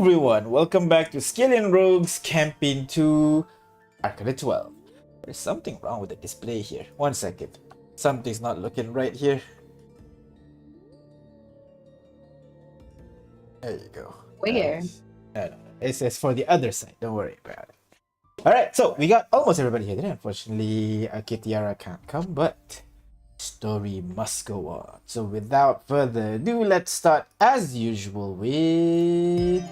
everyone, welcome back to Skillian Rogues Campaign 2 Arcade 12. There's something wrong with the display here. One second. Something's not looking right here. There you go. Where? No. It says for the other side. Don't worry about it. Alright, so we got almost everybody here today. Unfortunately, Kitiara can't come, but story must go on. So without further ado, let's start as usual with...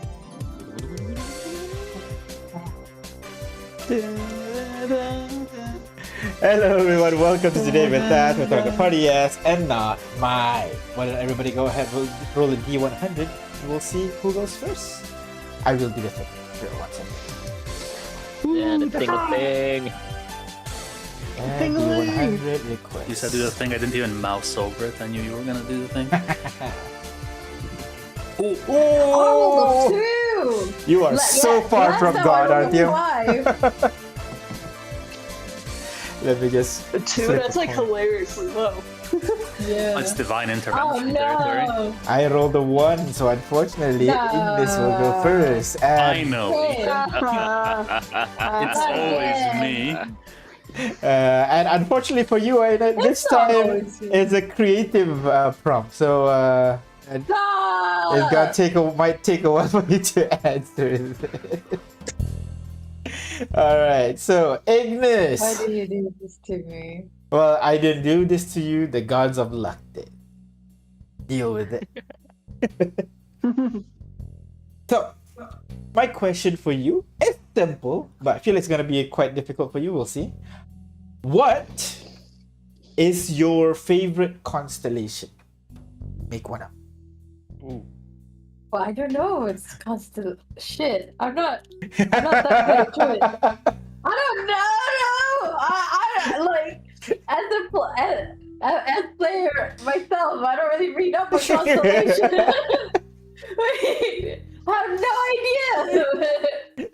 Hello everyone, welcome to Today with That. We're throwing the party ass and not my. Why don't everybody go ahead, roll a D100 and we'll see who goes first. I will do the thing. Sure, one second. Yeah, the thing. And D100 request. You said do the thing, I didn't even mouse over it. I knew you were gonna do the thing. Oh! Oh, two! You are so far from God, aren't you? Let me just... Two, that's like hilariously low. Yeah. It's divine Oh intervention territory. no! I rolled a 1, so unfortunately, Ignis will go first. I And, know. It's always me. and unfortunately for you, this not time always you. it's a creative prompt, so it might take a while for you to answer. Alright, so Ignis. Why do you do this to me? Well, I didn't do this to you. The gods of luck did. Deal with it. So, my question for you is simple, but I feel it's gonna be quite difficult for you. We'll see. What is your favorite constellation? Make one up. Ooh. Well, I don't know. It's constant shit. I'm not that good at it. I don't know. I like as player myself. I don't really read up on constellation. Wait, I have no idea.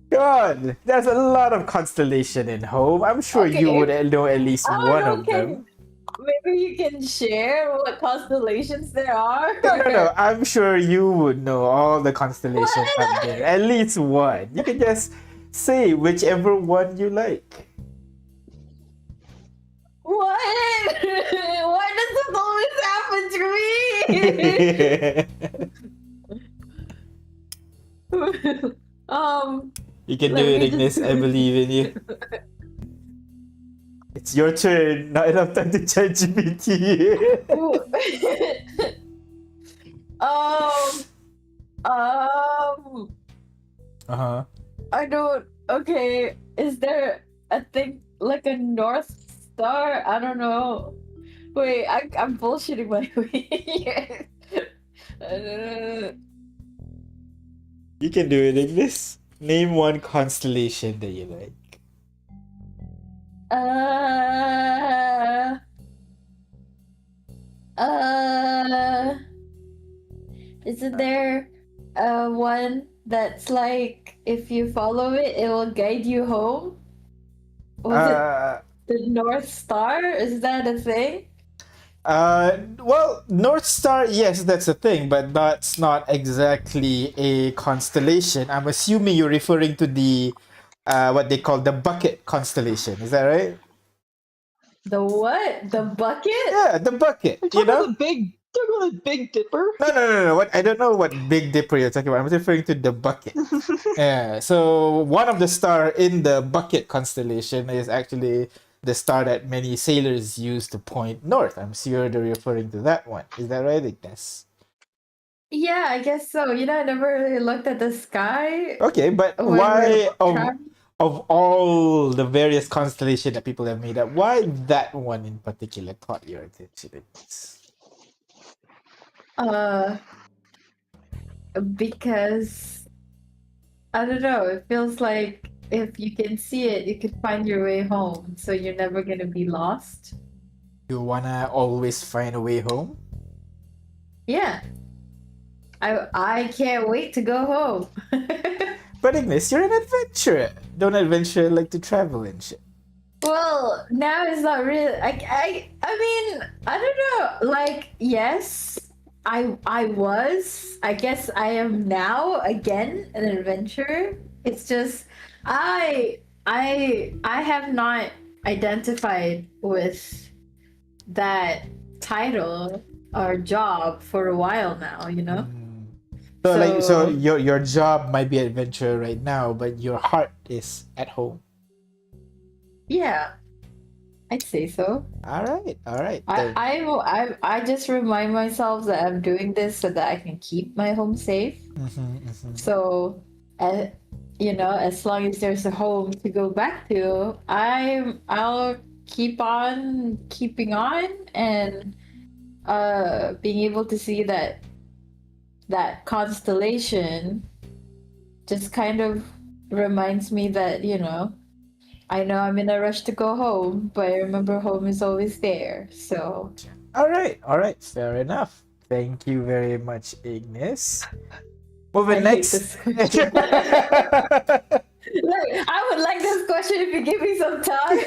God, there's a lot of constellation in home. I'm sure you would know at least one of them. Maybe you can share what constellations there are. No. I'm sure you would know all the constellations up there. At least one. You can just say whichever one you like. What? Why does this always happen to me? You can Let do it, me Ignis. just- I believe in you. It's your turn. Not enough time to chat GPT. Uh-huh. I don't. Okay, is there a thing like a North Star? I don't know. Wait, I'm bullshitting my way. You can do it, Ignis. Name one constellation that you like. Isn't there one that's like if you follow it, it will guide you home? Was it the North Star? Is that a thing? Well, North Star, yes, that's a thing, but that's not exactly a constellation. I'm assuming you're referring to the what they call the bucket constellation. Is that right? The what? The bucket? Yeah, the bucket. You know? The big dipper. No. What I don't know what Big Dipper you're talking about. I'm referring to the bucket. Yeah. So one of the star in the bucket constellation is actually the star that many sailors use to point north. I'm sure they're referring to that one. Is that right, Ignis? Yeah, I guess so. You know, I never really looked at the sky. Okay, but when we why were traveling. of all the various constellations that people have made up, why that one in particular caught your attention? Ignis? Because I don't know, it feels like if you can see it, you can find your way home, so you're never gonna be lost. You wanna always find a way home? Yeah. I can't wait to go home. But Ignis, you're an adventurer. Don't adventurer like to travel and shit? Well, now it's not really. I mean, I don't know. Like, yes, I guess I am now again an adventurer. It's just I have not identified with that title or job for a while now, you know? So your job might be adventure right now, but your heart is at home. Yeah, I'd say so. All right. I just remind myself that I'm doing this so that I can keep my home safe. So, as long as there's a home to go back to, I'll keep on keeping on and being able to see that constellation just kind of reminds me that I know I'm in a rush to go home, but I remember home is always there. So All right. Fair enough. Thank you very much, Ignis. Moving I hate next. this question. Like, I would like this question if you give me some time.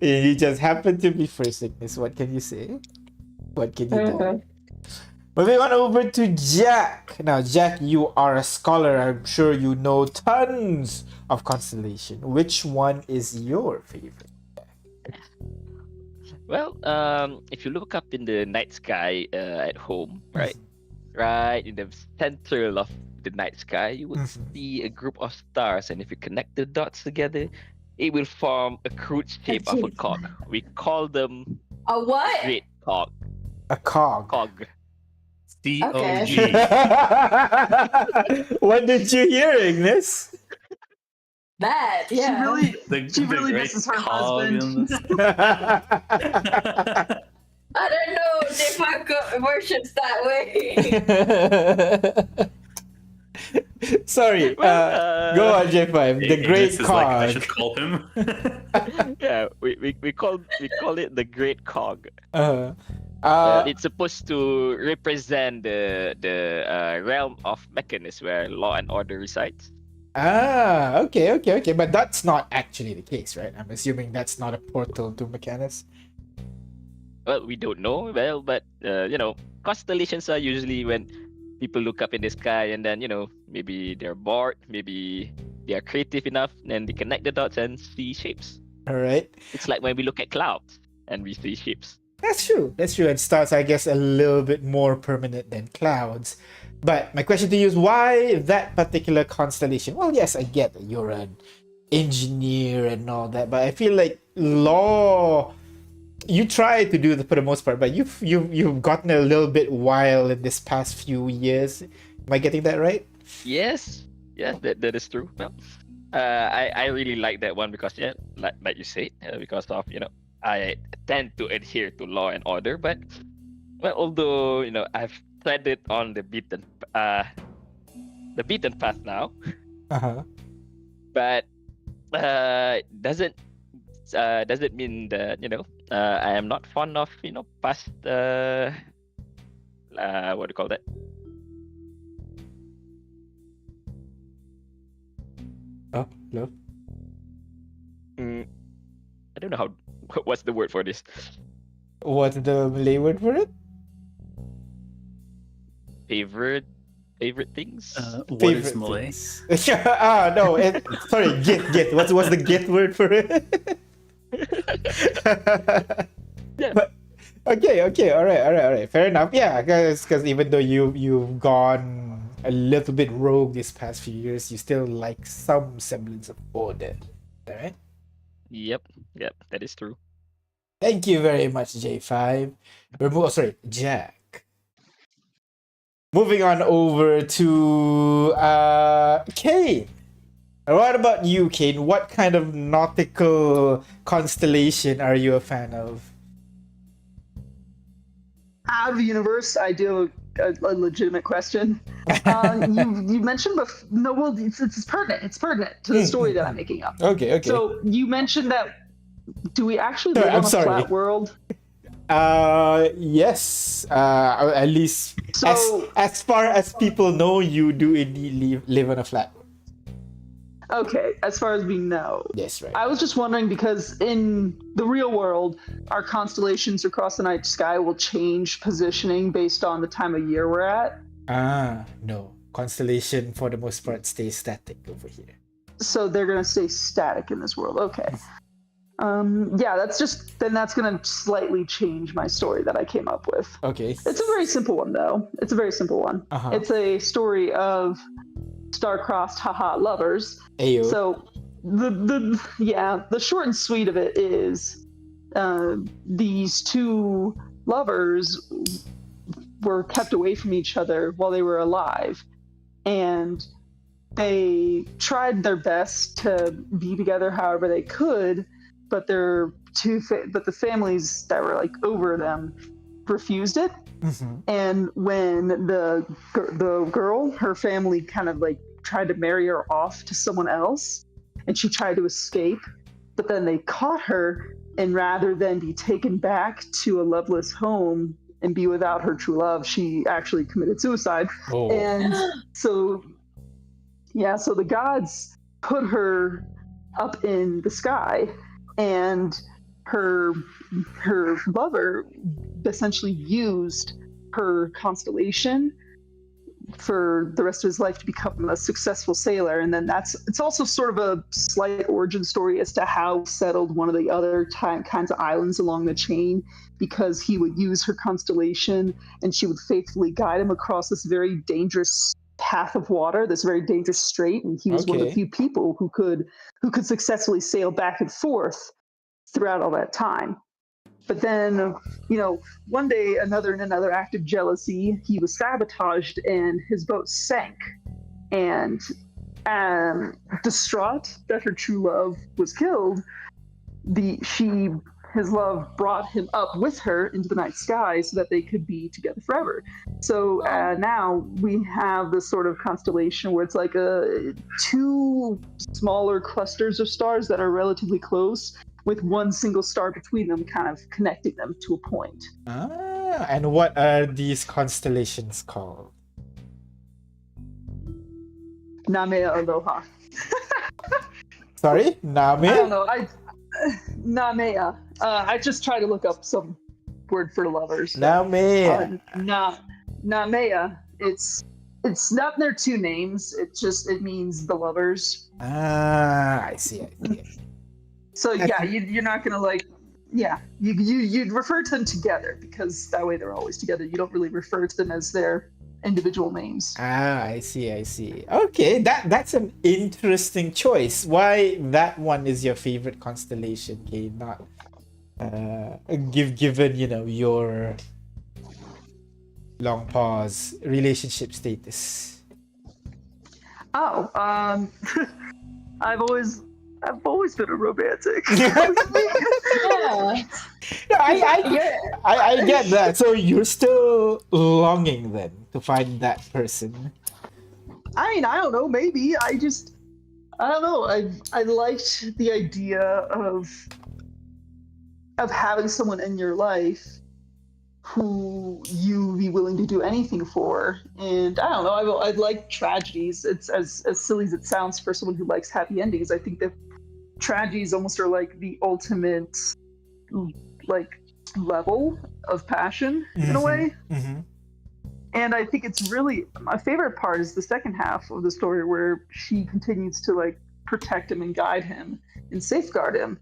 You just happen to be first, Ignis. What can you say? What can you do? Moving on over to Jack. Now, Jack, you are a scholar. I'm sure you know tons of constellation. Which one is your favorite? Well, if you look up in the night sky at home, right, right in the center of the night sky, you would see a group of stars, and if you connect the dots together, it will form a crude shape of a cog. We call them A what? great cog. A cog. Cog. COG. What did you hear, Ignis? That, yeah. She really great misses her cog husband. in this. I don't know if I worships that way. Sorry. Well, go on, J5. The great Ignis is like, I cog. should call him. Yeah, we call it the great cog. Uh, It's supposed to represent the realm of Mechanus, where law and order resides. okay. But that's not actually the case, right? I'm assuming that's not a portal to Mechanus. Well, we don't know. Well, but constellations are usually when people look up in the sky and then maybe they're bored, maybe they are creative enough, and they connect the dots and see shapes. All right. It's like when we look at clouds and we see shapes. That's true. And stars, I guess, a little bit more permanent than clouds. But my question to you is, why that particular constellation? Well, yes, I get that you're an engineer and all that, but I feel like law, you try to do it for the most part, but you've gotten a little bit wild in this past few years. Am I getting that right? Yes, that is true. Well, I really like that one because like you said, because of I tend to adhere to law and order, but although I've treaded on the beaten path now, but doesn't mean that I am not fond of past what do you call that? Oh, hello. I don't know what's the word for this. What's the Malay word for it? Favorite things? What Favorite is Malay? things. No. Sorry, git. What's the git word for it? Yeah. But, okay. All right. Fair enough. Yeah, because even though you've gone a little bit rogue this past few years, you still like some semblance of order. All right. Yep, that is true. Thank you very much, J5. Jack. Moving on over to Kane. What about you, Kane? What kind of nautical constellation are you a fan of? Out of the universe, I do a legitimate question. You mentioned no, well, it's pertinent. It's pertinent to the story that I'm making up. Okay. So you mentioned that. Do we actually live on a flat world? Yes. At least So, as far as people know, you do indeed live on a flat world. Okay, as far as we know. Yes, right. I was just wondering because in the real world, our constellations across the night sky will change positioning based on the time of year we're at. No. Constellation for the most part stays static over here. So they're gonna stay static in this world. Okay. Yeah, that's gonna slightly change my story that I came up with. Okay. It's a very simple one though. It's a very simple one. Uh-huh. It's a story of star-crossed haha lovers. Ayo. So the short and sweet of it is these two lovers were kept away from each other while they were alive, and they tried their best to be together however they could, but but the families that were like over them refused it. Mm-hmm. And when the girl, her family kind of like tried to marry her off to someone else, and she tried to escape, but then they caught her, and rather than be taken back to a loveless home and be without her true love, she actually committed suicide. Oh. And so the gods put her up in the sky, and her lover essentially used her constellation for the rest of his life to become a successful sailor. And then it's also sort of a slight origin story as to how he settled one of the other kinds of islands along the chain, because he would use her constellation and she would faithfully guide him across this very dangerous path of water, this very dangerous strait, and he was one of the Okay. few people who could successfully sail back and forth throughout all that time. But then, one day, in another act of jealousy, he was sabotaged and his boat sank. And distraught that her true love was killed, his love brought him up with her into the night sky so that they could be together forever. So now we have this sort of constellation where it's like two smaller clusters of stars that are relatively close, with one single star between them, kind of connecting them to a point. And what are these constellations called? Namea Aloha. Sorry? Name? I don't know. Namea. I just tried to look up some word for lovers. Name. Namea. It's not their two names. It means the lovers. I see. So yeah, you're not gonna you'd refer to them together because that way they're always together. You don't really refer to them as their individual names. I see. Okay, that's an interesting choice. Why that one is your favorite constellation, okay? Not given your long pause relationship status. Oh, I've always been a romantic. Yeah. I get that. So you're still longing then to find that person. I mean, I don't know. Maybe I don't know. I liked the idea of having someone in your life who you be willing to do anything for. And I don't know. I like tragedies. It's as silly as it sounds for someone who likes happy endings. I think that tragedies almost are like the ultimate level of passion in a way. Mm-hmm. And I think it's really my favorite part is the second half of the story where she continues to protect him and guide him and safeguard him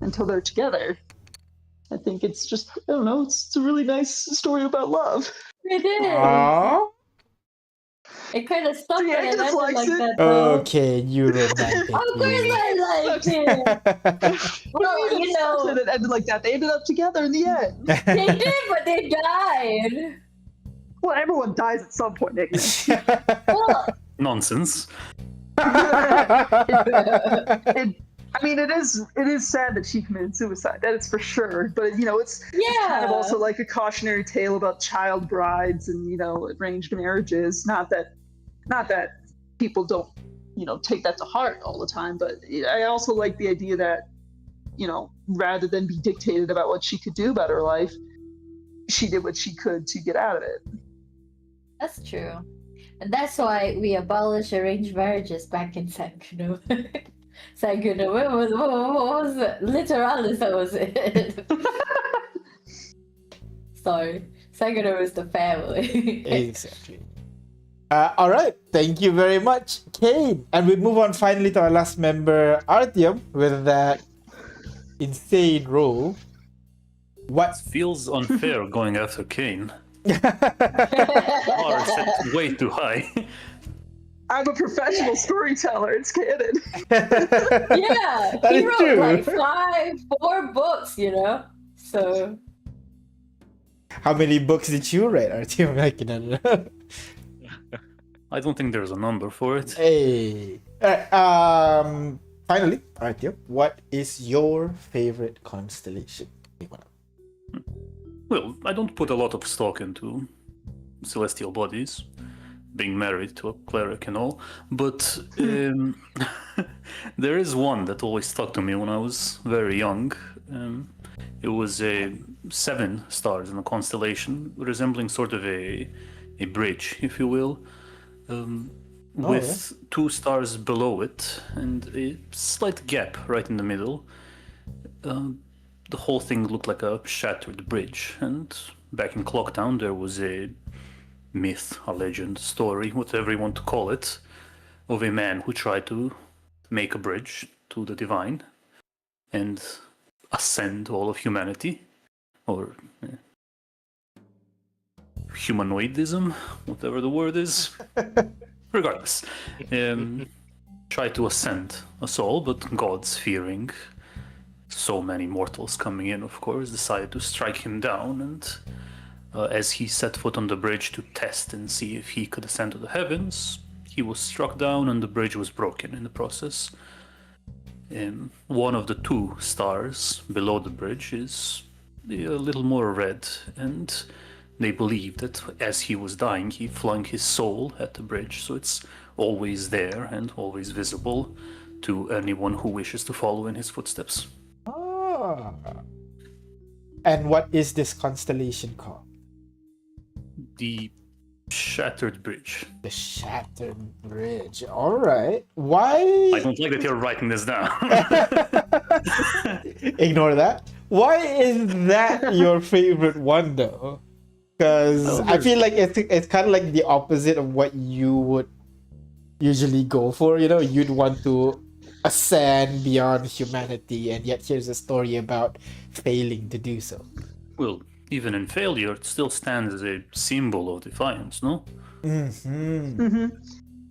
until they're together. I think it's just, I don't know, it's a really nice story about love. It is. Aww. It kind of stuck Yeah, and Agnes ended likes like it. that though. Okay, you romantic. Of course I liked it. Well, It ended like that. They ended up together in the end. they did, but they died. Well, everyone dies at some point, Agnes. Well, Nonsense. It is sad that she committed suicide. That is for sure. But it's kind of also like a cautionary tale about child brides and arranged marriages. Not that people don't take that to heart all the time. But I also like the idea that rather than be dictated about what she could do about her life, she did what she could to get out of it. that's true. And that's why we abolished arranged marriages back in Saguna. Saguna, what was it? Literalis, that was it. Sorry. Saguna was the family. Exactly. All right. Thank you very much, Kane. And we move on finally to our last member, Artyom, with that insane roll. What? Feels unfair going after Kane. Bar set way too high. I'm a professional storyteller. It's canon. Yeah, That he is wrote true. like 4 books, you know? So, How many books did you write, Artyom? I don't know. I don't think there's a number for it. Hey. All right. Finally, Artyom, what is your favorite constellation? Well, I don't put a lot of stock into celestial bodies, being married to a cleric and all, but there is one that always stuck to me when I was very young. It was 7 stars in a constellation, resembling sort of a bridge, if you will, with 2 stars below it and a slight gap right in the middle. The whole thing looked like a shattered bridge, and back in Clocktown there was a myth, a legend, story, whatever you want to call it, of a man who tried to make a bridge to the divine and ascend all of humanity, or humanoidism, whatever the word is. Regardless, tried to ascend us all, but gods fearing so many mortals coming in, of course, decided to strike him down, and as he set foot on the bridge to test and see if he could ascend to the heavens, he was struck down and the bridge was broken in the process. One of the 2 stars below the bridge is a little more red, and they believe that as he was dying, he flung his soul at the bridge, so it's always there and always visible to anyone who wishes to follow in his footsteps. Ah. And what is this constellation called? The Shattered Bridge. The Shattered Bridge. All right. Why? I don't like that you're writing this down. Ignore that. Why is that your favorite one, though? Because I feel like it's kind of like the opposite of what you would usually go for. You know, you'd want to ascend beyond humanity, and yet here's a story about failing to do so. Well, even in failure, it still stands as a symbol of defiance, no?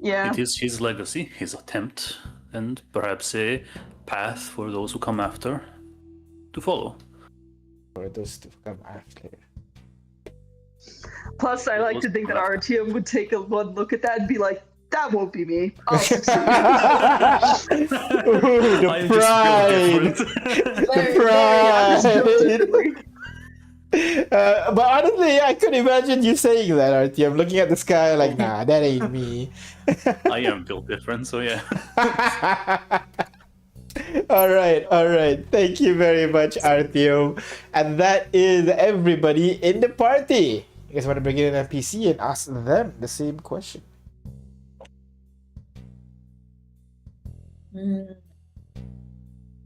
Yeah. It is his legacy, his attempt, and perhaps a path for those who come after to follow. For those to come after. Plus, I like to think that Artyom would take one look at that and be like, that won't be me. I'll succeed. Ooh, the I'm pride! just built The pride! But honestly, I could imagine you saying that, Artyom. Looking at the sky like, nah, that ain't me. I am built different, so yeah. All right. Thank you very much, Artyom. And that is everybody in the party. You guys want to bring in an NPC and ask them the same question?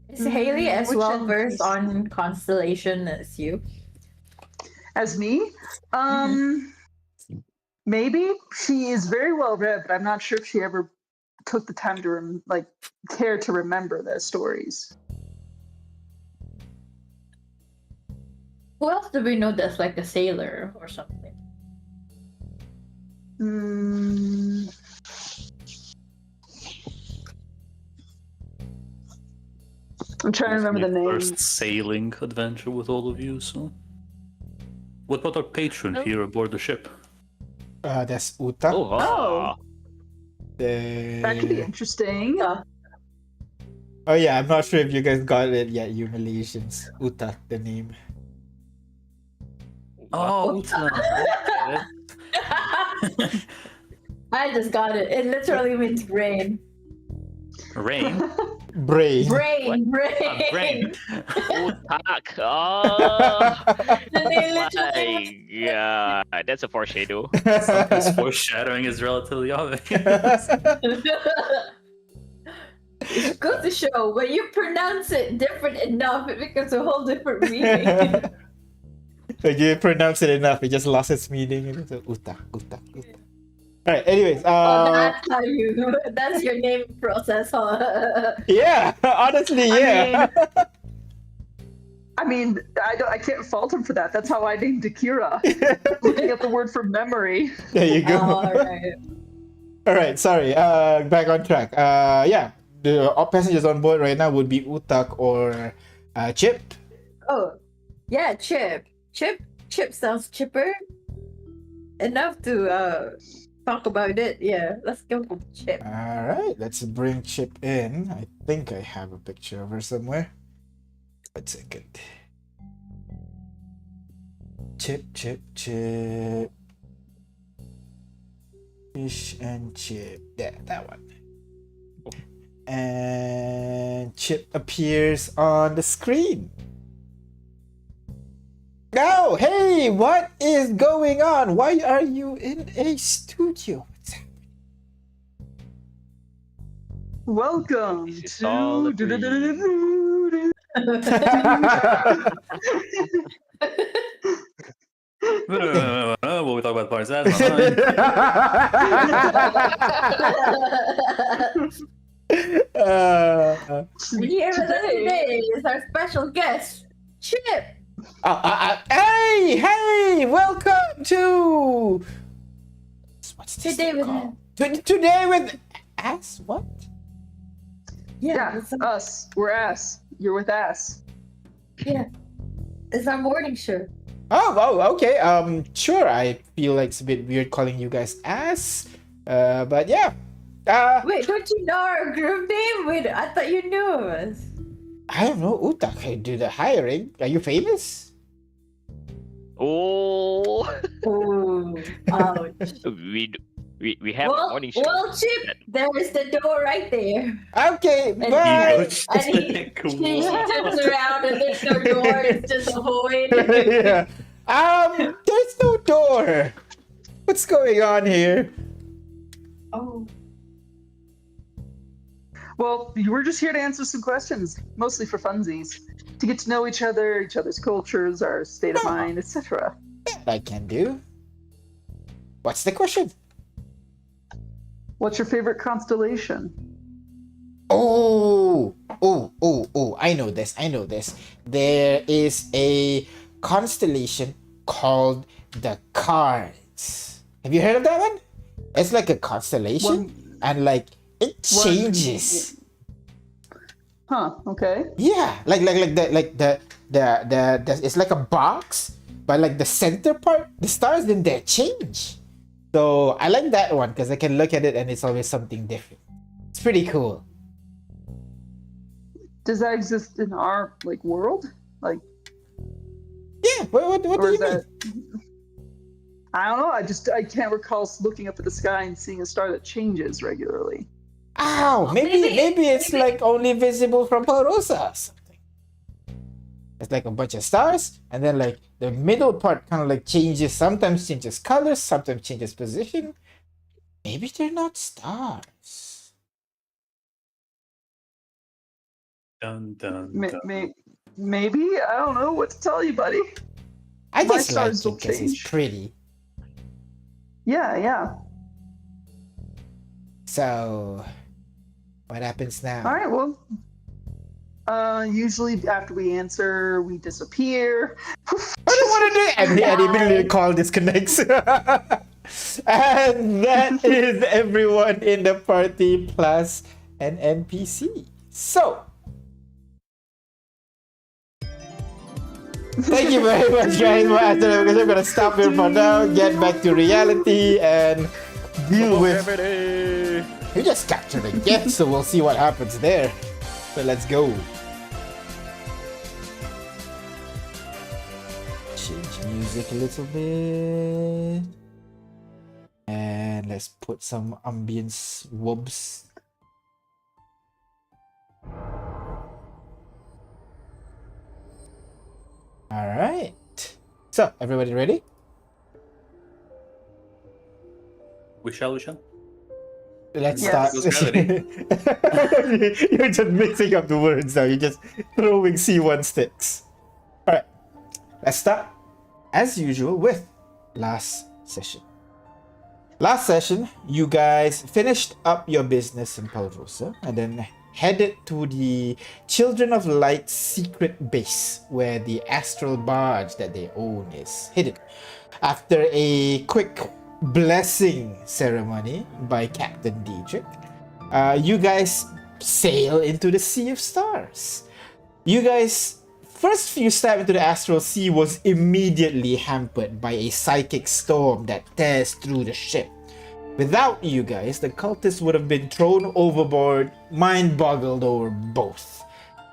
Is Haley as Which well NPC? versed on constellation as you? As me? Maybe. She is very well read, but I'm not sure if she ever took the time to care to remember the stories. Who else do we know that's like a sailor or something? I'm trying to remember the First names. sailing adventure with all of you, so. What about our patron here aboard the ship? That's Uta. Oh. Then- That could be interesting. Oh yeah, I'm not sure if you guys got it yet, you Malaysians. Uta, the name. Oh, I just got it. It literally means rain. rain. Brain. Brain. Brain. Utak. Oh They my literally- god. That's a foreshadow. Sometimes foreshadowing is relatively obvious. It goes to show when you pronounce it different enough, it becomes a whole different meaning. Like you pronounce it enough, it just lost its meaning. And it's utak. All right. Anyways, Oh, that's how you. That's your naming process, huh? yeah. Honestly, yeah. I mean, I can't fault him for that. That's how I named Akira. Looking at the word from memory. There you go. All right. All right. Sorry. Back on track. Yeah. The passengers on board right now would be Utak or Chip. Oh, yeah, Chip. Chip sounds chipper. Enough to talk about it. Yeah, let's go with Chip. All right. Let's bring Chip in. I think I have a picture of her somewhere. 1 second. Chip. Fish and Chip. There, that one. And Chip appears on the screen. Now, hey, what is going on? Why are you in a studio? What's happening? Welcome This is all a to. What we talk about parts, that's And here with us today is our special guest, Chip. Hey, welcome to what's this Today with called? Today with ass. What? Yeah, it's, us. We're ass. You're with ass. it's our morning show. Oh, okay. Sure. I feel like it's a bit weird calling you guys ass. But yeah. Wait, don't you know our group name? Wait, I thought you knew us. I don't know. Utak, I do the hiring. Are you famous? Oh, Oh, ouch. we have a morning show. Well, Chip, there is the door right there. Okay, And bye. he turns around and there's no door. It's just a void. Yeah. There's no door. What's going on here? Oh, Well, we're just here to answer some questions, mostly for funsies, to get to know each other, each other's cultures, our state of mind, etc. That I can do. What's the question? What's your favorite constellation? Oh, I know this. There is a constellation called the Cards. Have you heard of that one? It's like a constellation and like it changes. Huh, okay. Yeah, like the it's like a box, but like the center part, the stars then they change. So I like that one because I can look at it and it's always something different. It's pretty cool. Does that exist in our world? Like, Yeah, what do or you is mean? that? I don't know. I can't recall looking up at the sky and seeing a star that changes regularly. Ow, maybe it's like only visible from Barossa or something. It's like a bunch of stars, and then like the middle part kind of like changes, sometimes changes colors, sometimes changes position. Maybe they're not stars. Dun, dun, May- dun. may- Maybe I don't know what to tell you, buddy. I My just like stars it don't because it's change. pretty. Yeah. So, what happens now? All right. Well, usually after we answer, we disappear. I don't want to do it. And the immediately call disconnects. And that is everyone in the party plus an NPC. So, thank you very much, guys. Because I'm gonna stop here for now, get back to reality, and deal with. We just captured a gift, so we'll see what happens there. So let's go. Change music a little bit. And let's put some ambience wobs. All right. So, everybody ready? We shall. Let's Yes. start. Goes gravity. You're just mixing up the words now. You're just throwing C1 sticks. All right. Let's start, as usual, with last session. Last session, you guys finished up your business in Palrosa and then headed to the Children of Light secret base where the astral barge that they own is hidden. After a quick blessing ceremony by Captain Diedrich, you guys sail into the Sea of Stars. You guys first few steps into the astral sea was immediately hampered by a psychic storm that tears through the ship. Without you guys, the cultists would have been thrown overboard, mind boggled over both.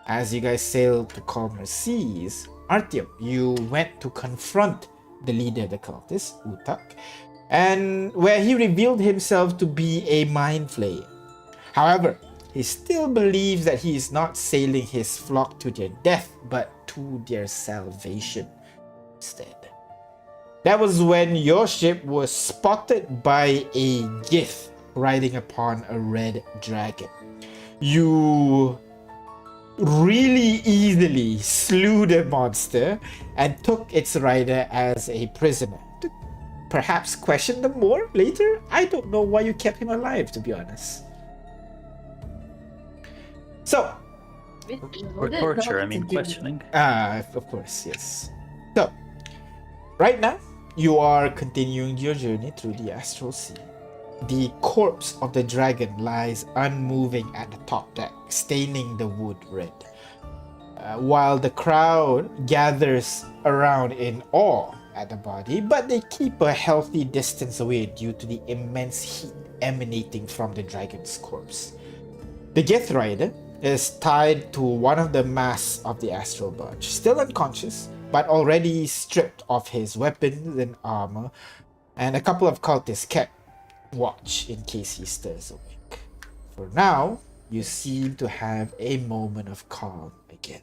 As you guys sailed to calmer seas, Artyom, you went to confront the leader of the cultists, Utak, and where he revealed himself to be a mind flayer. However, he still believes that he is not sailing his flock to their death, but to their salvation instead. That was when your ship was spotted by a Gith riding upon a red dragon. You really easily slew the monster and took its rider as a prisoner. To perhaps question them more later? I don't know why you kept him alive, to be honest. So, Or torture, I mean, questioning. of course, yes. So, right now, you are continuing your journey through the astral sea. The corpse of the dragon lies unmoving at the top deck, staining the wood red. While the crowd gathers around in awe at the body, but they keep a healthy distance away due to the immense heat emanating from the dragon's corpse. The Gith Rider is tied to one of the masts of the astral barge, still unconscious, but already stripped of his weapons and armor, and a couple of cultists kept watch in case he stirs awake. For now, you seem to have a moment of calm again.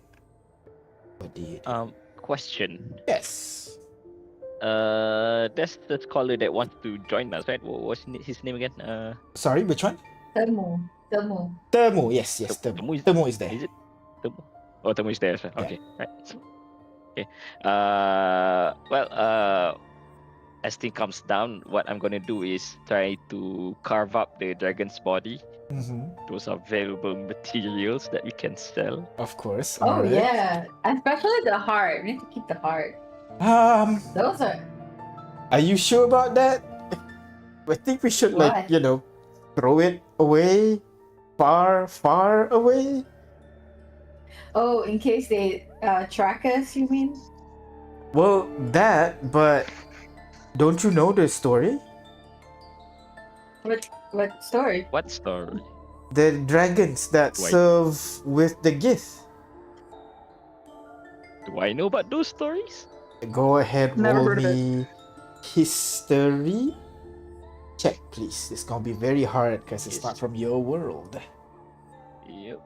What do you do? Question. Yes. That's the scholar that wants to join us, right? What's his name again? Sorry, which one? Temu. Temu. Yes, Temu. Temu Temu is there. Is it Temu? Oh, Temu is there as well. Yeah. Okay, right. Okay. As thing comes down, what I'm gonna do is try to carve up the dragon's body. Mm-hmm. Those are valuable materials that we can sell. Of course. Oh alright. yeah, especially the heart. We need to keep the heart. Those Are you sure about that? I think we should, Why? throw it away, far away. Oh, in case they track us, you mean? Well, that, but don't you know the story? What story? What story? The dragons that Wait. serve with the Gith. Do I know about those stories? Go ahead, Never roll heard of it. me history check, please. It's gonna be very hard because it's not from your world. Yep.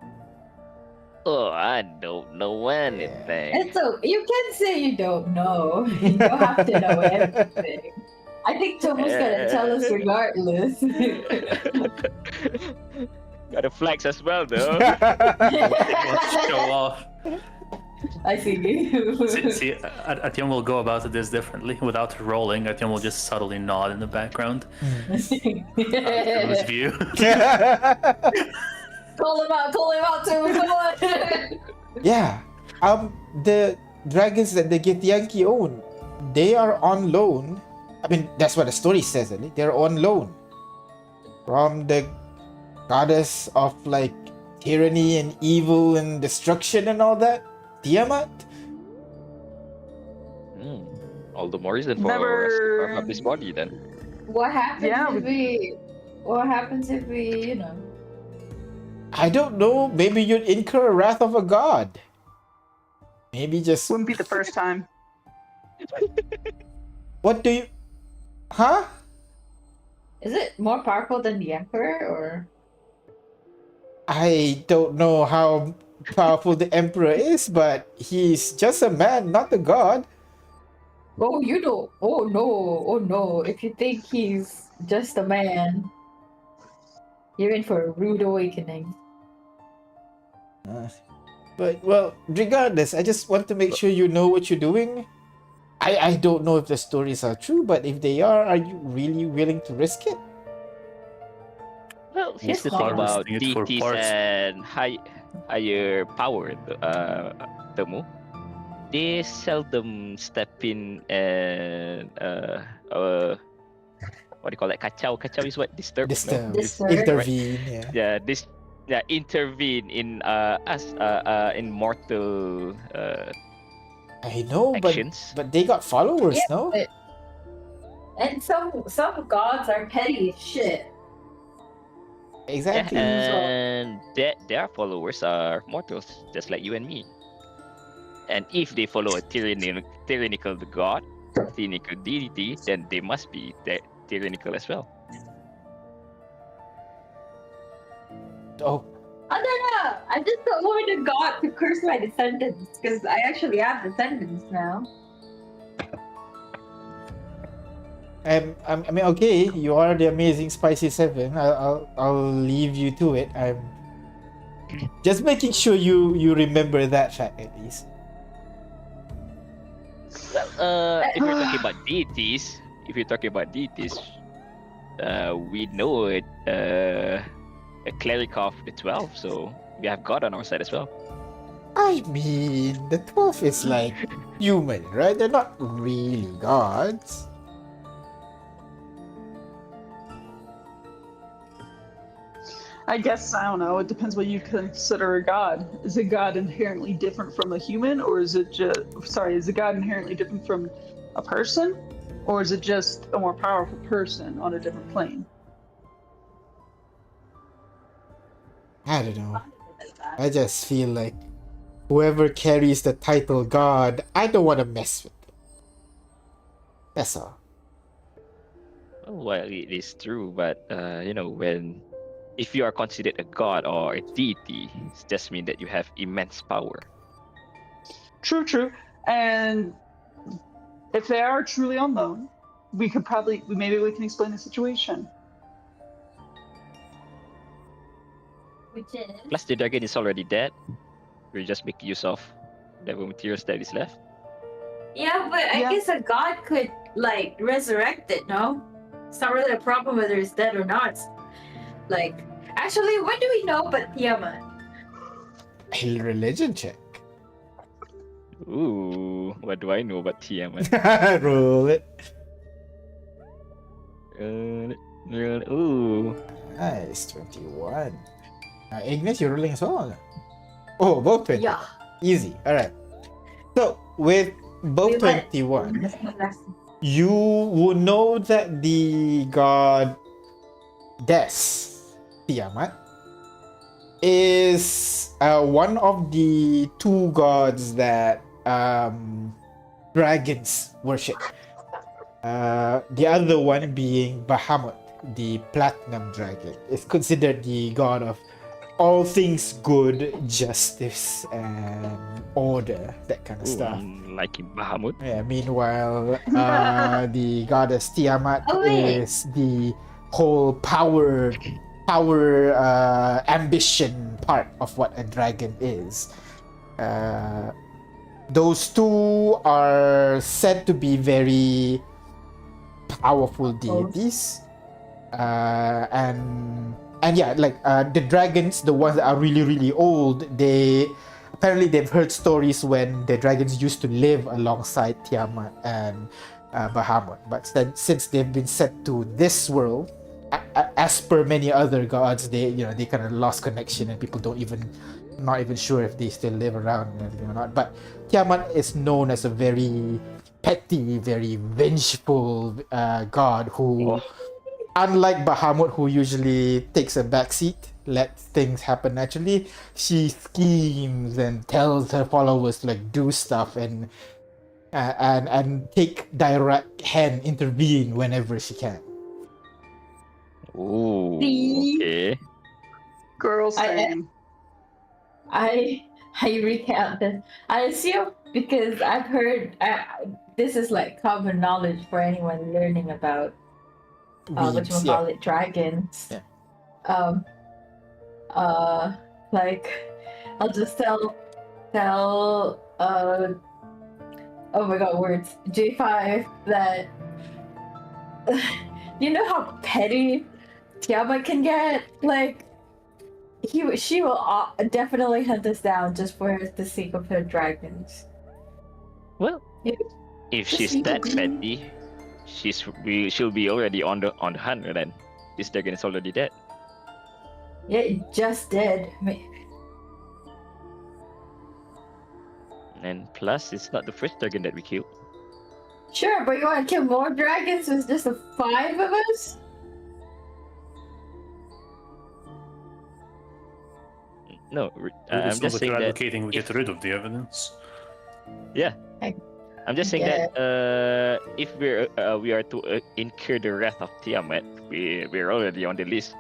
Oh, I don't know anything. And so you can say you don't know. You don't have to know everything. I think Tomo's gonna tell us regardless. Gotta flex as well, though. Show off. I see. See, Atium will go about this differently. Without rolling, Atium will just subtly nod in the background. His view. Call him out, Tomo, come on. Yeah. The dragons that the Githyanki own, they are on loan. I mean, that's what the story says, isn't it? They're on loan from the goddess of tyranny and evil and destruction and all that, Tiamat. All the more reason for us to carve up this body then. What happens Yeah, if we? What happens if we? I don't know. Maybe you'd incur wrath of a god. Maybe just Wouldn't be the first time. what do you? Huh? Is it more powerful than the Emperor, or? I don't know how powerful the emperor is, but he's just a man, not a god. Oh, you don't. Oh no. Oh no. If you think he's just a man, you're in for a rude awakening. But well, regardless, I just want to make sure you know what you're doing. I don't know if the stories are true, but if they are you really willing to risk it? Well, here's It's the thing not. about Harvesting it for deities parts. and higher power, Temu. They seldom step in and what do you call that? Kacau. Kacau is what? Disturb? No. Disturb. Intervene, yeah. Yeah, intervene in us in mortal I know, actions. but they got followers, Yeah, no? And some gods are petty as shit. Exactly. And their followers are mortals, just like you and me. And if they follow a tyrannical god, tyrannical deity, then they must be tyrannical as well. Oh, I don't know. I just don't want a god to curse my descendants because I actually have descendants now. I mean, okay, you are the amazing Spicy Seven. I'll leave you to it. I'm just making sure you remember that fact at least. Well, if you're talking about deities, we know it. A cleric of the 12, so we have God on our side as well. I mean, the 12 is like human, right? They're not really gods. I guess, I don't know, it depends what you consider a god. Is a god inherently different from a human, or is it just, is a god inherently different from a person? Or is it just a more powerful person on a different plane? I don't know. I just feel like whoever carries the title god, I don't want to mess with them. That's all. Well, it is true, but if you are considered a god or a deity, it just means that you have immense power. True. And if they are truly on loan, maybe we can explain the situation. Which is Plus, the dragon is already dead. We just make use of the materials that is left. yeah, but I Yeah. guess a god could like resurrect it. No, it's not really a problem whether it's dead or not. Like, actually, what do we know about Tiamat? A religion check. Ooh, what do I know about Tiamat? Roll it. Ooh. Nice, 21. Ignis, you're rolling as well. Oh, both 20. Yeah. Easy. Alright. So, with both 21, you will know that the god Des, Tiamat, is one of the two gods that dragons worship. The other one being Bahamut, the platinum dragon, is considered the god of all things good, justice, and order, that kind of stuff. Like in Bahamut. Yeah, meanwhile, the goddess Tiamat Oh, wait. is the whole power, ambition part of what a dragon is. Those two are said to be very powerful deities. And yeah, like the dragons, the ones that are really, really old, they've heard stories when the dragons used to live alongside Tiamat and Bahamut. But since they've been sent to this world, as per many other gods, they kind of lost connection, and people not even sure if they still live around and everything or not. But Tiamat is known as a very petty, very vengeful god who, unlike Bahamut, who usually takes a backseat, lets things happen naturally, she schemes and tells her followers to like do stuff and take direct hand, intervene whenever she can. Ooh. See? Okay. Girls I- thing. I I recount this. I assume because I've heard this is like common knowledge for anyone learning about Weeds, yeah. dragons. Yeah. Um, like I'll just tell oh my god, words J5 that you know how petty Tiamat can get. Like she will definitely hunt us down just for the sake of her dragons. Well, Yeah. if Just she's leave that it petty, she'll be already on the hunt. Then this dragon is already dead. Yeah, it just did. And plus, it's not the first dragon that we killed. Sure, but you want to kill more dragons with just the 5 of us? No, I'm I'm just saying that. advocating we get rid of the evidence. Yeah, I'm just saying that if we are to incur the wrath of Tiamat, we're already on the list.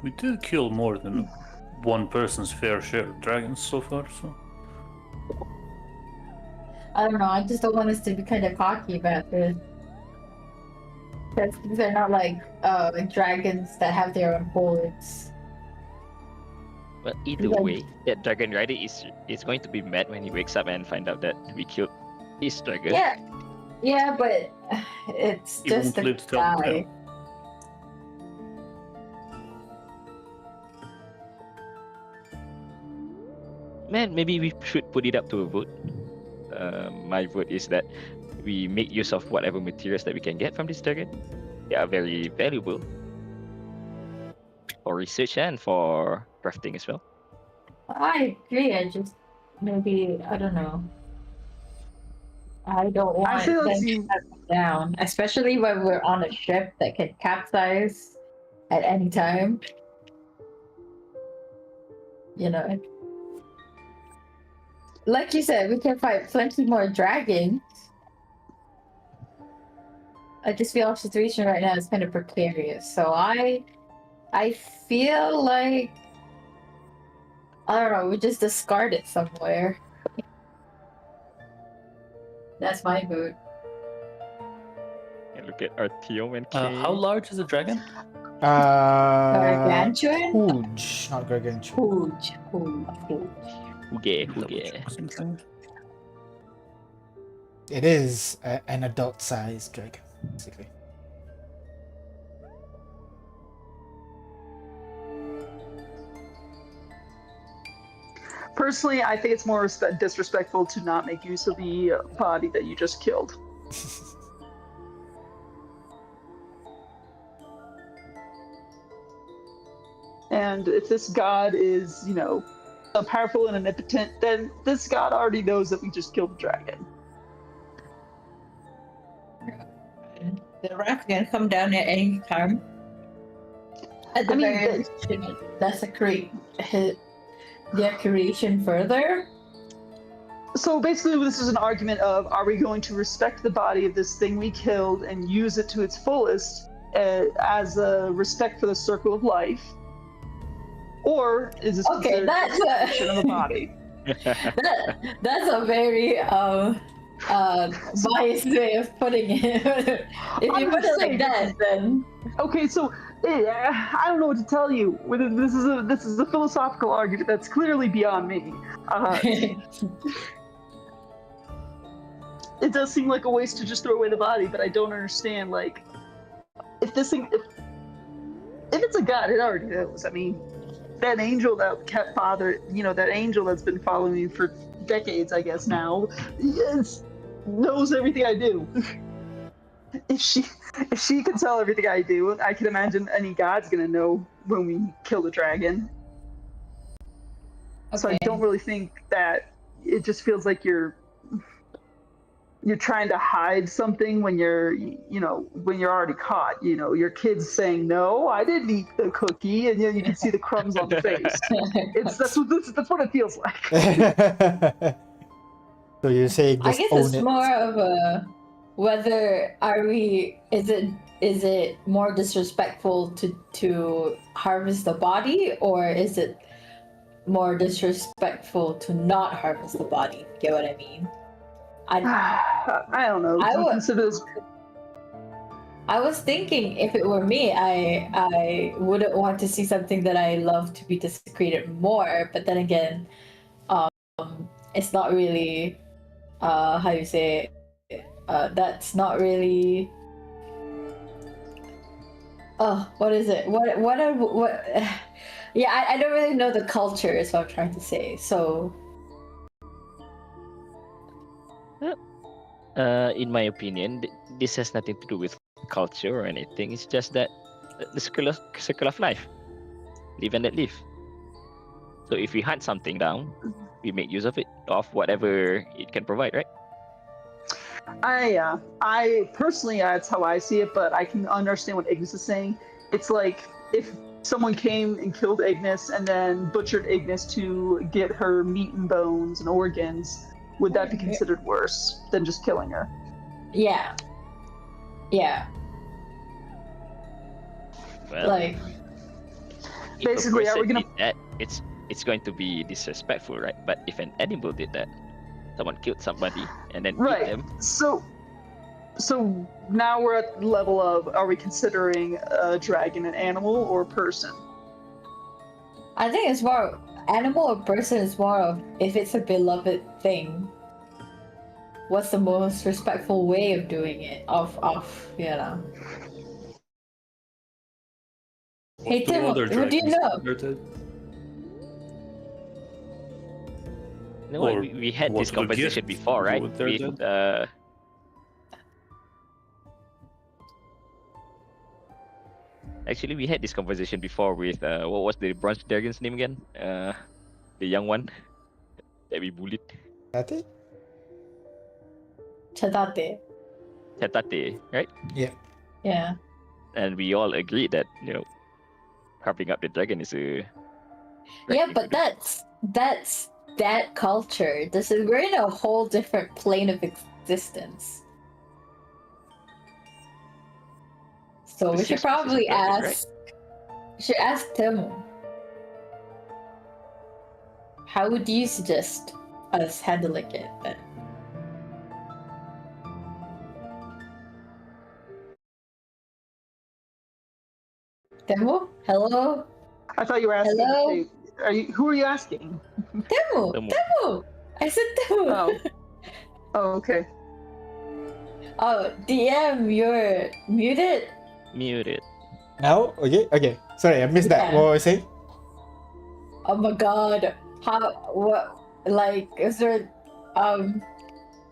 We did kill more than one person's fair share of dragons so far, so. I don't know, I just don't want us to be kind of cocky about this. Because they're not like dragons that have their own hordes. But either Yeah. way, that dragon rider is going to be mad when he wakes up and find out that we killed his dragon. Yeah, but it's He just won't a live to tell the guy. tale. Man, maybe we should put it up to a vote. My vote is that we make use of whatever materials that we can get from this dragon. They are very valuable for research and for crafting as well. I agree, I just maybe, I don't know. I don't want feel them it's to you- shut us down, especially when we're on a ship that can capsize at any time. You know, like you said, we can fight plenty more dragons. I just feel our situation right now is kind of precarious. So I feel like I don't know, we just discard it somewhere. That's my vote. And look at Artyom and How large is the dragon? Gargantuan? Huge, not gargantuan. Huge. Huge. Double check something. It is an adult-sized dragon, basically. Personally, I think it's more disrespectful to not make use of the body that you just killed. And if this god is, so powerful and omnipotent, then this god already knows that we just killed the dragon. The wrath can come down at any time. At the I mean, very least, shouldn't desecrate their creation further. So basically, this is an argument of: are we going to respect the body of this thing we killed and use it to its fullest as a respect for the circle of life, or is this Okay, considered that's destruction of a body? that's a very biased way of putting it. If you put it like that, then Okay, so I don't know what to tell you. This is a philosophical argument that's clearly beyond me. It does seem like a waste to just throw away the body, but I don't understand. Like, if this thing, if it's a god, it already knows. I mean, that angel that kept father, that angel that's been following me for decades, I guess now, knows everything I do. If she can tell everything I do, I can imagine any god's gonna know when we kill the dragon. So I don't really think that it just feels like you're trying to hide something when you're already caught. Your kid's saying, "No, I didn't eat the cookie," and you can see the crumbs on the face. That's what it feels like. So you're saying I just guess own it's it? more of a whether is it is it more disrespectful to harvest the body, or is it more disrespectful to not harvest the body? Get what I mean? I don't know. I Do you would- consider this? I was thinking if it were me, I wouldn't want to see something that I love to be desecrated more. But then again, it's not really how you say that's not really what is it? What yeah, I don't really know the culture is what I'm trying to say. So In my opinion, this has nothing to do with culture or anything. It's just that the circle of life, live and let live. So if we hunt something down, we make use of it, of whatever it can provide, right? I personally, that's how I see it, but I can understand what Ignis is saying. It's like if someone came and killed Ignis and then butchered Ignis to get her meat and bones and organs, would that be considered worse than just killing her? yeah. Well, Like if basically, a are we person gonna- did that, it's going to be disrespectful, right? But if an animal did that, someone killed somebody and then eat Right. them, So now we're at the level of, are we considering a dragon an animal or a person? I think it's more animal or person is more of if it's a beloved thing. What's the most respectful way of doing it? Of you know. Hey What do Tim, other who do you dragons know? consider to- no, Or we had what this would a conversation gift before, do right? with their With dead? actually, we had this conversation before with what was the bronze dragon's name again? The young one that we bullied, Ate? Chatate. Tetate, right? Yeah. And we all agreed that carving up the dragon is a right Yeah, thing but to do. that's that culture. We're in a whole different plane of existence. So The we should sixth piece is a probably dragon, right? ask. Should ask Tim. How would you suggest us handling it then? Temu? Hello? I thought you were asking. Hello? Hey, who are you asking? Temu! Temu. Temu! I said Temu! Oh. Oh, okay. Oh, DM, you're muted? Muted. Now? Okay, okay. Sorry, I missed that. Yeah. What were you saying? Oh my god. What, like, is there,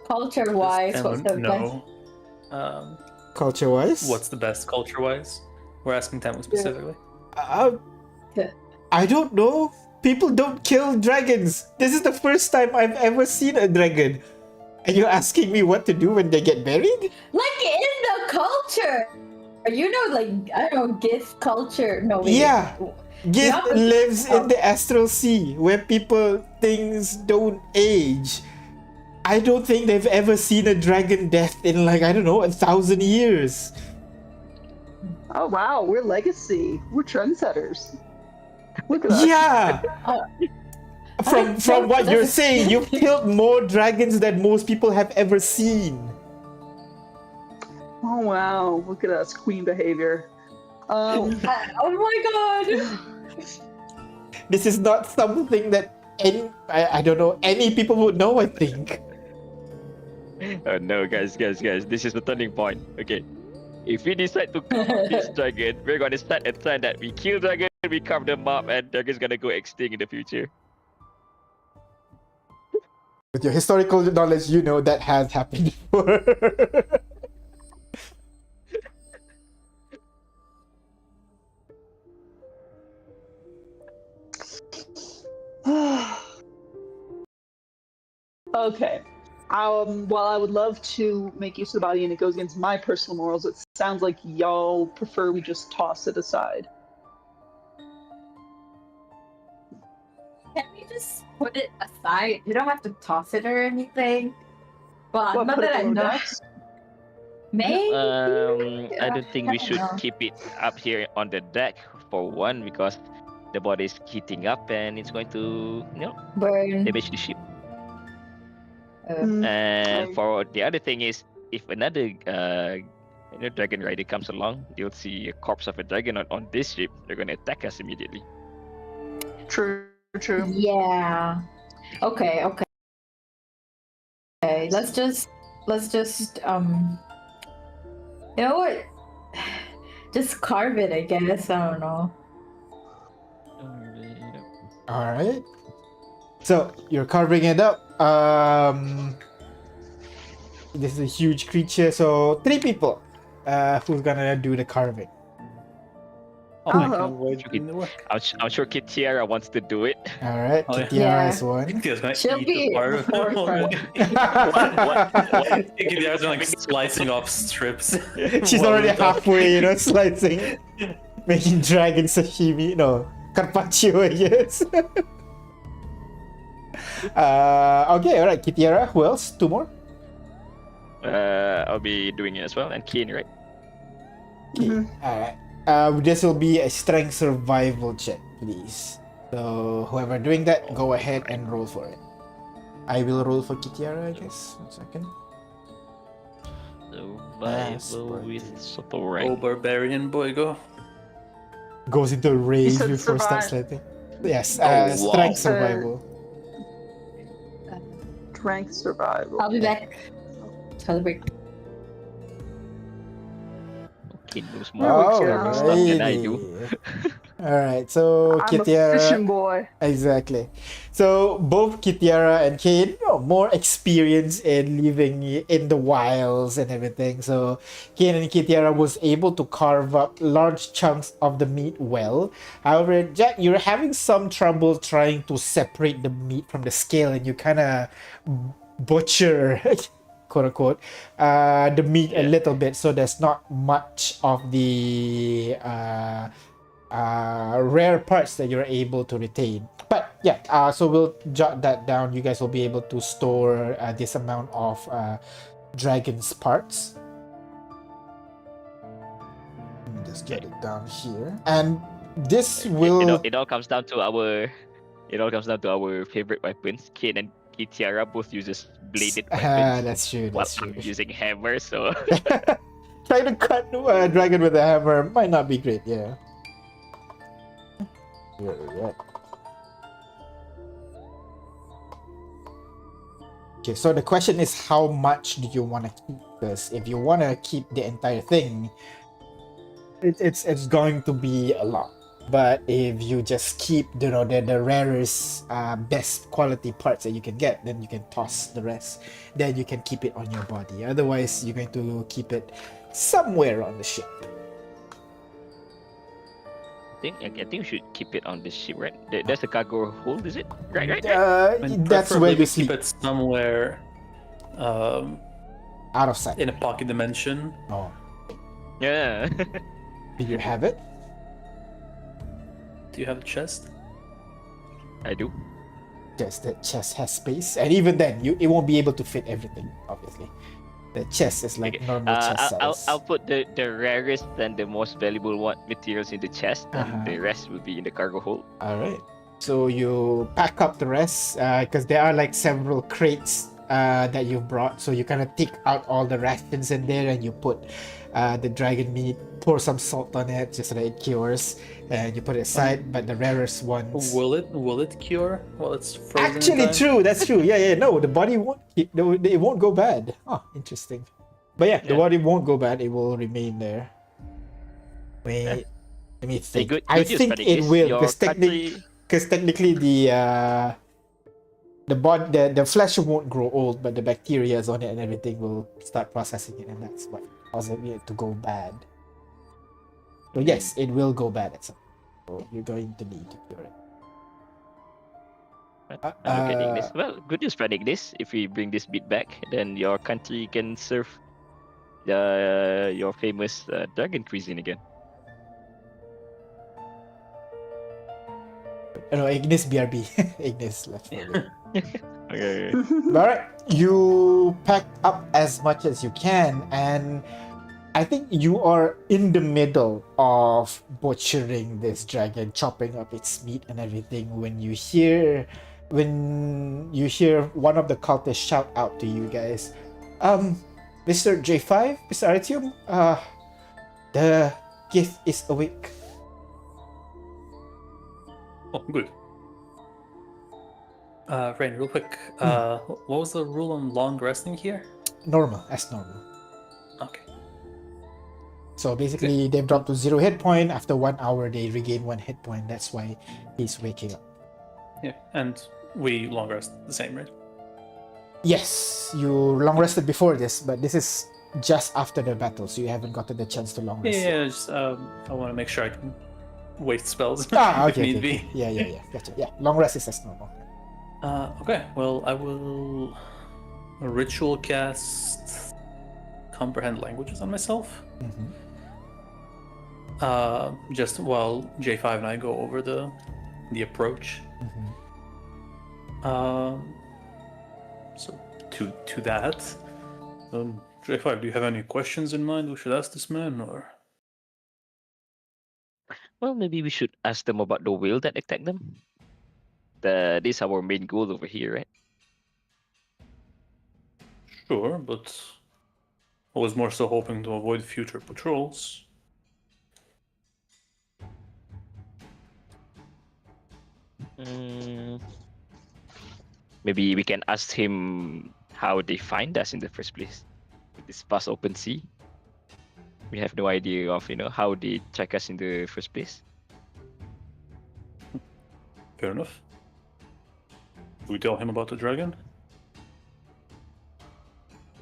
culture-wise, what's the best? No. Um, Culture-wise? what's the best culture-wise? We're asking Tamu specifically. I don't know. People don't kill dragons. This is the first time I've ever seen a dragon. And you're asking me what to do when they get buried? Like, in the culture! You know, like, I don't know, gift culture. No, wait. Yeah. Gith Yeah, but- lives in the astral sea where things don't age. I don't think they've ever seen a dragon death in like, I don't know, 1,000 years. Oh wow, we're legacy. We're trendsetters. Look at us. Yeah. From what you're saying, you've killed more dragons than most people have ever seen. Oh wow, look at us, queen behavior. oh my god! This is not something that I don't know, any people would know, I think. Oh no, guys, this is the turning point. Okay. If we decide to carve this dragon, we're gonna start a trend that we kill dragon, we carve them up, and dragon's gonna go extinct in the future. With your historical knowledge, you know that has happened before. Okay. While I would love to make use of the body and it goes against my personal morals, it sounds like y'all prefer we just toss it aside. Can we just put it aside? You don't have to toss it or anything. Well, What, not put it that I below know. decks? Maybe. I don't think we don't should know. keep it up here on the deck for one because the body is heating up and it's going to Burn. damage the ship. Mm, And I- for the other thing is, if another dragon rider comes along, you'll see a corpse of a dragon on this ship. They're gonna attack us immediately. True. True. Yeah. Okay. Let's just you know what? Just carve it, I guess. I don't know. All right. So you're carving it up. This is a huge creature, so 3 people. Who's gonna do the carving? Oh, I I'll can help. avoid doing the work. I'm sure Kid Tiara wants to do it. All right, Oh, yeah. Kitiara Yeah. is one. Kitiara's gonna She'll eat be the part of forefront. Kitiara's gonna like slicing off strips. She's while already we talk. halfway, slicing, making dragon sashimi. No, carpaccio, I guess. Okay, all right, Kitiara. Who else? 2 more. I'll be doing it as well, and Keen, right? Okay, Mhm. all right. This will be a strength survival check, please. So whoever doing that, go ahead and roll for it. I will roll for Kitiara, I guess. 1 second. Survival with support rank. Oh, barbarian boy, go. Goes into a rage said before starts survive. sleeping. Yes, wow. strength Uh, survival. Strength survival. I'll be back. Celebrate. Keen knows There we more go. survival stuff than I do. Alright, so I'm a Kitiara. fishing boy. Exactly. So both Kitiara and Kane, more experience in living in the wilds and everything. So Kane and Kitiara was able to carve up large chunks of the meat well. However, Jack, you're having some trouble trying to separate the meat from the scale, and you kind of butcher, quote unquote, the meat a Yeah. little bit. So there's not much of the rare parts that you're able to retain. But yeah, so we'll jot that down. You guys will be able to store this amount of dragon's parts. Let me just get it down here. And this will It all comes down to our favorite weapons. Kane and Kitiara both uses bladed weapons. that's true, While that's true. I'm using hammer, so Trying to cut a dragon with a hammer might not be great, yeah. Yeah. Okay, so the question is, how much do you want to keep? Because if you want to keep the entire thing, it's going to be a lot. But if you just keep the rarest, best quality parts that you can get, then you can toss the rest. Then you can keep it on your body. Otherwise, you're going to keep it somewhere on the ship. I think we should keep it on this ship, right? There's a cargo hold, is it? Right. I mean, That's preferably where you we sleep, keep it somewhere out of sight. in a pocket dimension. Oh, Yeah. do you have it? Do you have a chest? I do. Yes, the chest has space, and even then, it won't be able to fit everything. Obviously, the chest is like Okay. normal chest size. I'll put the rarest and the most valuable materials in the chest, and the rest will be in the cargo hold. All right. So you pack up the rest because there are like several crates that you've brought. So you kind of take out all the rations in there, and you put the dragon meat, pour some salt on it just so that it cures, and you put it aside. But the rarest ones. Will it cure while it's frozen? in Actually, time? true. That's true. Yeah. No, the body won't. It won't go bad. Oh, interesting. But yeah, the Yeah. body won't go bad. It will remain there. Wait, let me think. Good I news, think Panic, it is will your because technically the flesh won't grow old, but the bacteria on it and everything will start processing it, and that's what causes it to go bad. So yes, it will go bad at some point. So you're going to need to cure it. I'm look at Ignis. Well, good news, Fred Ignis. If we bring this bit back, then your country can serve your famous dragon cuisine again. No, Ignis BRB. Ignis left. Okay. Alright, you pack up as much as you can, and I think you are in the middle of butchering this dragon, chopping up its meat and everything when you hear one of the cultists shout out to you guys. Mr. J5, Mr. Artyom, the gift is awake. Oh, good. Rain, real quick. What was the rule on long resting here? Normal, as normal. Okay. So basically, they've dropped to 0 hit point. After 1 hour, they regain 1 hit point. That's why he's waking up. Yeah, and we long rest the same, right? Yes, you long rested before this, but this is just after the battle, so you haven't gotten the chance to long rest. yet. Yeah, just I want to make sure I can waste spells Ah, if okay, need okay, be. okay. Yeah. Gotcha. Yeah, long rest is as normal. Okay, well, I will ritual cast comprehend languages on myself. Mhm. Just while J5 and I go over the approach. Mhm. So to that, J5, do you have any questions in mind we should ask this man, or? Well, maybe we should ask them about the will that attacked them. This is our main goal over here, right? Sure, but I was more so hoping to avoid future patrols. Mm, maybe we can ask him how they find us in the first place. With this vast open sea, we have no idea of how they track us in the first place. Fair enough. Do we tell him about the dragon?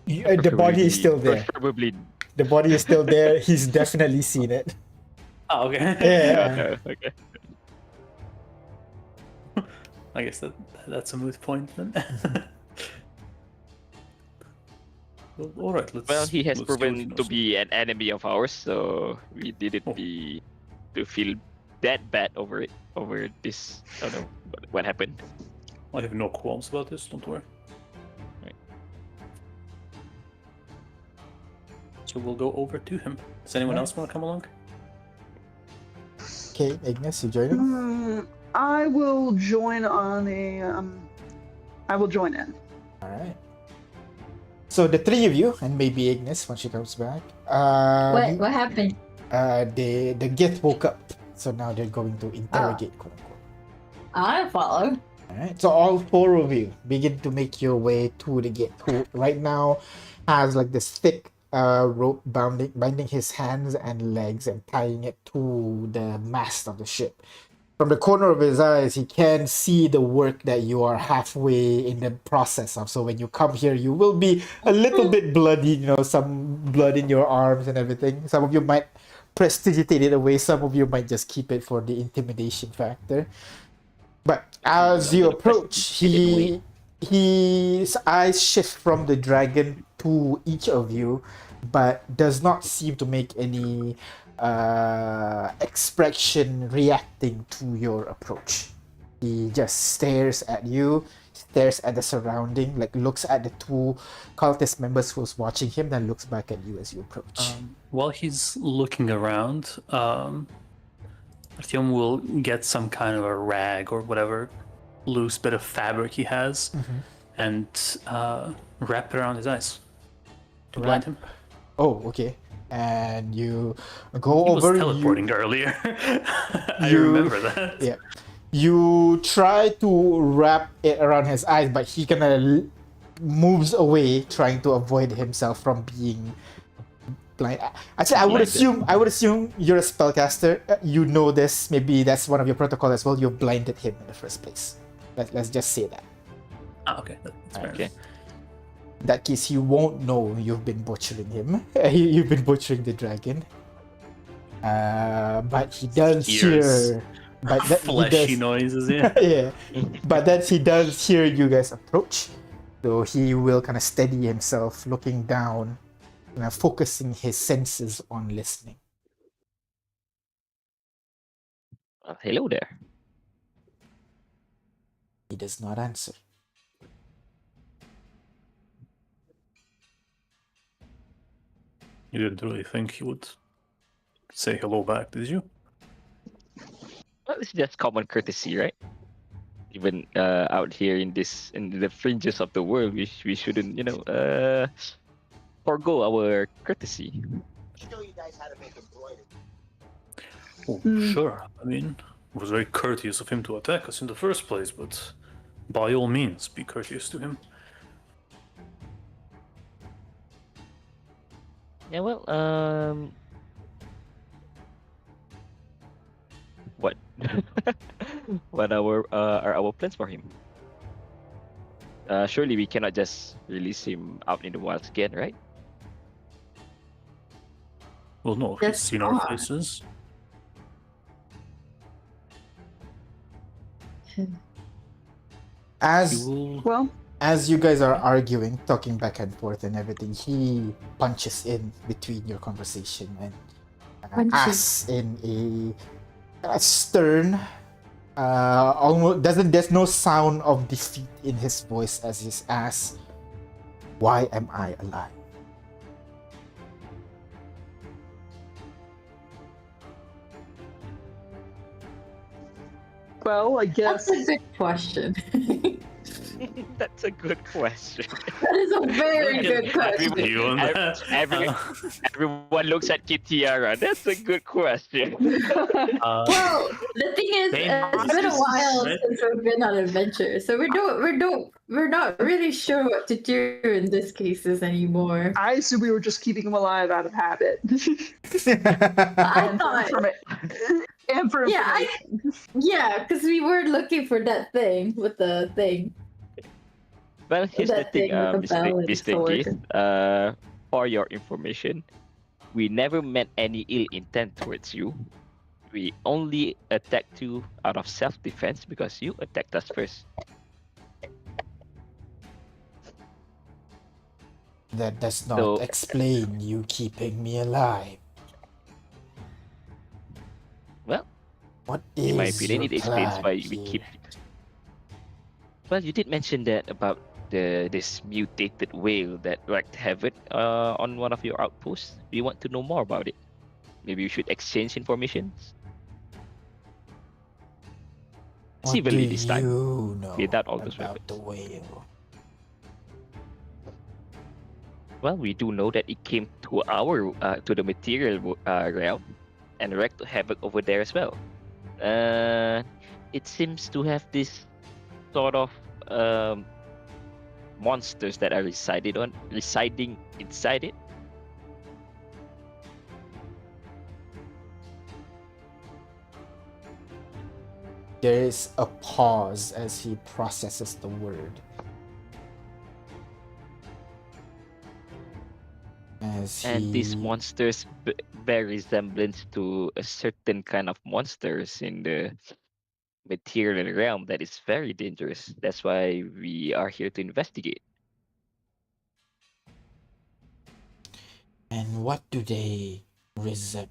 The body is still there. Preferably. The body is still there. He's definitely seen it. Ah, okay. Yeah. Okay. I guess that's a moot point then. Well, all right, let's. Well, he has let's see what he proven to knows. be an enemy of ours, so we didn't Oh. be to feel that bad over this. I don't know what happened. I have no qualms about this. Don't worry. Right. So we'll go over to him. Does anyone Alright. else want to come along? Okay, Ignis, you joining? I will join on a. I will join in. All right. So the three of you, and maybe Ignis when she comes back. What happened? The Gith woke up, so now they're going to interrogate, quote unquote. I follow. All right. So all four of you begin to make your way to the Gith, who right now has like this thick rope binding his hands and legs and tying it to the mast of the ship. From the corner of his eyes, he can see the work that you are halfway in the process of. So when you come here, you will be a little bit bloody, some blood in your arms and everything. Some of you might prestidigitate it away. Some of you might just keep it for the intimidation factor. But as you approach, his eyes shift from the dragon to each of you, but does not seem to make any expression reacting to your approach. He just stares at you, stares at the surrounding, like looks at the two cultist members who's watching him, then looks back at you as you approach. While he's looking around, Artyom will get some kind of a rag or whatever loose bit of fabric he has and wrap it around his eyes to blind him. Oh, okay. And you go He over. was teleporting earlier. I you- remember that. Yeah. You try to wrap it around his eyes, but he kind of moves away, trying to avoid himself from being blind. Actually, I would assume you're a spellcaster. You know this. Maybe that's one of your protocol as well. You blinded him in the first place. Let's just say that. Ah, okay, that's fair Okay. enough. In that case, he won't know you've been butchering him. You've been butchering the dragon. But he does Ears. hear. But that, he Fleshy does, noises, yeah. yeah. But then he does hear you guys approach. So he will kind of steady himself, looking down, focusing his senses on listening. Hello there. He does not answer. You didn't really think he would say hello back, did you? Well, it's just common courtesy, right? Even out here in the fringes of the world, we shouldn't, forego our courtesy. Oh, Mm. sure. I mean, it was very courteous of him to attack us in the first place, but by all means, be courteous to him. Yeah, well, what what are our plans for him? Surely we cannot just release him out in the wilds again, right? Well, no, he's That's seen our fine. faces. He As will. Well, as you guys are arguing, talking back and forth and everything, he punches in between your conversation and asks in a stern, almost doesn't. There's no sound of defeat in his voice as he asks, "Why am I alive?" I guess. That's a good question. That's a good question. That is a very good question. Everyone, You on that? everyone looks at Kitiara. That's a good question. Well, the thing is, Same it's been a business, while right? since we've been on adventure, so we're not really sure what to do in these cases anymore. I assume we were just keeping him alive out of habit. I and thought, for yeah, information. because we were looking for that thing with the thing. Well, here's the That thing, thing with the bell and Mr. sword. Keith. For your information, we never meant any ill intent towards you. We only attacked you out of self-defense because you attacked us first. That does not So- explain you keeping me alive. Well, What in my is opinion, your it explains plan why we here? keep. Well, you did mention that about this mutated whale that wreaked havoc on one of your outposts. We want to know more about it. Maybe we should exchange information What do civilly this time, you know without all those about the weapons. whale? Well, we do know that it came to to the material realm and wreaked havoc over there as well. It seems to have this sort of monsters that are residing inside it. There is a pause as he processes the word. And these monsters bear resemblance to a certain kind of monsters in the material realm that is very dangerous. That's why we are here to investigate. And what do they resemble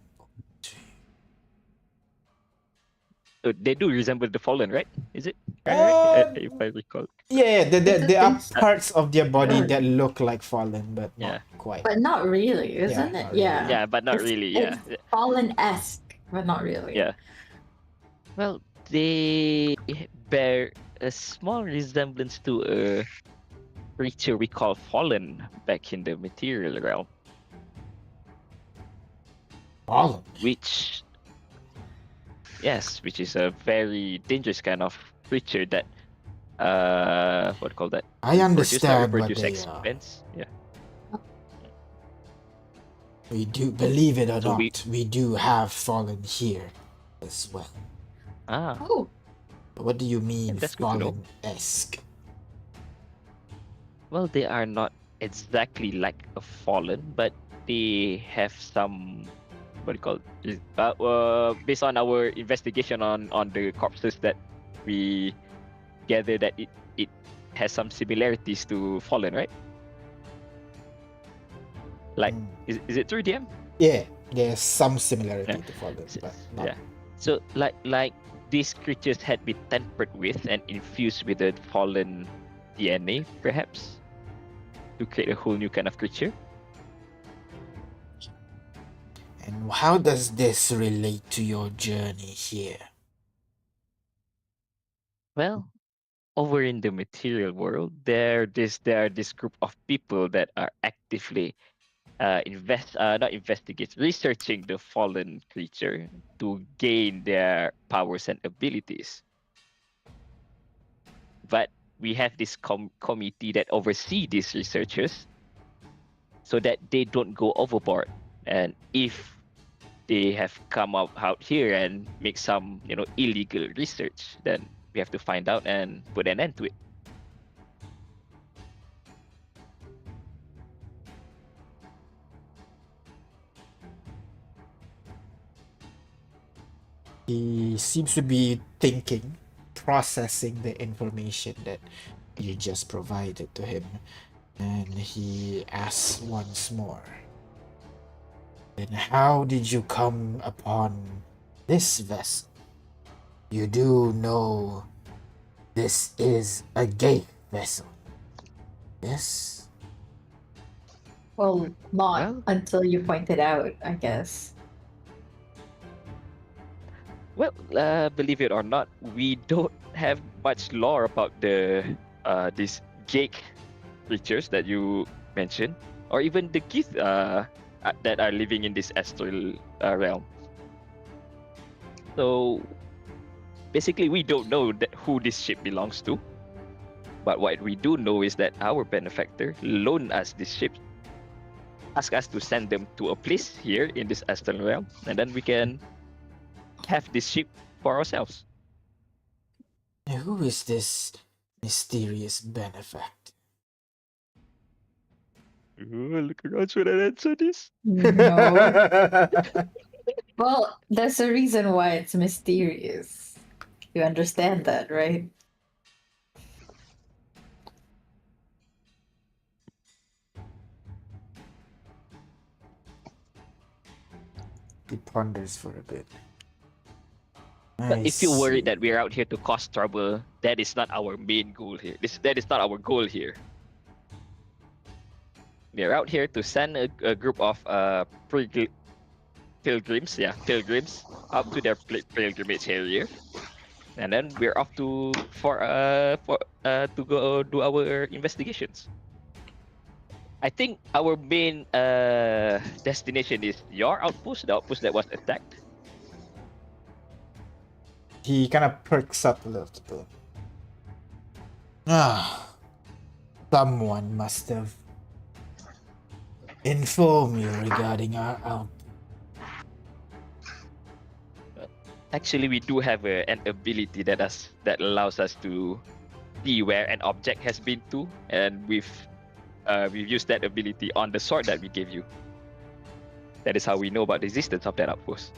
to? They do resemble the fallen, right? Is it? Right? If I recall. Yeah, there are It's- parts of their body Sure. that look like fallen, but Yeah. not quite. But not really, isn't Yeah, it? not really. Yeah. Yeah, but not really. Yeah. It's fallen-esque, but not really. Yeah. Well, they bear a small resemblance to a creature we call fallen back in the material realm, Fallen. which is a very dangerous kind of creature that what do you call that? I understand what Reproduce they are. expense. Yeah. We do, believe it or So not, we do have fallen here as well. Ah. Oh, What do you mean That's good to know. fallen-esque? Well, they are not exactly like a fallen, but they have some what do you call it? Based on our investigation on the corpses that we gather that it has some similarities to fallen, right? Like, Mm. is it true, DM? Yeah, there's some similarity Yeah. to fallen, S- but not. Yeah. So like these creatures had been tempered with and infused with the fallen DNA, perhaps, to create a whole new kind of creature. And how does this relate to your journey here? Well, over in the material world, there are this group of people that are actively not investigate researching the fallen creature to gain their powers and abilities. But we have this committee that oversee these researchers so that they don't go overboard. And if they have come out here and make some illegal research, then we have to find out and put an end to it. He seems to be thinking, processing the information that you just provided to him, and he asks once more. Then how did you come upon this vessel? You do know this is a gate vessel, yes? Well, not Well- until you point it out, I guess. Well, believe it or not, we don't have much lore about these Jake creatures that you mentioned, or even the Keith that are living in this astral realm. So basically, we don't know who this ship belongs to. But what we do know is that our benefactor loaned us this ship, asked us to send them to a place here in this astral realm, and then we can have this ship for ourselves. Who is this mysterious benefactor? Look around, should I answer this? No. Well, there's a reason why it's mysterious. You understand that, right? He ponders for a bit. But I if you're worried see. that we're out here to cause trouble, that is not our main goal here. That is not our goal here. We're out here to send a group of pilgrims, up to their pilgrimage area, and then we're off to go do our investigations. I think our main destination is your outpost, the outpost that was attacked. He kind of perks up a little bit. Ah, someone must have informed you regarding our outpost. Actually, we do have an ability that allows us to see where an object has been to, and we've used that ability on the sword that we gave you. That is how we know about the existence of that outpost.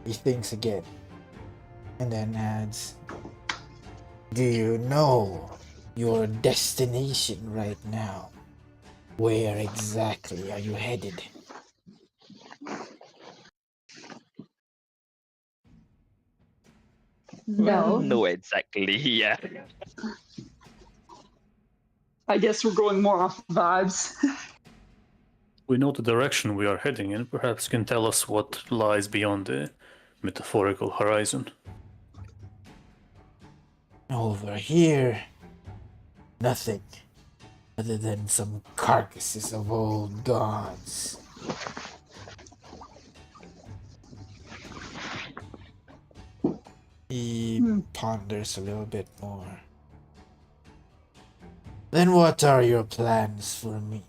He thinks again, and then adds, do you know your destination right now? Where exactly are you headed? Well, No. no, exactly. Yeah. I guess we're going more off vibes. We know the direction we are heading in. Perhaps you can tell us what lies beyond the metaphorical horizon. Over here, nothing other than some carcasses of old gods. He ponders a little bit more. Then what are your plans for me?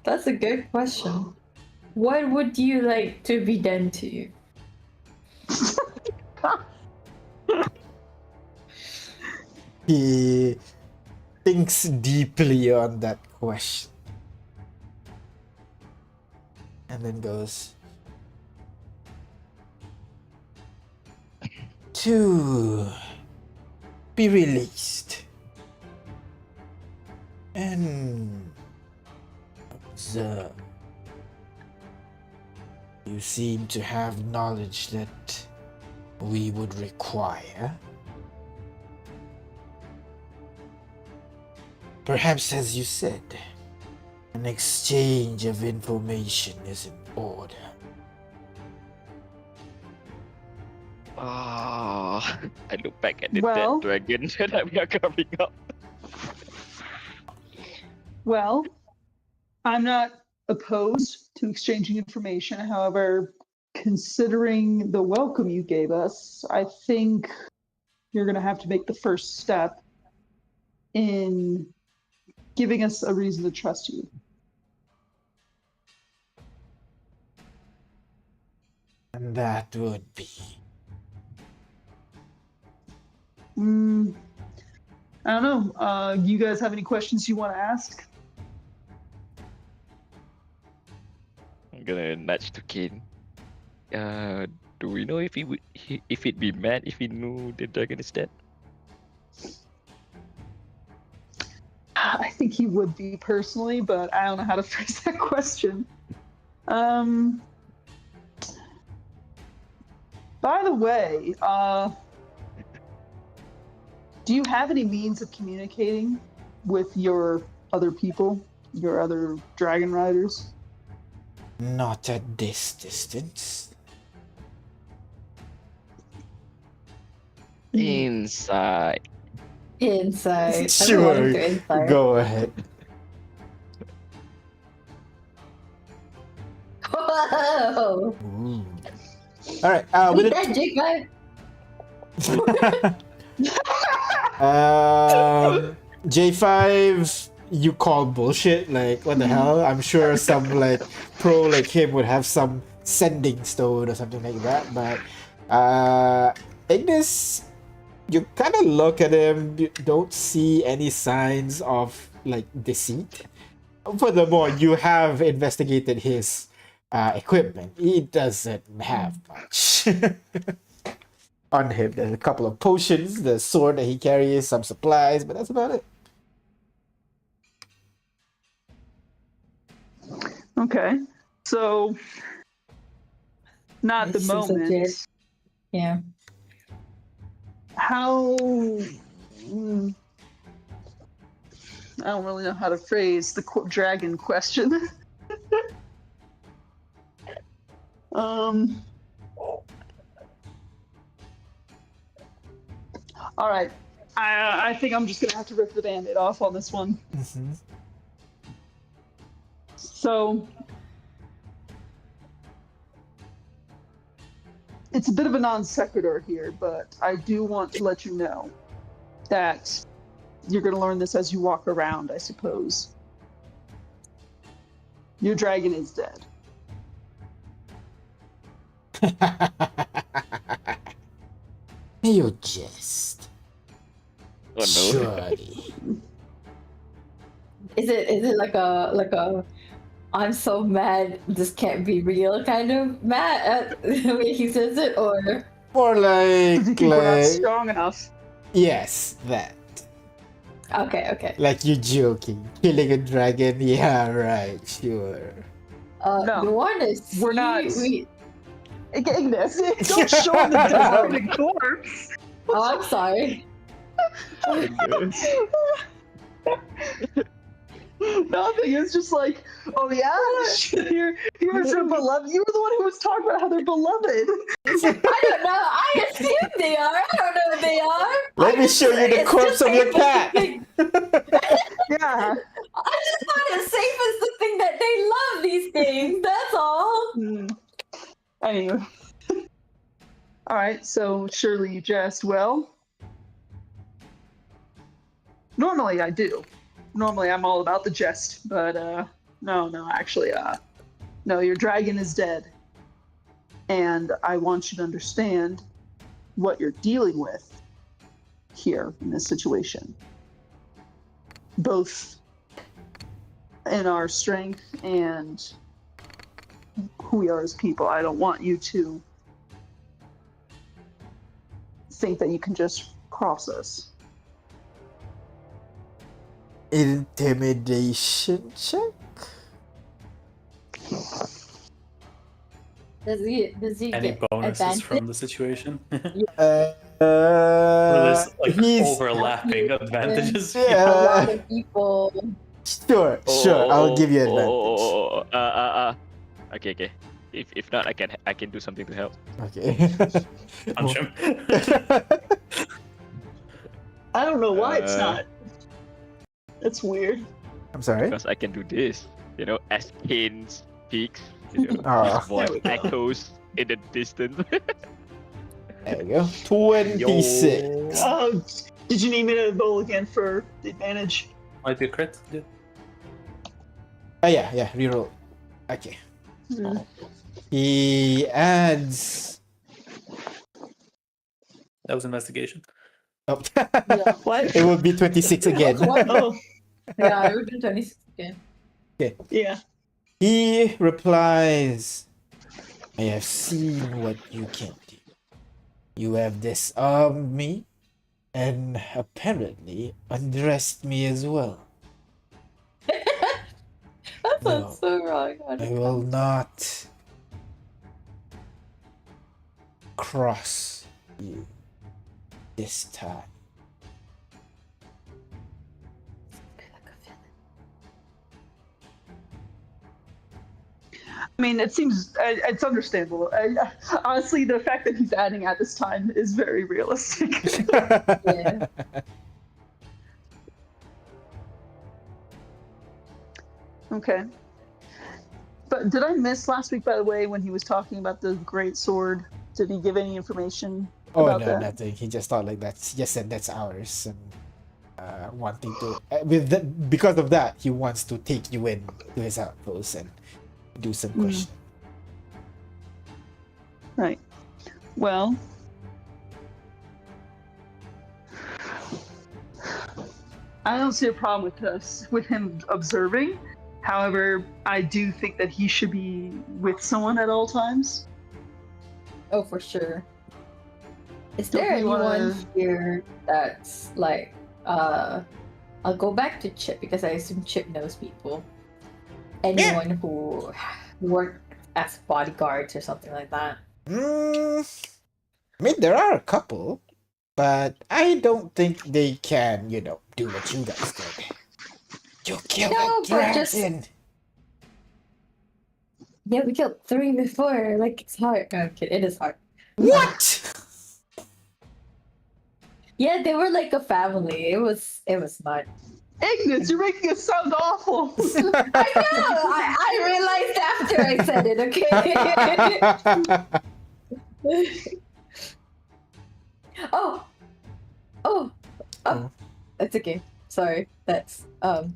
That's a good question. What would you like to be done to you? He thinks deeply on that question. And then goes, to be released and observe. You seem to have knowledge that we would require, perhaps as you said, an exchange of information is in order. Oh, I look back at the Well- dead dragon that we are covering up. Well, I'm not opposed to exchanging information. However, considering the welcome you gave us, I think you're going to have to make the first step in giving us a reason to trust you. And that would be. I don't know. You guys have any questions you want to ask? I'm gonna nudge to Kane. Do we know if if he'd be mad if he knew the dragon is dead? I think he would be personally, but I don't know how to phrase that question. By the way, do you have any means of communicating with your other people, your other dragon riders? Not at this distance. Inside. Inside. Sure, Everyone to inside. go ahead. Whoa! Ooh. All right. With With that J5. J5, you call bullshit. Like, what the hell? I'm sure some like pro like him would have some sending stone or something like that. But Ignis, you kind of look at him. You don't see any signs of like deceit. Furthermore, you have investigated his equipment. He doesn't have much on him. There's a couple of potions, the sword that he carries, some supplies, but that's about it. Okay, so not at the This is moment. legit. Yeah. How? I don't really know how to phrase the dragon question. All right. I think I'm just gonna have to rip the band-aid off on this one. Mm-hmm. So it's a bit of a non sequitur here, but I do want to let you know that you're going to learn this as you walk around, I suppose. Your dragon is dead. You jest. Oh no. Surely. Is it like a I'm so mad this can't be real kind of mad the way he says it, or More Do you like, think we're not strong enough? yes, that. okay. Like you joking. Killing a dragon, yeah, right, sure. No, the one is we're not- we Ignis, don't show him the deserted corpse. oh I'm sorry. Nothing. It's just like, oh yeah, here's your beloved. You were the one who was talking about how they're beloved. I don't know. I assume they are. I don't know if they are. Let me show you the It's corpse just of your safe as cat. the thing- Yeah. I just want as safe as the thing that they love these things. That's all. Anyway. All right. So surely you jest well. Normally I do. Normally I'm all about the jest, but no, actually, no, your dragon is dead. And I want you to understand what you're dealing with here in this situation. Both in our strength and who we are as people. I don't want you to think that you can just cross us. Intimidation check? Does he Any get bonuses advantage? from the situation? Uh, Or there's like he's overlapping advantages? A Yeah. lot of people. sure. I'll give you advantage. Okay. If not, I can do something to help. Okay. Punch him. I don't know why it's Uh, not. That's weird. I'm sorry. Because I can do this. As Kane speaks, Oh. his voice There we go. echoes in the distance. There you go. 26. Oh, did you need me to roll again for the advantage? Might be a crit. Yeah. Oh yeah, reroll. Okay. Hmm. He adds. That was investigation. Oh. Yeah. What? It would be 26 again. Oh, Yeah, I would do 26 again. yeah. He replies, I have seen what you can do. You have disarmed me and apparently undressed me as well. That No. sounds so wrong. I will not cross you this time. I mean, it seems it's understandable. Honestly, the fact that he's adding at this time is very realistic. Yeah. Okay. But did I miss last week, by the way, when he was talking about the great sword? Did he give any information Oh about no, that? nothing. He just thought like that's just said that's ours, and wanting to because of that he wants to take you in to his outpost and do some questioning. Right. Well, I don't see a problem with him observing. However, I do think that he should be with someone at all times. Oh, for sure. Is Don't there you anyone wanna- here that's like, I'll go back to Chip because I assume Chip knows people. Anyone who worked as bodyguards or something like that. I mean, there are a couple, but I don't think they can, do what you guys did. You killed No, a but just- dragon. Yeah, we killed 3 before. Like, it's hard. No, I'm kidding. It is hard. What? Yeah, they were like a family. It was not. Ignis, you're making it sound awful. I know. I realized after I said it. Okay. Oh. It's okay. Sorry. That's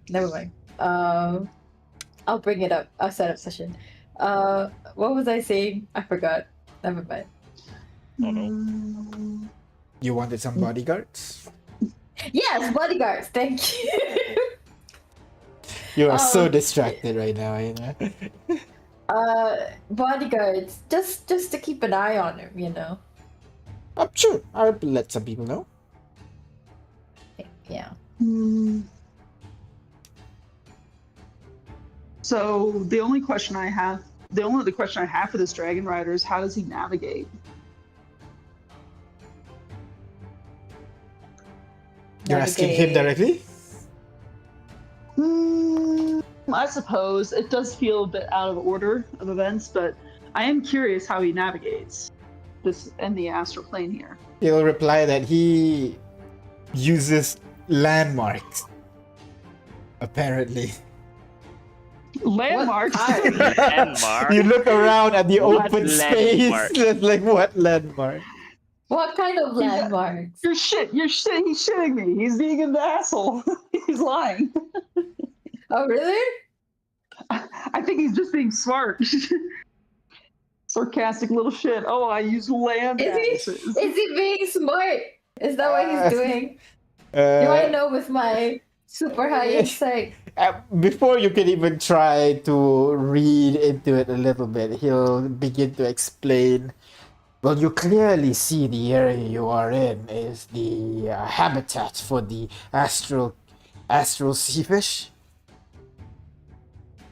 never mind. I'll bring it up. I'll set up session. What was I saying? I forgot. Never mind. Oh no. You wanted some bodyguards? Yes, bodyguards. Thank you. You are so Um, distracted right now, Bodyguards. Just to keep an eye on him. Sure, I'll let some people know. Yeah. So the only other question I have for this dragon rider is how does he navigate? You're asking him directly? I suppose it does feel a bit out of order of events, but I am curious how he navigates this in the astral plane here. He'll reply that he uses landmarks. Apparently. Landmarks. kind? Landmark. You look around at the What open space. landmark? It's like, what landmark? What kind of landmarks? You're shitting. He's shitting me. He's being an asshole. He's lying. Oh, really? I think he's just being smart. Sarcastic little shit. Oh, I use land Is atlases. he being smart? Is that what he's doing? Do Uh, I know with my super high insight? Before you can even try to read into it a little bit, he'll begin to explain. Well, you clearly see the area you are in is the habitat for the astral sea fish.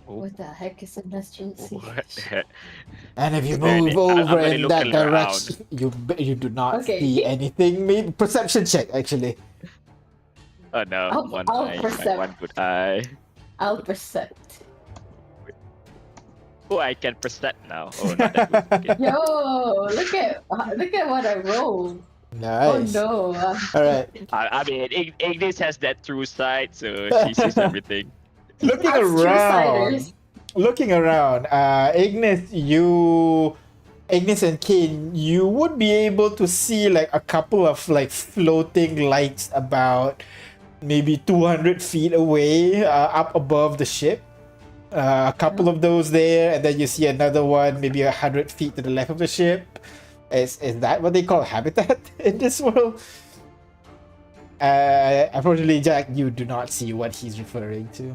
Oh, What the heck is industrial what the siege? heck? And if you There it move is. over I'm gonna in look that around. direction, you do not Okay. see anything. Maybe perception check actually. Oh no, I'll my percept. one good eye. I'll percept. Oh, I can perceive now. Oh, not that good. Okay. Yo, look at what I rolled. Oh Nice. no. All right. I mean, Ignis has that true sight, so she sees everything. Looking Us around, true-siders. Ignis and Kane, you would be able to see like a couple of like floating lights about maybe 200 feet away, up above the ship. A couple of those there, and then you see another one maybe 100 feet to the left of the ship. Is that what they call habitat in this world? Unfortunately, Jack, you do not see what he's referring to.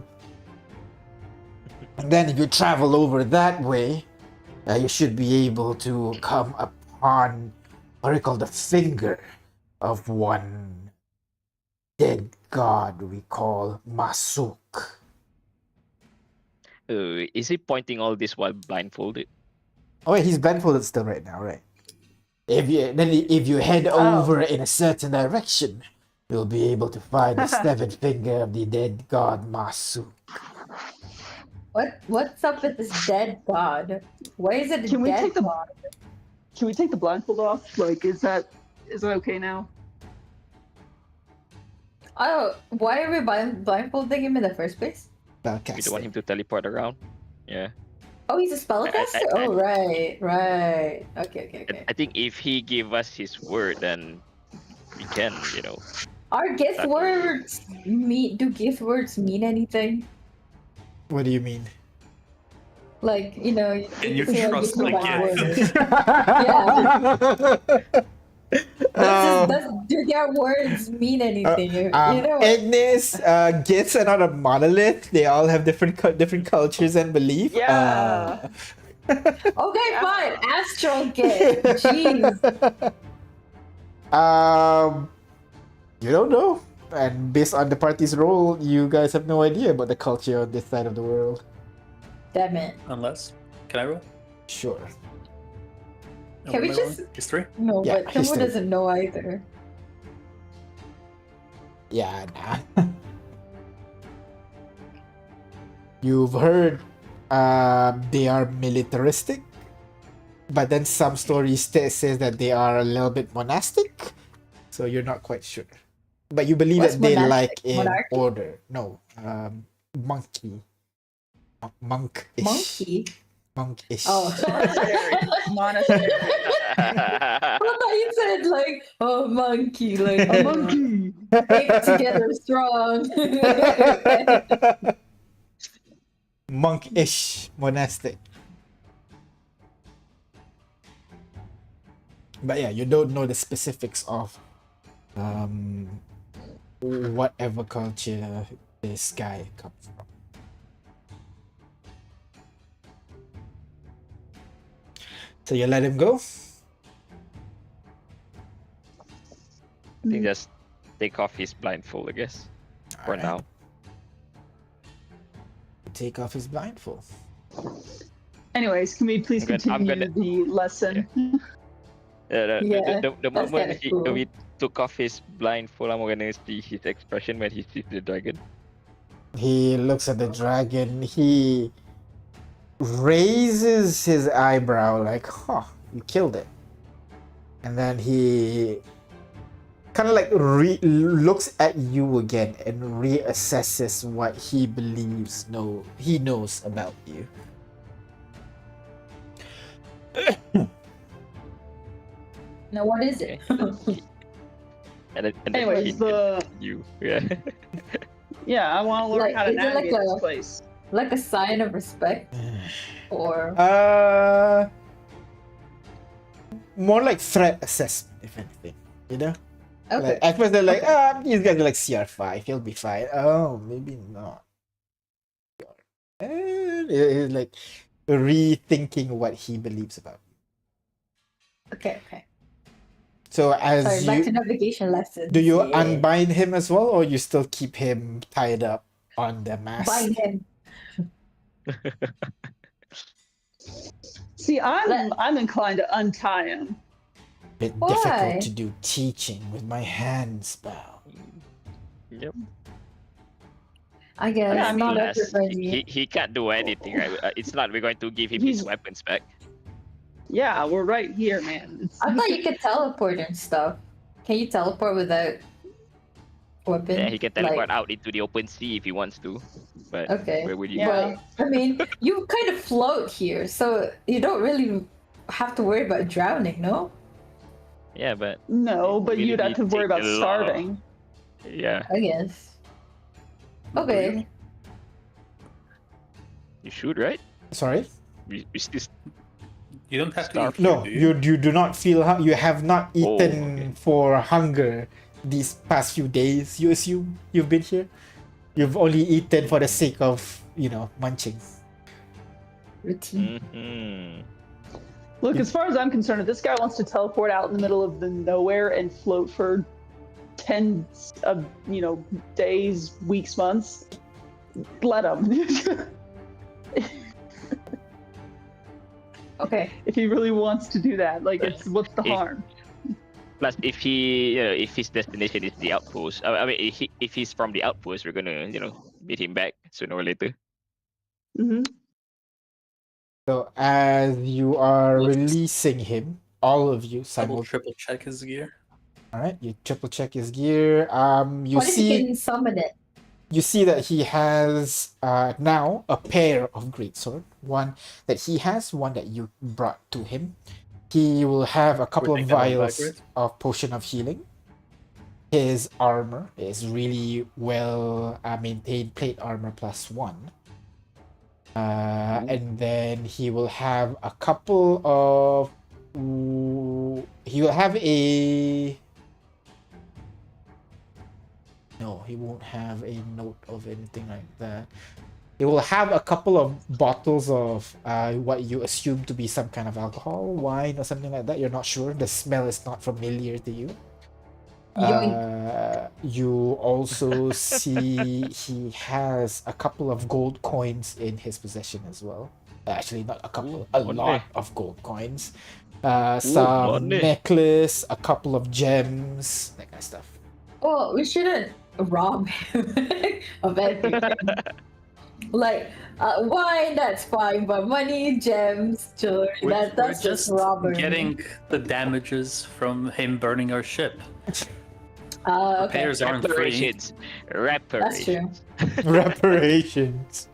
And then if you travel over that way, you should be able to come upon what we call the finger of one dead god we call Masuk. Is he pointing all this while blindfolded? Oh, wait, he's blindfolded still right now, right? If you head over in a certain direction, you'll be able to find the seventh finger of the dead god Masuk. What's up with this dead god? Why is it a Can we dead take the god? Can we take the blindfold off? Like, is that okay now? Oh, why are we blindfolding him in the first place? We don't want him to teleport around. Yeah. Oh, he's a spellcaster? Oh, right. Okay. I think if he give us his word, then we can, Are gift That- words do gift words mean anything? What do you mean? Like, you know, Can you say, trust give me my one gift? word. Do their words mean anything? You know what? Ignis, gifts are not a monolith. They all have different cultures and belief. Yeah. Okay, fine. Astral gift. Jeez. You don't know. And based on the party's role, you guys have no idea about the culture on this side of the world. Damn it. Unless, can I roll? Sure. And Can what we am I just- rolling? History? No, Yeah, but someone history. doesn't know either. Yeah, nah. You've heard they are militaristic, but then some stories says that they are a little bit monastic, so you're not quite sure. But you believe What's that they monastic? like in Monarchy? order. No, monkey. Monk-ish. Monkey? Monk-ish. Oh. Monastery. I thought you said like, oh, monkey, like A monkey. big together strong. Monk-ish, monastic. But yeah, you don't know the specifics of whatever culture this guy comes from. So you let him go? I think just take off his blindfold, I guess, for Alright. now. Take off his blindfold. Anyways, can we please I'm continue the lesson? Yeah, The that's moment kinda cool. we took off his blindfold, I'm gonna see his expression when he sees the dragon. He looks at the dragon. He raises his eyebrow like, huh, you killed it. And then he kind of like looks at you again and reassesses what he believes he knows about you. Now, what is it? And then Anyways, he you. Yeah. Yeah, I want to learn Like, how to is it like navigate this a- place. Like a sign of respect? Or. More like threat assessment, if anything. You know? Okay. Like, at first they're like, Okay. these guys are like CR5, he'll be fine. Oh, maybe not. And it's like rethinking what he believes about. Okay. So as Sorry, back to you navigation lessons. do you Yeah. unbind him as well, or you still keep him tied up on the mast? Bind him. See, I'm inclined to untie him. Bit Why? difficult to do teaching with my hands bound. Yep. I guess Yeah, I mean, not Plus, everybody. he can't do anything, right? It's not we're going to give him his He's- weapons back. Yeah, we're right here, man. I thought you could teleport and stuff. Can you teleport without weapon? Yeah, he can teleport out into the open sea if he wants to. But Okay. where would you Yeah. go? But I mean, you kind of float here, so you don't really have to worry about drowning, no? Yeah, but No, but Really you'd have to need worry take about a lot of- starving. yeah, I guess. Okay. you should, right? Sorry? We still You don't have to Starve. eat No, food, you do not feel you have not eaten okay. for hunger these past few days. You assume you've been here. You've only eaten for the sake of munching. Routine. Mhm. Look, as far as I'm concerned, if this guy wants to teleport out in the middle of the nowhere and float for tens of, days, weeks, months, let him. Okay. If he really wants to do that, like, what's the If- harm? Plus, if if his destination is the outpost, I mean, if he's from the outpost, we're gonna beat him back sooner or later. Hmm. So as you are Let's- releasing him, all of you Double, simultaneously. triple check his gear. All right, you triple check his gear. You What if you see can summon it? you see that he has now a pair of greatsword. One that he has, one that you brought to him. He will have a couple of take that one back, vials right? of potion of healing. His armor is really well maintained, plate armor +1. And then he will have a couple of. He will have a. No, he won't have a note of anything like that. He will have a couple of bottles of what you assume to be some kind of alcohol, wine, or something like that. You're not sure. The smell is not familiar to you. You also see he has a couple of gold coins in his possession as well. Actually, not a couple, a money. lot of gold coins. Some money. necklace, a couple of gems, that kind of stuff. Well, we shouldn't rob him of everything. Like, wine, that's fine, but money, gems, jewelry, We're that's just robbery. getting the damages from him burning our ship. Okay. Repairs aren't free. Reparations. That's true. Reparations.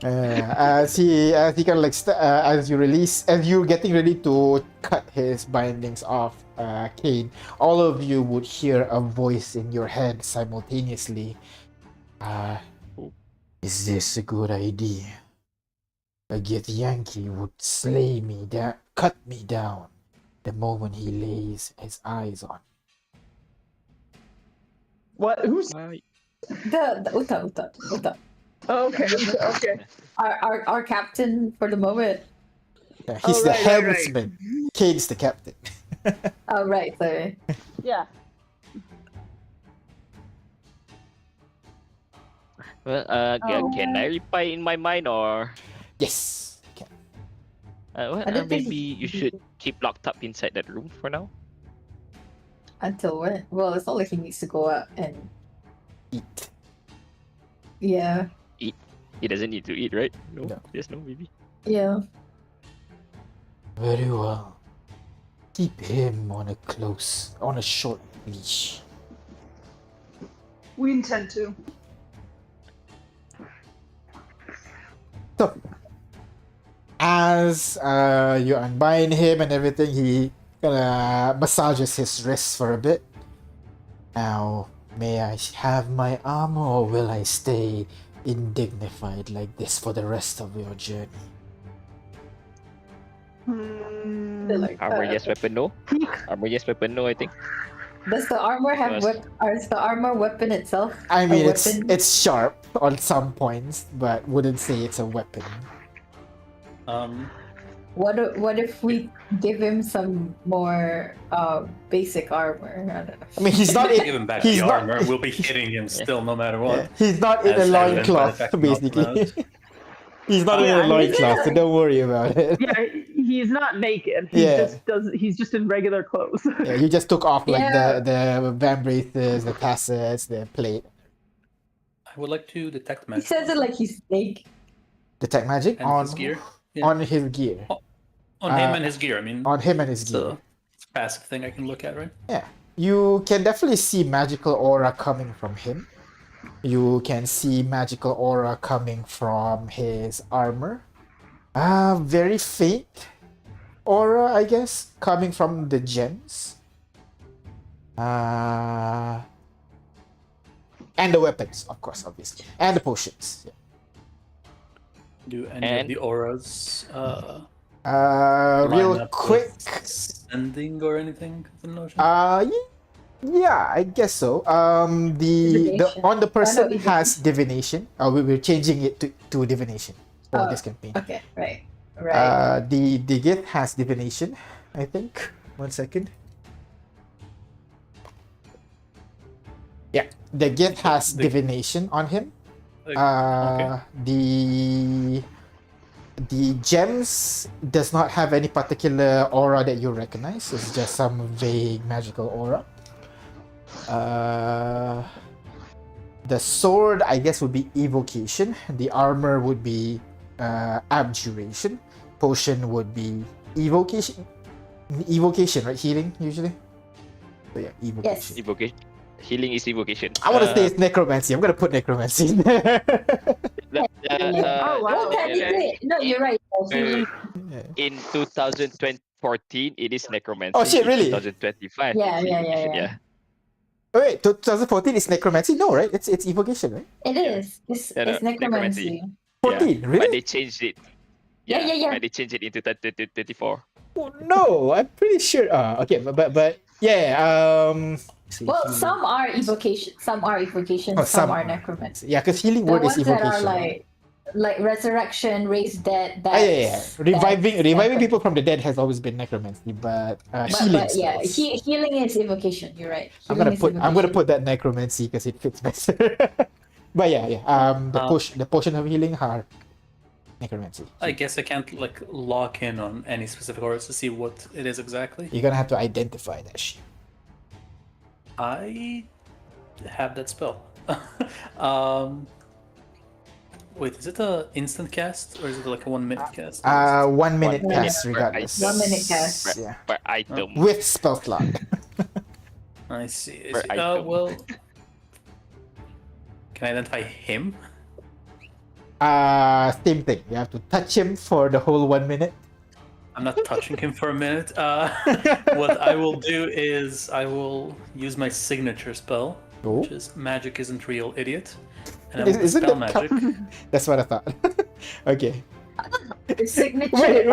As he kind of like as you're getting ready to cut his bindings off, Kane, all of you would hear a voice in your head simultaneously. Is this a good idea? A Githyanki would slay me down, cut me down, the moment he lays his eyes on. What? Who's? The Uta. Oh, okay, okay. Our captain for the moment. He's Oh, the right, right, right. helmsman. Kane's the captain. Oh, right, sorry. Yeah. Well, Oh. can I reply in my mind or? Yes. Okay. Well, I don't think maybe you should keep locked up inside that room for now. Until when? Well, it's not like he needs to go out and. Eat. Yeah. He doesn't need to eat, right? No. No. Yes, no, maybe. Yeah. Very well. Keep him on a short leash. We intend to. So, as you unbind him and everything, he massages his wrists for a bit. Now, may I have my armor, or will I stay indignified like this for the rest of your journey? Like, Armor yes, weapon no. Armor yes, weapon no. I think. Does the armor have Yes. or is the armor weapon itself? I a mean, it's weapon? sharp on some points, but wouldn't say it's a weapon. What if we give him some more basic armor? I don't know. I mean, he's not Give in. him back He's the not. armor. We'll be hitting him still, no matter what. He's not in a As evident by the loincloth, fact we knocked him basically. He's not in Yeah, a I mean- loincloth, so don't worry about it. Yeah, he's not naked. He Yeah. just does. He's just in regular clothes. Yeah, you just took off like Yeah. the vambraces, the tassets, the plate. I would like to detect He magic says it like he's big. Detect magic and on his gear. Yeah. on his gear. On him and his gear. I mean, On him and his it's gear. it's a passive thing I can look at, right? Yeah. You can definitely see magical aura coming from him. You can see magical aura coming from his armor. Very faint aura, I guess, coming from the gems. And the weapons, of course, obviously. And the potions. Yeah. Do any of the auras line Real up quick. with sending or anything? The notion? Yeah, I guess so. The Divination. on the person no, has divination. We're changing it to divination for Oh. this campaign. Okay, right. The gift has divination, I think. 1 second. Yeah, the gift has divination on him. Okay. The gems does not have any particular aura that you recognize. It's just some vague magical aura. The sword, I guess, would be evocation. The armor would be abjuration. Potion would be evocation. Evocation, right? Healing usually. So yeah, evocation. Yes. Evocation. Healing is evocation. I want to say it's necromancy. I'm gonna put necromancy in there. Oh, wow. Well, technically, no, you're right. He- In 2014, it is necromancy. Oh, shit, In really? 2025. Yeah, it's yeah, evocation, yeah. Oh, wait, 2014 is necromancy? No, right? It's evocation, right? It is. It's, Yeah, no, it's necromancy. 14, But really? they changed it. Yeah. But they changed it into 2024. Oh, no, I'm pretty sure. Okay, but yeah. See, Well, healing. some are evocation, some are evocation, Oh, some some are are. necromancy. Yeah, because healing The word is ones that evocation. are like resurrection, raise dead. That's, Yeah. Reviving that's people from the dead has always been necromancy, but But healing yeah, spells. healing is evocation. You're right. I'm Healing gonna is I'm gonna evocation. put that necromancy because it fits better. But yeah. The potion of healing are necromancy. I guess I can't like lock in on any specific auras to see what it is exactly. You're gonna have to identify that shit. I have that spell. Wait, is it a instant cast or is it like a 1 minute cast? 1 minute 1 cast minute per regardless. item. 1 minute cast. Yeah. Per item. With spell slot. I see. Per item. Well, can I identify him? Same thing. You have to touch him for the whole 1 minute. I'm not touching him for a minute. What I will do is I will use my signature spell, Oh. which is Magic Isn't Real, Idiot. And I will Isn't dispel that magic. That's what I thought. Okay. Signature. Wait.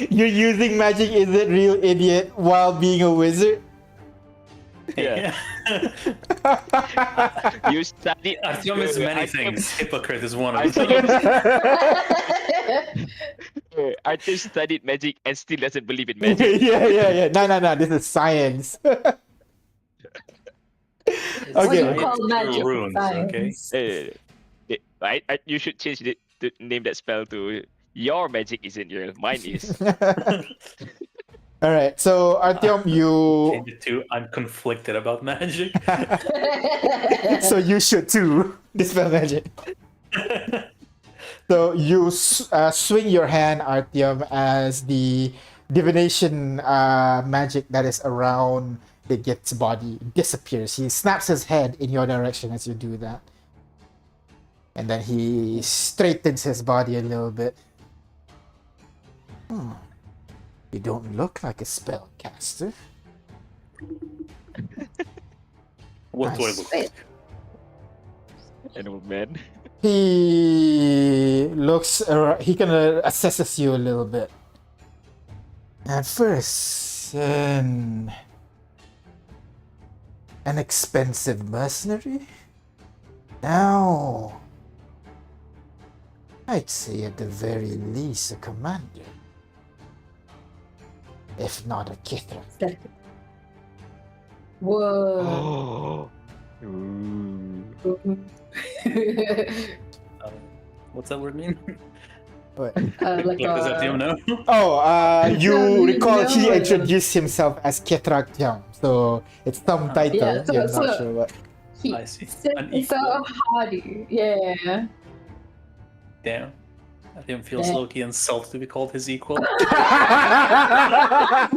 You're using magic isn't real, idiot, while being a wizard? Yeah. You studied. Artyom is many things. Hypocrite is one of Artyom, them. Artyom studied magic and still doesn't believe in magic. Yeah. No. This is science. What do Okay. you call magic? Runes, okay? Science. You should change it to name that spell to "Your magic isn't real, mine is." All right. So Artyom, you Change it to I'm conflicted about magic. so you should too dispel magic. So you swing your hand, Artyom, as the divination magic that is around the gift's body disappears. He snaps his head in your direction as you do that. And then he straightens his body a little bit. You don't look like a spellcaster. What do I Nice. look like? An old man. He looks around, he kind of assesses you a little bit. At first, an expensive mercenary? Now, I'd say at the very least a commander. If not a Kithra. Whoa. Oh. Um, What's that word mean? What? Like Does that you know? Oh, you recall he No. introduced himself as Ketrak Jam, so it's some title. Yeah, so- You're not so- sure what. I see. So, An so equal. how do you? Yeah. Damn. That him feels Yeah. low-key insulted to be called his equal. Of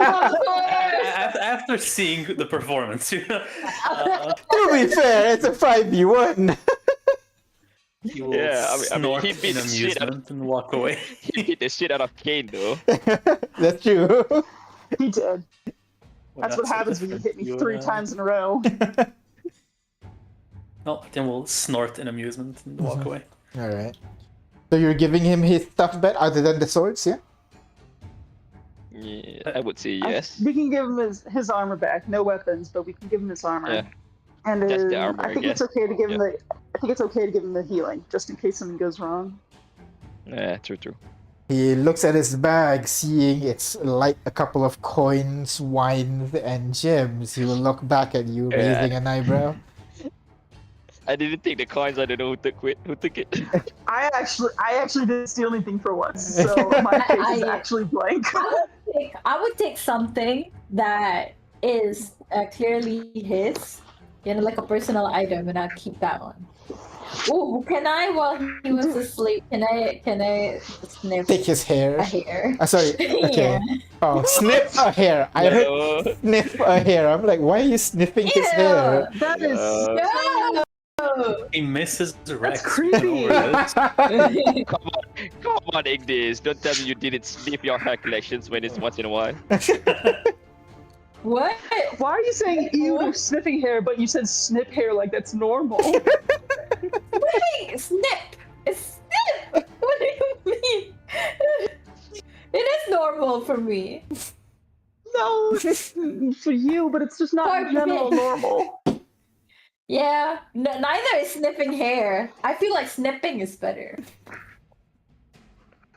course. After seeing the performance, you know, To be fair, it's a 5v1. he will Yeah, I mean, snort he beat in the shit out of- amusement and walk away. He beat the shit out of Kane though. That's true. He did. Well, That's what so happens when you different. hit me 3 times in a row. No, then we'll snort in amusement and walk Mhm. away. All right. So you're giving him his stuff bet other than the swords, yeah? Yeah, I would say yes. We can give him his armor back. No weapons, but we can give him his armor. Yeah. And Just the armor, I think I it's guess. okay to give him Yeah. the. I think it's okay to give him the healing, just in case something goes wrong. Yeah, true. He looks at his bag, seeing it's like a couple of coins, wines, and gems. He will look back at you, Yeah. raising an eyebrow. I didn't take the coins. I don't know who took it. I actually didn't steal anything for once, so my face is actually blank. I would take something that is clearly his, like a personal item, and I'll keep that one. Ooh, can I, while he was asleep, can I sniff Take his hair. a hair? Sorry. Okay. Yeah. Oh, sniff a hair. I heard No. sniff a hair. I'm like, why are you sniffing his hair? That is Uh, No! He misses the Rex. creepy. You know where it is. Come on, Ignis. Don't tell me you didn't sniff your hair collections when it's once in a while. What? Why are you saying ew to sniffing hair, but you said snip hair like that's normal? Wait, snip! It's snip! What do you mean? It is normal for me. No, for you, but it's just not For in general me. normal. Yeah, neither is sniffing hair. I feel like snipping is better.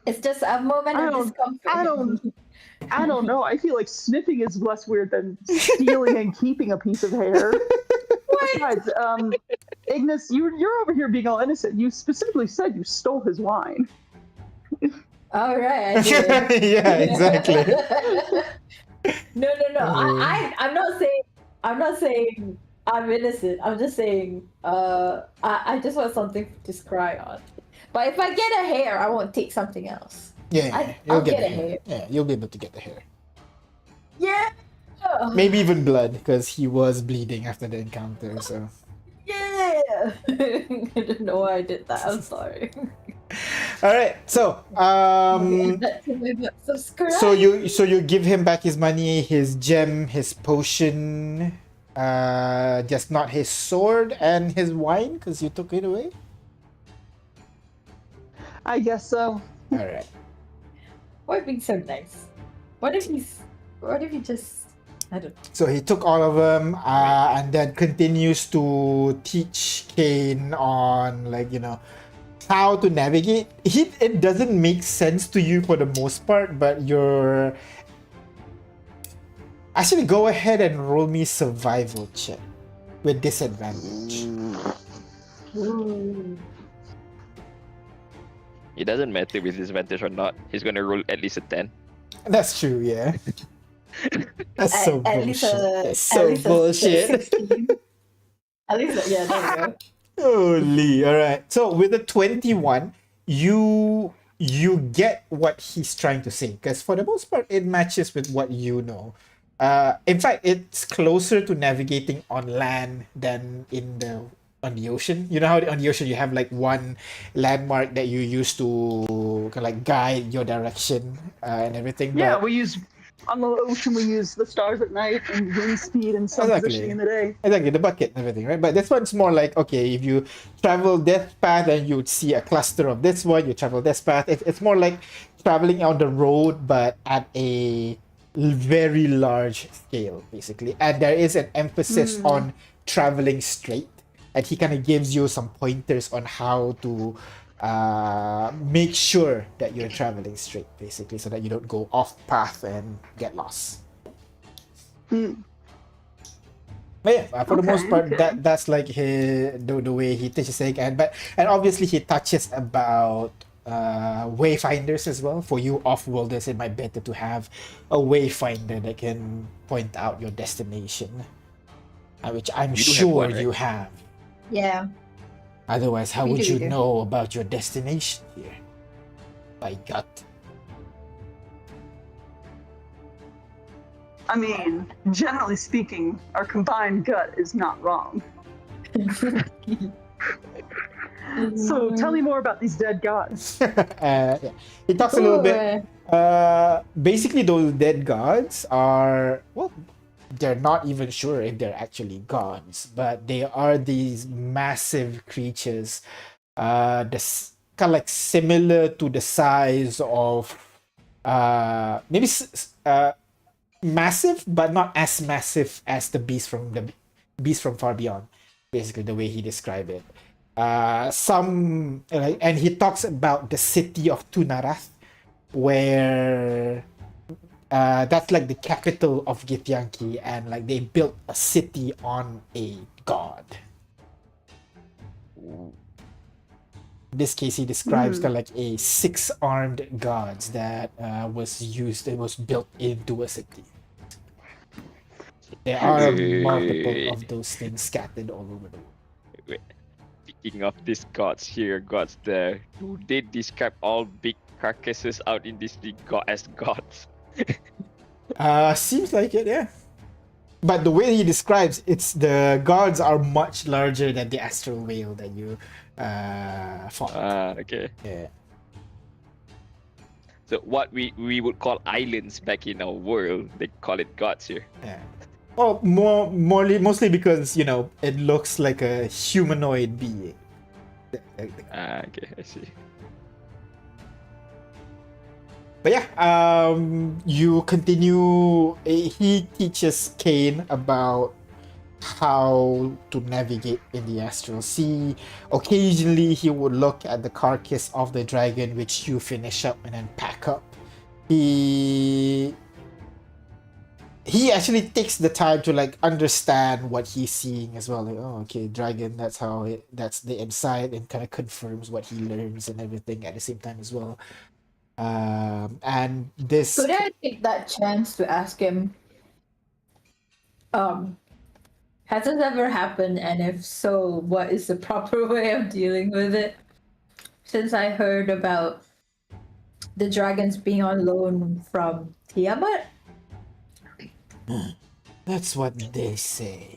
It's just a moment I of don't- discomfort. I don't know. I feel like sniffing is less weird than stealing and keeping a piece of hair. Besides, Ignis, you're over here being all innocent. You specifically said you stole his wine. All right, I did. Yeah, exactly. No. I'm not saying I'm innocent. I'm just saying I just want something to cry on. But if I get a hair, I won't take something else. Yeah, I'll you'll get get the a hair. hair. Yeah, you'll be able to get the hair. Yeah. Maybe even blood, because he was bleeding after the encounter. So. Yeah. I don't know why I did that. I'm sorry. All right. So, Subscribe. so you give him back his money, his gem, his potion, just not his sword and his wine, because you took it away. I guess so. All right. Why being so nice? What if he just I don't know. So he took all of them, and then continues to teach Kane on, like, how to navigate. It doesn't make sense to you for the most part, but you're... Actually, go ahead and roll me survival check with disadvantage. Ooh. It doesn't matter with disadvantage or not. He's gonna roll at least a 10. That's true, yeah. That's so At least bullshit. a- That's at so least a bullshit. 16. At least, yeah, there we go. Holy, all right. So with the 21, you get what he's trying to say, because for the most part, it matches with what you know. In fact, it's closer to navigating on land than on the ocean. You know how on the ocean you have like one landmark that you use to kind of like guide your direction and everything. Yeah, but- we use on the ocean. We use the stars at night and wind speed and sun Exactly. positioning in the day. Exactly, the bucket and everything, right? But this one's more like, okay, if you travel this path and you would see a cluster of this one, you travel this path. It's more like traveling on the road, but at a very large scale, basically. And there is an emphasis on traveling straight. And he kind of gives you some pointers on how to make sure that you're traveling straight, basically, so that you don't go off path and get lost. But yeah, for the most Okay, part, okay. that's like the way he teaches it, and obviously he touches about wayfinders as well. For you off-worlders, it might be better to have a wayfinder that can point out your destination, which I'm You do have sure one, right? you have. Yeah, Otherwise, how we would do. you know about your destination here? By gut. I mean, generally speaking, our combined gut is not wrong. So tell me more about these dead gods. Yeah. He talks a little bit. Basically, those dead gods are, well, they're not even sure if they're actually gods, but they are these massive creatures, kind of like similar to the size of, maybe massive, but not as massive as the beast from far beyond. Basically, the way he described it. And he talks about the city of Tunarath, where that's like the capital of Githyanki, and like they built a city on a god. In this case, he describes kind of like a 6-armed gods that was built into a city. There are multiple of those things scattered all over the world. Wait. Speaking of these gods here, gods there, do they describe all big carcasses out in this league as gods? Seems like it, yeah. But the way he describes it's the gods are much larger than the astral whale that you fought. Okay. Yeah. So what we would call islands back in our world, they call it gods here. Yeah. Well, mostly because it looks like a humanoid being. Okay, I see. But yeah, you continue. He teaches Kane about how to navigate in the astral sea. Occasionally, he would look at the carcass of the dragon, which you finish up and then pack up. He actually takes the time to like understand what he's seeing as well. Like, oh, okay, dragon. That's the inside, and kind of confirms what he learns and everything at the same time as well. And this. Could I take that chance to ask him? Has this ever happened, and if so, what is the proper way of dealing with it? Since I heard about the dragons being on loan from Tiamat. That's what they say.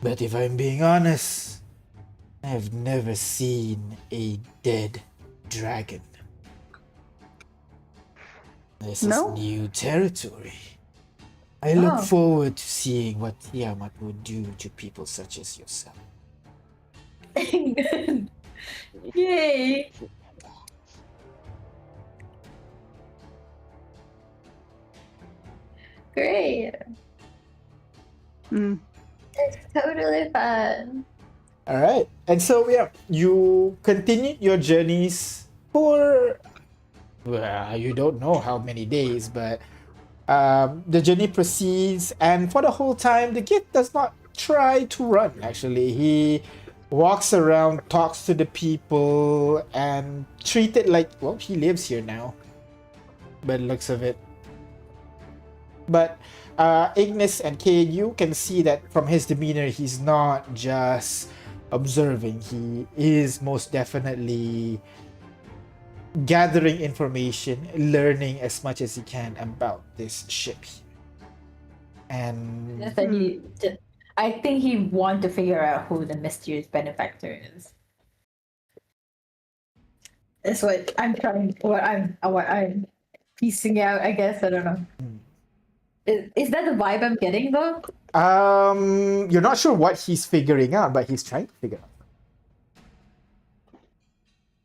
But if I'm being honest, I've never seen a dead dragon. This is new territory. I look forward to seeing what Tiamat would do to people such as yourself. Yay! Great. It's totally fun. All right, and so yeah, you continue your journeys for you don't know how many days, but the journey proceeds, and for the whole time, the kid does not try to run. Actually, he walks around, talks to the people, and treat it like, well, he lives here now. By the looks of it. But Ignis and Cade, you can see that from his demeanor, he's not just observing. He is most definitely gathering information, learning as much as he can about this ship. And Just that I think he wants to figure out who the mysterious benefactor is. That's what I'm trying. What I'm piecing out. I guess I don't know. Is that the vibe I'm getting though? You're not sure what he's figuring out, but he's trying to figure out.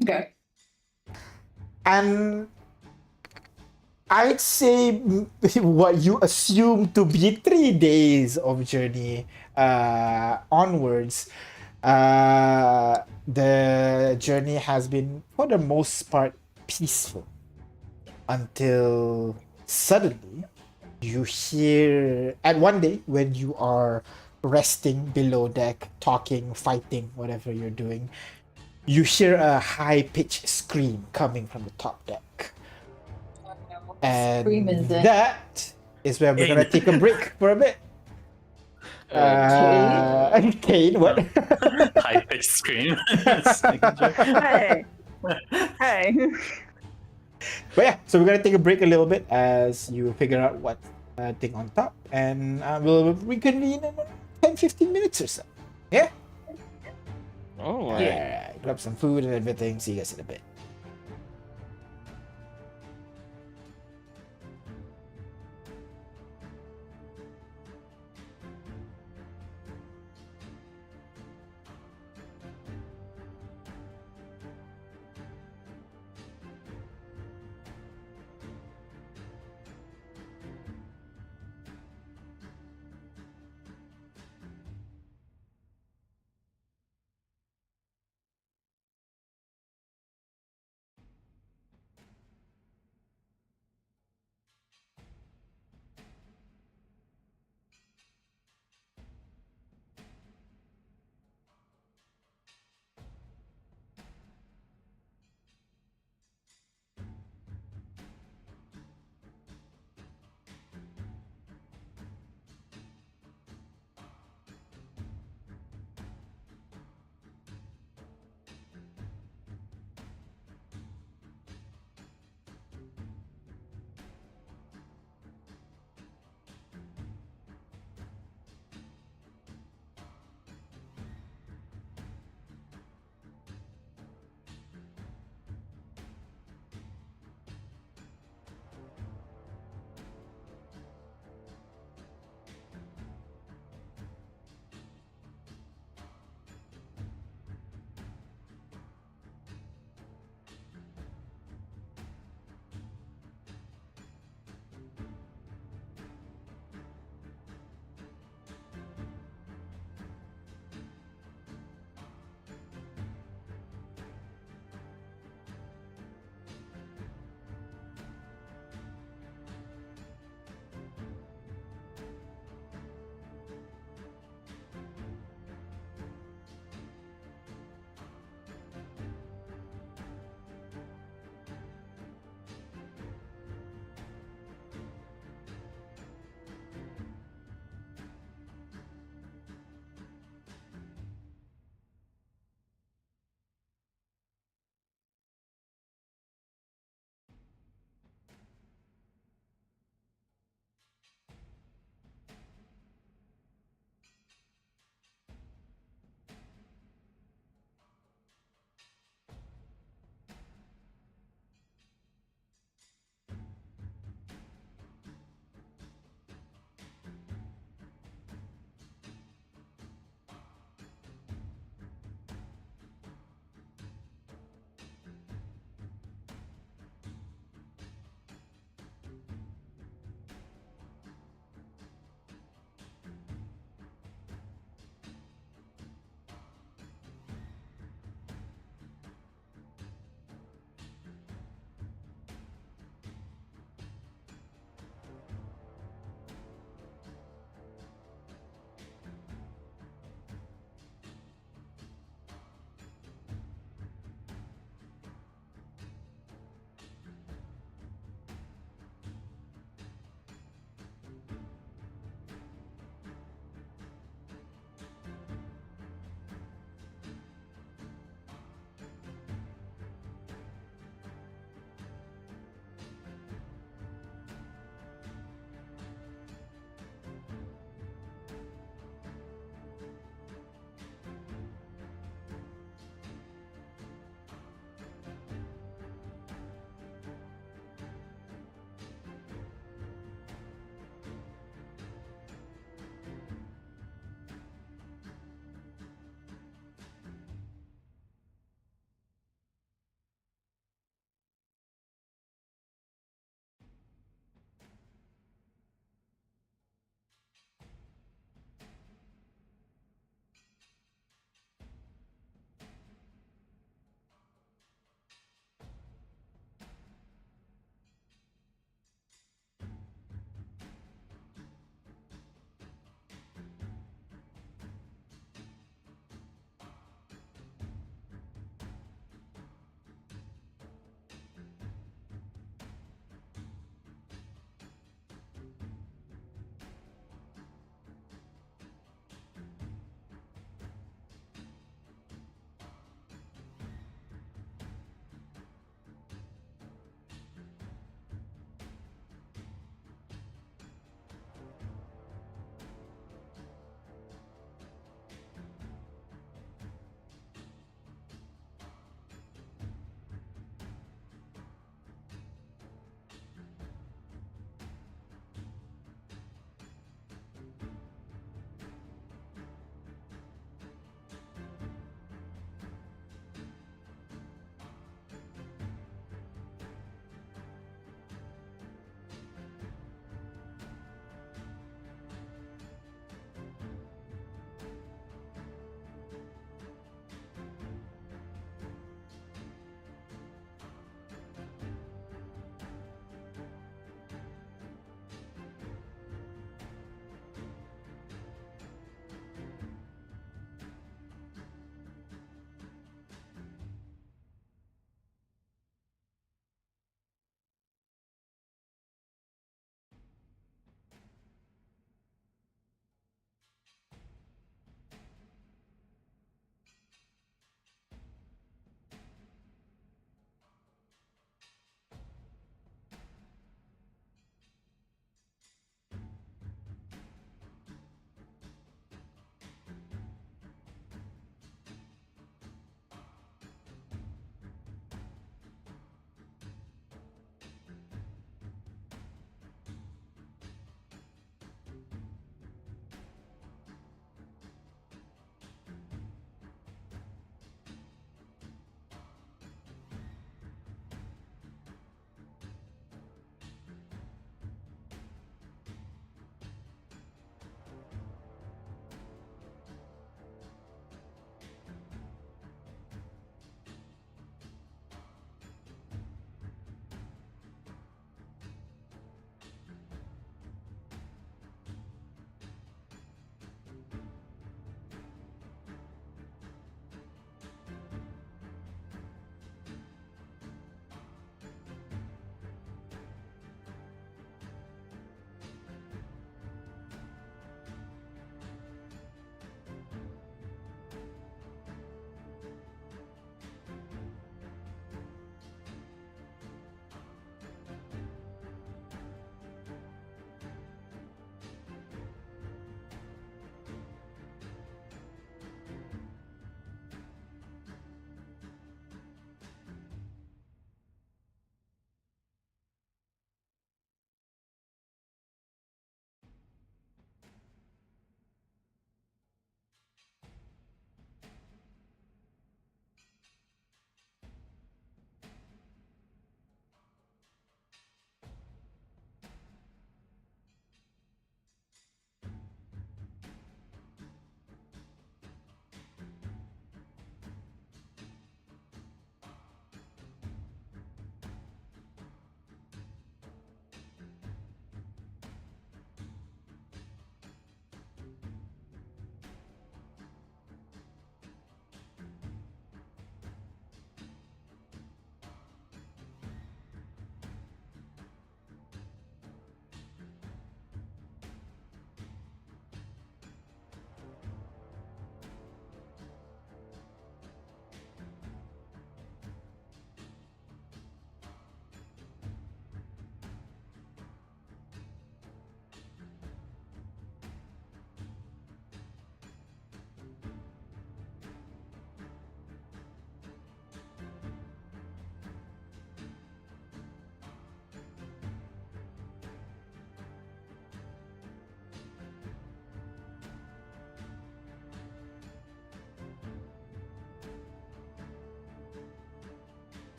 Okay. And I'd say what you assume to be 3 days of journey onwards. The journey has been, for the most part, peaceful until suddenly you hear at one day when you are resting below deck, talking, fighting, whatever you're doing, you hear a high-pitched scream coming from the top deck. And Scream is it? that is where we're gonna take a break for a bit. Kane, what? High pitched scream. Making joke. Hey, hey. But yeah, so we're gonna take a break a little bit as you figure out what thing on top, and we'll reconvene in 10-15 minutes or so. Yeah? All right. Alright, grab some food and everything. See you guys in a bit.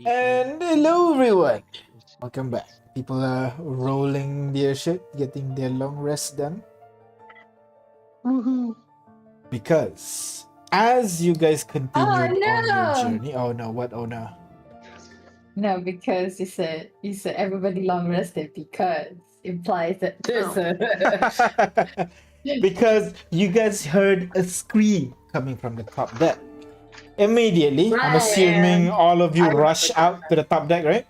And hello everyone! Welcome back. People are rolling their shit, getting their long rest done. Woohoo! Because as you guys continued on your no! journey, oh no, what? Oh no. No, because you said everybody long rested because implies that there's a Because you guys heard a scream coming from the top deck. Immediately, I'm Right. assuming all of you I rush forgot out to the top deck, right?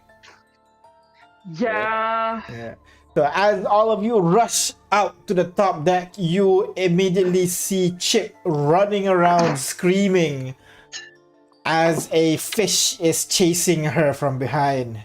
Yeah. Yeah. So as all of you rush out to the top deck, you immediately see Chip running around screaming as a fish is chasing her from behind.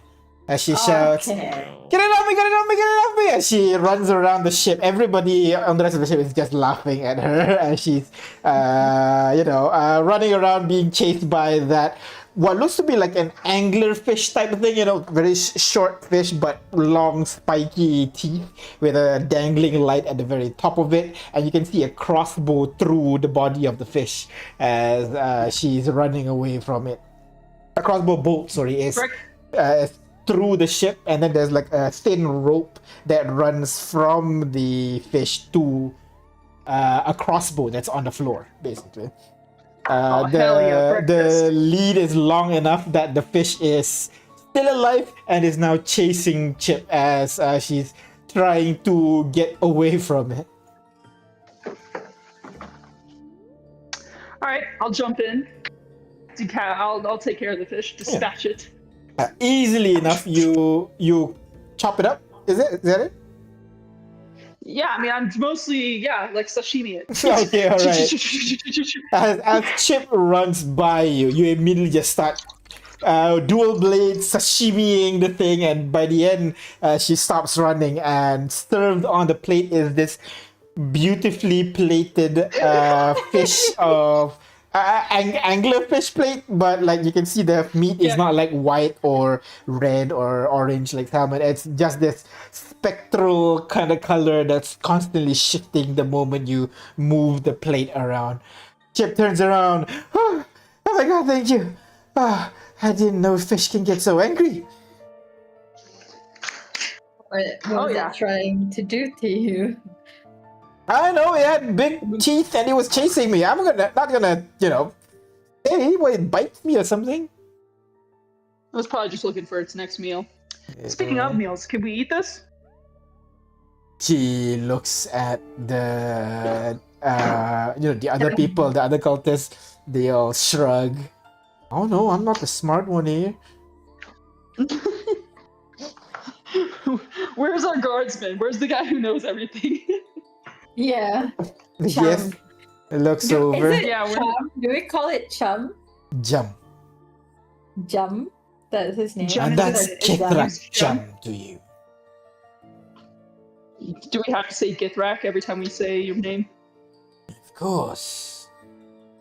As she shouts, Okay. "Get it off me, get it off me, get it off me!" As she runs around the ship. Everybody on the rest of the ship is just laughing at her as she's, running around being chased by that, what looks to be like an angler fish type of thing, very short fish but long spiky teeth with a dangling light at the very top of it. And you can see a crossbow through the body of the fish as she's running away from it. A crossbow bolt, sorry, is through the ship, and then there's like a thin rope that runs from the fish to a crossbow that's on the floor, basically. Hell yeah, The breakfast. lead is long enough that the fish is still alive and is now chasing Chip as she's trying to get away from it. All right, I'll jump in. I'll take care of the fish. Dispatch it. Easily enough, you chop it up. Is that it? Yeah, I mean, I'm mostly like sashimi it. Okay, all right. As Chip runs by you, you immediately just start dual blade sashimiing the thing, and by the end, she stops running, and served on the plate is this beautifully plated fish of angler fish plate, but like you can see the meat is not like white or red or orange like salmon. It's just this spectral kind of color that's constantly shifting the moment you move the plate around. Chip turns around. Oh my god, thank you. I didn't know fish can get so angry. What was it trying to do to you? I know it had big teeth and it was chasing me. I'm not gonna, hey, what, it bites me or something? I was probably just looking for its next meal. Speaking of meals, can we eat this? She looks at the, the other people, the other cultists. They all shrug. Oh no, I'm not the smart one here. Where's our guardsman? Where's the guy who knows everything? Yeah. Yes, it looks over. Is it Chum? Do we call it Chum? Jum. Jum? That's his name. And that's Kithrak Jum. Jum to you. Do we have to say Githrak every time we say your name? Of course.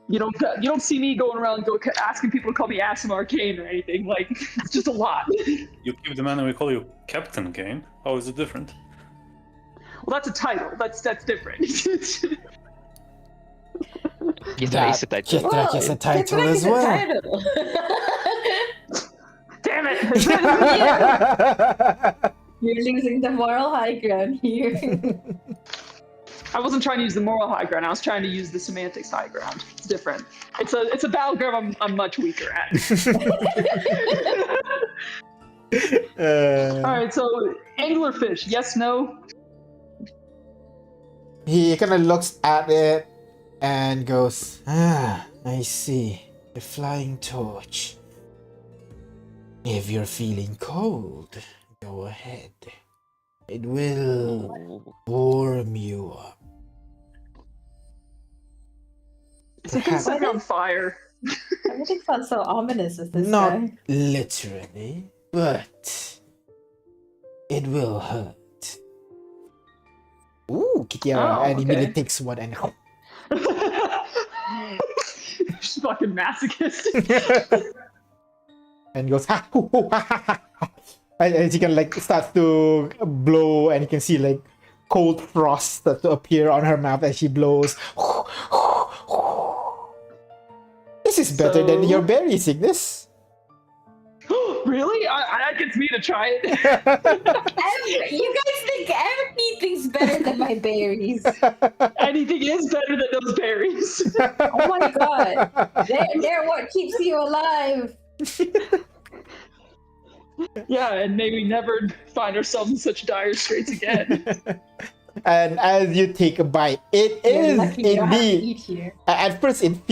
You don't see me going around asking people to call me Asim Arcane or anything. Like, it's just a lot. You keep the man and we call you Captain Kane. How is it different? Well, that's a title. That's different. Githrak is a title. Kithrak is a title as well. Damn it! You're losing the moral high ground here. I wasn't trying to use the moral high ground. I was trying to use the semantics high ground. It's different. It's a battleground I'm much weaker at. All right, so anglerfish, yes, no. He kind of looks at it and goes, I see. The flying torch. If you're feeling cold, go ahead. It will warm you up. Is it gonna set me on fire? Everything sounds so ominous with this Not guy. literally, but it will hurt. Ooh, Kitiara, and immediately takes one and She's fucking masochist. and goes ha hoo, hoo, ha ha ha. And she can like starts to blow, and you can see like cold frost start to appear on her mouth as she blows. This is better than your berry sickness. gets me to try it. You guys think anything's better than my berries. Anything is better than those berries. Oh my god. They're what keeps you alive. Yeah, and may we never find ourselves in such dire straits again. And as you take a bite, it You're is lucky you don't have to indeed. eat here. At first, it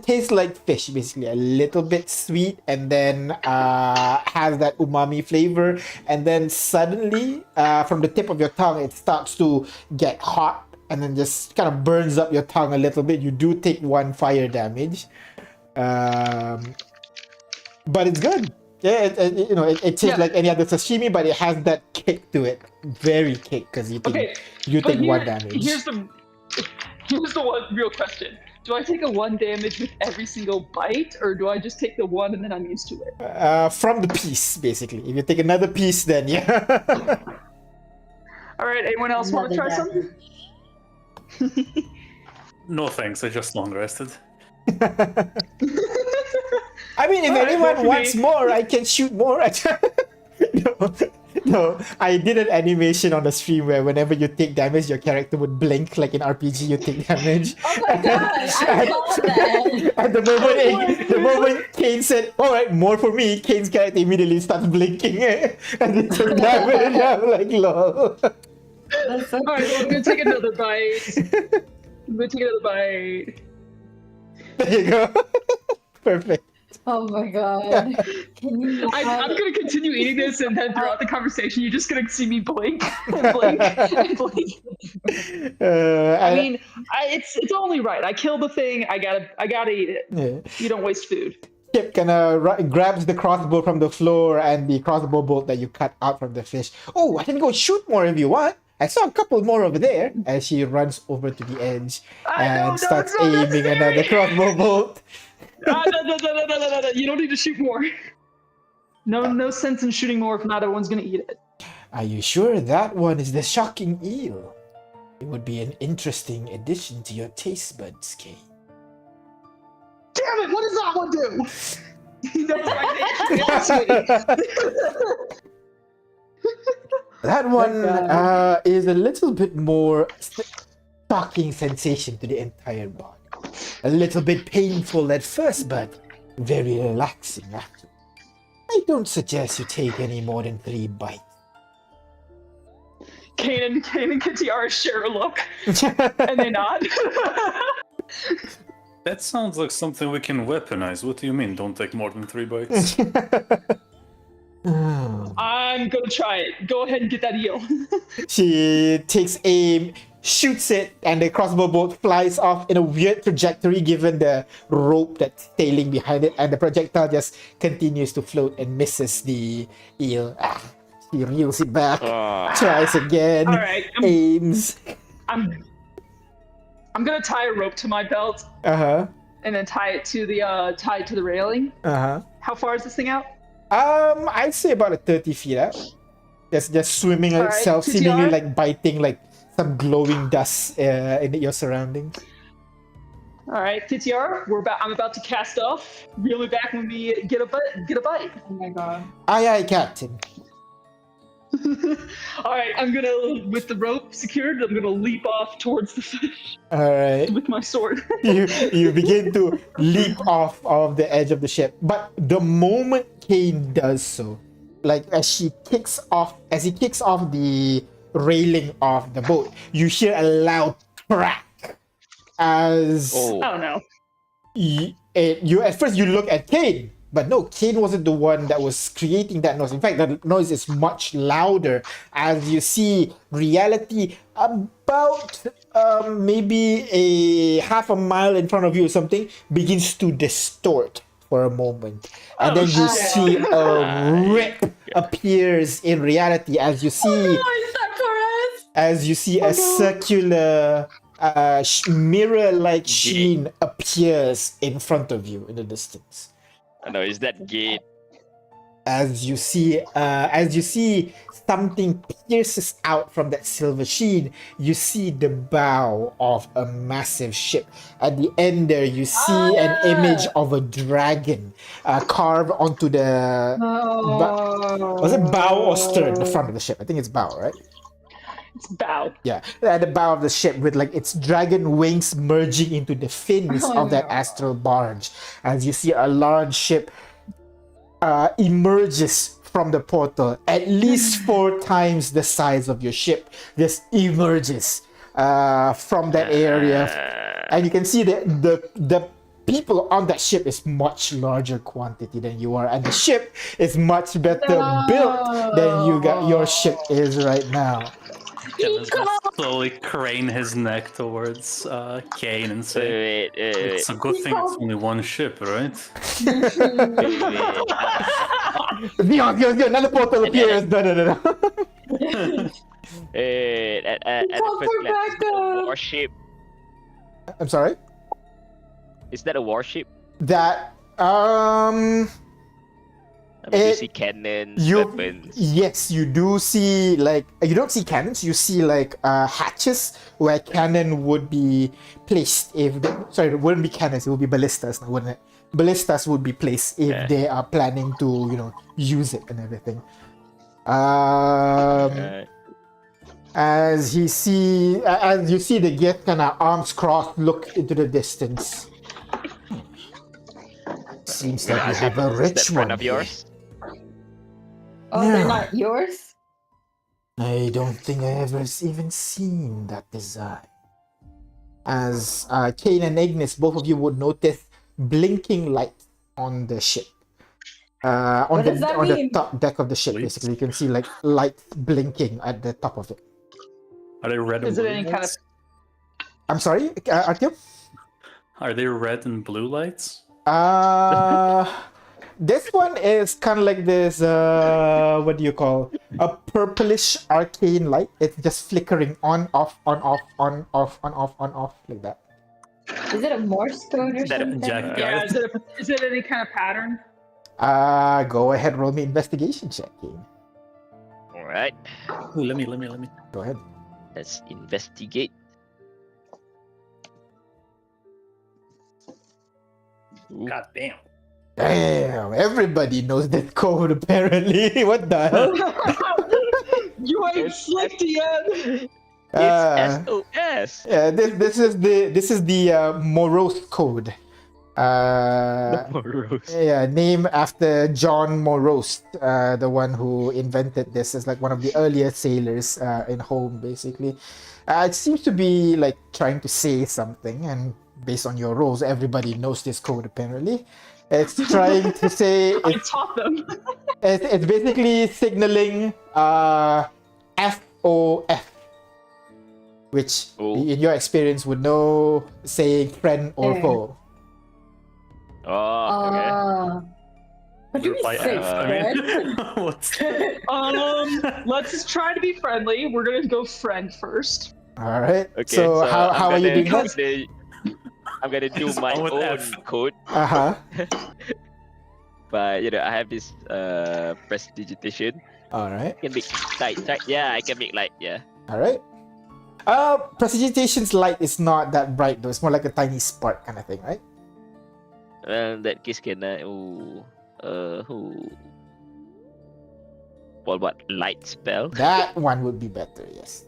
tastes like fish, basically a little bit sweet, and then has that umami flavor. And then suddenly, from the tip of your tongue, it starts to get hot, and then just kind of burns up your tongue a little bit. You do take 1 fire damage, but it's good. Yeah, it tastes like any other sashimi, but it has that kick to it, very kick, because you take But 1 damage. Here's the one real question. Do I take a 1 damage with every single bite, or do I just take the 1 and then I'm used to it? From the piece, basically. If you take another piece, then yeah. All right, anyone else want to try Another something? No thanks, I just long rested. I mean, if Alright, anyone for me. wants more, I can shoot more. No, I did an animation on the stream where whenever you take damage, your character would blink like in RPG. You take damage. Oh my god, I saw that. At the moment Kane said, "All right, more for me," Kane's character immediately starts blinking and he took damage. I'm like, lol. That's so All right, well, I'm gonna take another bite. There you go. Perfect. Oh my god. Can you I'm gonna continue eating this, and then throughout the conversation, you're just gonna see me blink and blink and blink. I mean, it's only right. I killed the thing. I gotta eat it. Yeah. You don't waste food. Chip kind of grabs the crossbow from the floor and the crossbow bolt that you cut out from the fish. Oh, I can go shoot more if you want. I saw a couple more over there. As she runs over to the edge and starts aiming another crossbow bolt. No. You don't need to shoot more. No sense in shooting more if not everyone's gonna eat it. Are you sure that one is the shocking eel? It would be an interesting addition to your taste buds, Kate. Damn it! What does that one do? That's right. That one is a little bit more shocking sensation to the entire body. A little bit painful at first, but very relaxing after. I don't suggest you take any more than 3 bites. Kane and Katiara share a look, and they nod. That sounds like something we can weaponize. What do you mean, don't take more than 3 bites? I'm gonna try it. Go ahead and get that eel. She takes aim, shoots it, and the crossbow bolt flies off in a weird trajectory given the rope that's tailing behind it, and the projectile just continues to float and misses the eel. She reels it back, tries again, All right, aims. I'm gonna tie a rope to my belt Uh-huh. and then tie it to the railing. Uh-huh. How far is this thing out? I'd say about 30 feet out. Just swimming All right, itself, seemingly TTR? like biting like some glowing dust in your surroundings. All right, TTR, I'm about to cast off. Reel me back when we get a bite. Oh my god. Aye, aye, Captain. All right, I'm gonna, with the rope secured, I'm gonna leap off towards the fish All right. with my sword. you begin to leap off of the edge of the ship, but the moment Kane does so, like as he kicks off the railing of the boat, you hear a loud crack as Oh no. you at first you look at Kane, but no, Kane wasn't the one that was creating that noise. In fact, the noise is much louder as you see reality about maybe a half a mile in front of you or something begins to distort for a moment, and then you see a rip appears in reality as you see a circular mirror-like sheen appears in front of you in the distance. I know, is that gate? as you see something pierces out from that silver sheen. You see the bow of a massive ship. At the end there, you see an image of a dragon carved onto the was it bow or stern? The front of the ship. I think it's bow, right? It's bow. Yeah, at the bow of the ship with like its dragon wings merging into the fins of that astral barge. As you see a large ship emerges from the portal, at least 4 times the size of your ship just emerges from that area, and you can see that the people on that ship is much larger quantity than you are, and the ship is much better built than your ship is right now. Kevin's gonna slowly crane his neck towards Kane and say, "It's a good thing it's only one ship, right?" Dion, another portal appears. No. At the first glance, is that a warship? I'm sorry? Is that a warship? That, I mean, you see cannons, weapons. Yes, you do see, like, you don't see cannons, you see, like, hatches where cannon would be placed if sorry, it wouldn't be cannons, it would be ballistas, wouldn't it? Ballistas would be placed if they are planning to, use it and everything. As you see the Geth kind of arms crossed look into the distance. Seems like you have a rich one of yours? Oh, they're not yours? I don't think I ever even seen that design. As Kane and Ignis, both of you would notice blinking light on the ship. On the top deck of the ship, basically, you can see like light blinking at the top of it. Are they red and Is blue it any kind of? lights? I'm sorry, Artyom? Are they red and blue lights? This one is kind of like this, what do you call? A purplish arcane light. It's just flickering on, off, on, off, on, off, on, off, on, off, like that. Is it a Morse code or something? Yeah, is it any kind of pattern? Go ahead, roll me investigation check, Kane. Alright, Ooh, let me. Go ahead. let's investigate. Ooh. God damn. Damn, everybody knows that code apparently. What the hell? You ain't slick yet. It's SOS. Yeah, this is the Morose code. Yeah, named after John Morose, the one who invented this. Is like one of the earliest sailors in home, basically. It seems to be like trying to say something, and based on your roles, everybody knows this code apparently. It's trying to say I taught them. it's basically signaling FOF, which in your experience would know saying friend or foe. Oh, okay. What do we say, friend? What's Let's try to be friendly. We're gonna go friend first. All right. Okay, So how are you doing that? I'm gonna do my own code. But I have this prestidigitation. All right. I can make light. Yeah, I can make light. Yeah. All right. Prestidigitation's light is not that bright though. It's more like a tiny spark kind of thing, right? Well, in that case, can I? What light spell? That one would be better. Yes.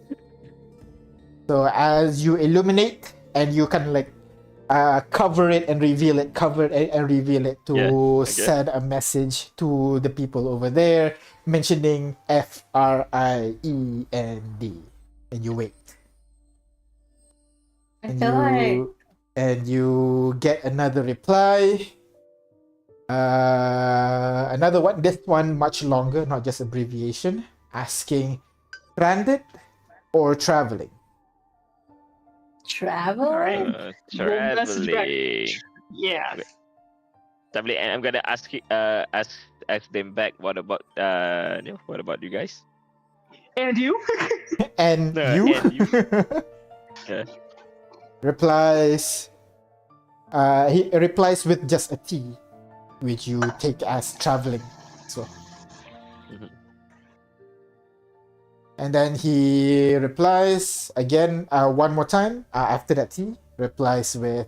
So as you illuminate and you can like cover it and reveal it, cover it and reveal it to send a message to the people over there mentioning FRIEND, and you wait. And you get another reply. Another one, this one much longer, not just abbreviation, asking stranded or traveling. Traveling? Traveling. Yeah. Traveling, and I'm gonna ask them back. What about you guys? And you? And you? And you. Yeah. Replies. He replies with just a T, which you take as traveling. So And then he replies again one more time after that he replies with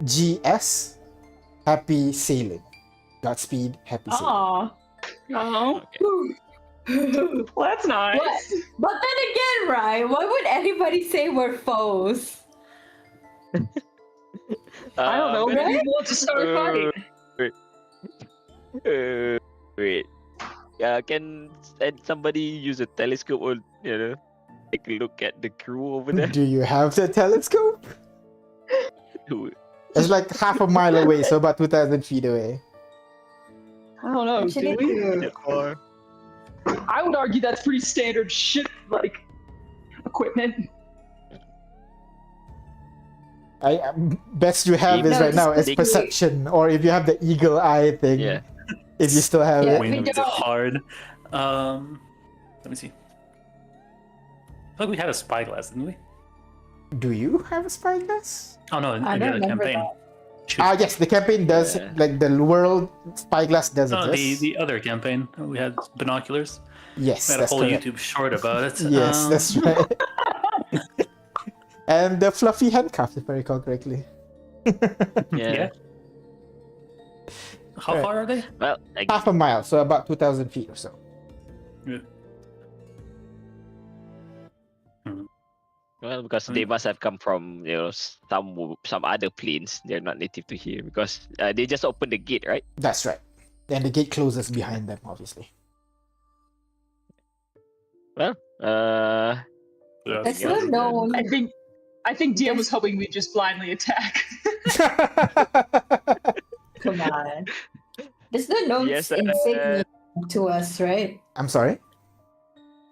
GS, happy sailing. Godspeed, happy sailing. Aw. Oh. Well, that's nice. What? But then again, right? Why would anybody say we're foes? I don't know. But- Maybe we want to start fighting. Wait. Can somebody use a telescope or take a look at the crew over there? Do you have the telescope? It's like half a mile away, so about 2,000 feet away. I don't know. Actually, Do we? Or I would argue that's pretty standard ship like equipment. Best you have is No, right now it's is pretty- perception, or if you have the eagle eye thing. Yeah. If you still have Yeah, it. we Wind don't. hard. Let me see. I thought we had a spyglass, didn't we? Do you have a spyglass? Oh no, I in don't the remember campaign. Shoot. Yes, the campaign does, Yeah. like the world spyglass does No, exist. the other campaign. We had binoculars. Yes, We had a that's whole correct. YouTube short about it. Yes, that's right. And the fluffy handcuffs, if I recall correctly. yeah. How Right. far are they? Well, Half a mile, so about 2,000 feet or so. because they must have come from some other planes. They're not native to here because they just opened the gate, right? That's right. Then the gate closes behind them, obviously. Well, It's Yeah, not then- known. I think DM was hoping we'd just blindly attack. Come on. There's no known Yes, insignia to us, right? I'm sorry?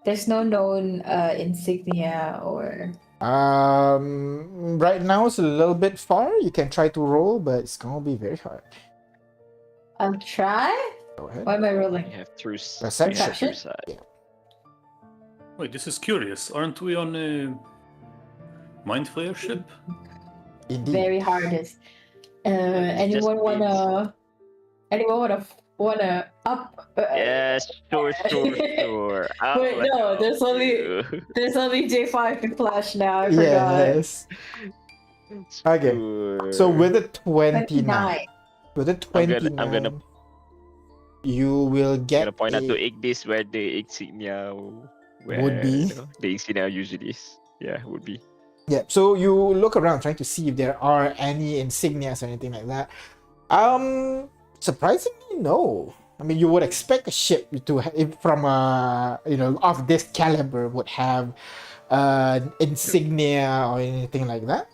There's no known insignia or. Right now it's a little bit far. You can try to roll, but it's gonna be very hard. I'll try. Go ahead. Why am I we rolling? have truce. Perception. We have true side. Wait, this is curious. Aren't we on a mind flayer ship? Indeed. Very hardest. Anyone just wanna? Anyone wanna up? Yes, sure. I'll Wait, let no, you there's know. only- There's only J5 in Flash now. I forgot. Yes. Okay. Sure. So with a 29, 29. with a 29, I'm gonna- you will get gonna point out a- to Ignis where the insignia Would be. the insignia usually is. Yeah, would be. Yeah, so you look around trying to see if there are any insignias or anything like that. Surprisingly, no. I mean, you would expect a ship to from of this caliber would have insignia or anything like that.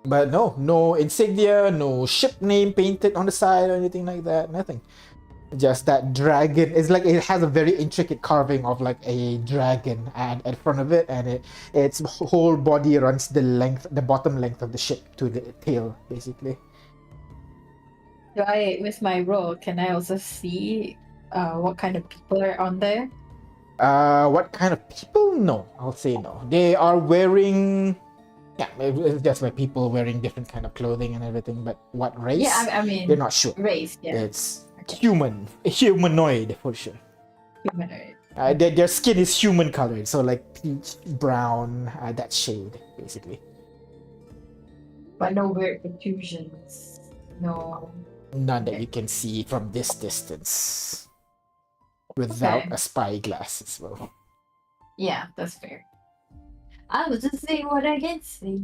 But no insignia, no ship name painted on the side or anything like that. Nothing. Just that dragon. It's like it has a very intricate carving of like a dragon and at front of it, and its whole body runs the bottom length of the ship to the tail, basically. Do I, with my roll, can I also see what kind of people are on there? What kind of people? No, I'll say no. They are wearing, it's just like people wearing different kind of clothing and everything. But what race? Yeah, I mean, They're not sure. race, yeah. It's humanoid for sure. Humanoid. Their skin is human colored, so like peach, brown, that shade basically. But no weird protrusions. No. None that you can see from this distance, without Okay. a spyglass as well. Yeah, that's fair. I was just saying what I can see.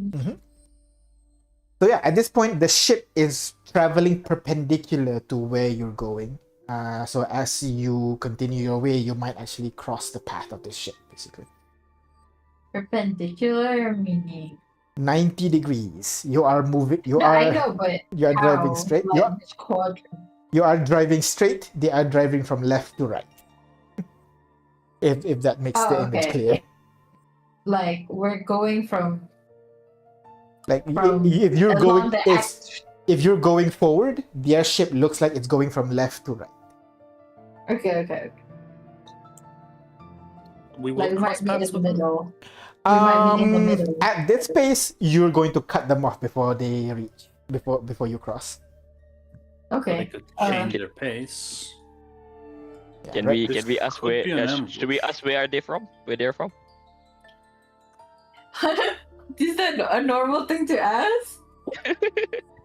So yeah, at this point, the ship is traveling perpendicular to where you're going. So as you continue your way, you might actually cross the path of this ship, basically. Perpendicular meaning. 90 degrees. You are moving. No, I know, but You are how? driving straight. Like which quadrant? You are driving straight. They are driving from left to right. if that makes the Oh, image okay. clear. Like we're going from Like From if you're along going, the if you're going forward, their ship looks like it's going from left to right. Okay. We will Like we might cross meet in paths the with them. middle. We might meet in the middle. At this pace, you're going to cut them off before they reach, before you cross. They Okay. could Uh, change their pace. Can right. we ask Could where? be an Should we ask where are they from? Where they're from? Is that a normal thing to ask?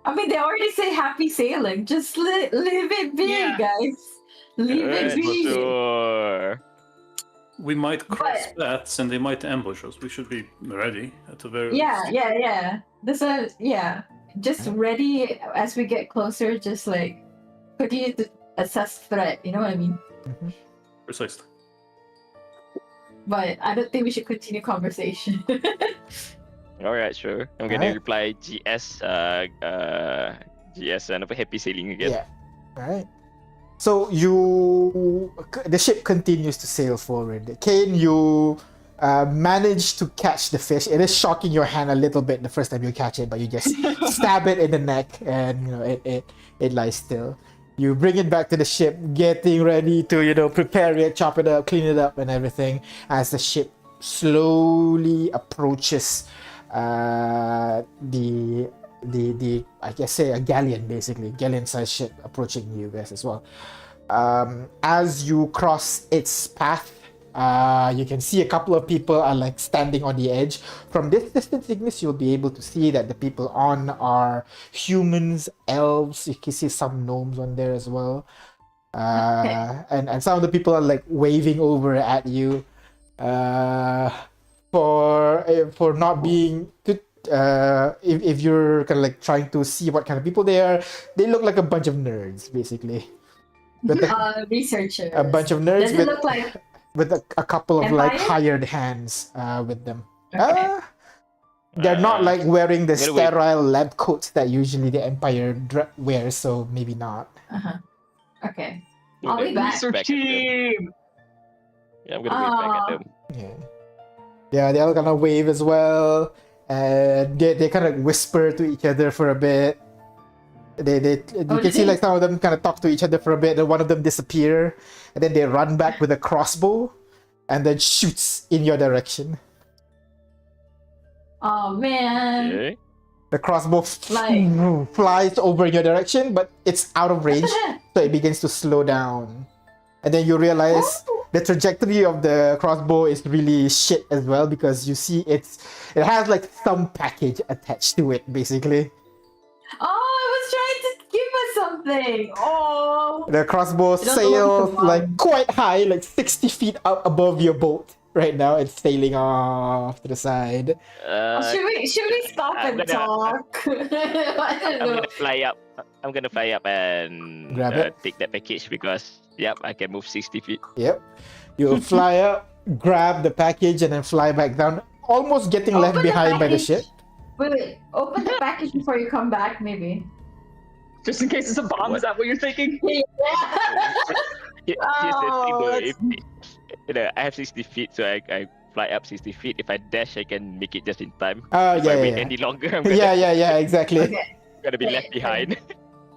I mean, they already say happy sailing. Just leave it be, Yeah. guys. Leave it Alright, be. sure. We might cross But- paths and they might ambush us. We should be ready at the very Yeah, least. yeah. This is just ready as we get closer. Just like continue to assess threat. You know what I mean? Precisely. But I don't think we should continue conversation. Alright, sure. I'm gonna Alright. reply GS. GS and happy sailing again. Yeah. All right. So the ship continues to sail forward. Kane, you manage to catch the fish. It is shocking your hand a little bit the first time you catch it, but you just stab it in the neck, and it lies still. You bring it back to the ship, getting ready to prepare it, chop it up, clean it up, and everything. As the ship slowly approaches the I guess say a galleon, basically galleon-sized ship approaching you guys as well. As you cross its path, you can see a couple of people are like standing on the edge. From this distance, Ignis, you'll be able to see that the people on are humans, elves. You can see some gnomes on there as well. And some of the people are like waving over at you for not being if you're kind of like trying to see what kind of people they are. They look like a bunch of nerds, basically. With Researchers. a bunch of nerds Does it look like with a couple of like Empire? hired hands with them. Okay. They're not like wearing the Gonna wait. sterile lab coats that usually the Empire wears, so maybe not. Okay. I'll be Okay, back. Research back at them. team. Yeah, I'm gonna wait back at them. Yeah, they all kind of wave as well, and they kind of whisper to each other for a bit. You can see like some of them kind of talk to each other for a bit, and one of them disappear, and then they run back with a crossbow, and then shoots in your direction. Oh man. Okay. The crossbow flies over in your direction, but it's out of range, so it begins to slow down. And then you realize the trajectory of the crossbow is really shit as well, because you see it has like some package attached to it, basically. Oh, I was trying to give us something. Oh. The crossbow It doesn't sails look like a like bomb. quite high, like 60 feet up above your boat. Right now, it's sailing off to the side. Should we stop I'm and gonna- talk? I don't I'm know. gonna fly up. I'm gonna fly up and Grab it. take that package because I can move 60 feet. Yep. You'll fly up, grab the package, and then fly back down, almost getting left Open the behind by the package. ship. Wait. Open the package before you come back, maybe. Just in case it's a bomb, is that what you're thinking? Here's the thing Oh, though, if I have 60 feet, so I fly up 60 feet. If I dash, I can make it just in time. Oh, If I yeah, wait yeah. any longer, I'm gonna, Yeah, exactly. Okay. gonna be left behind.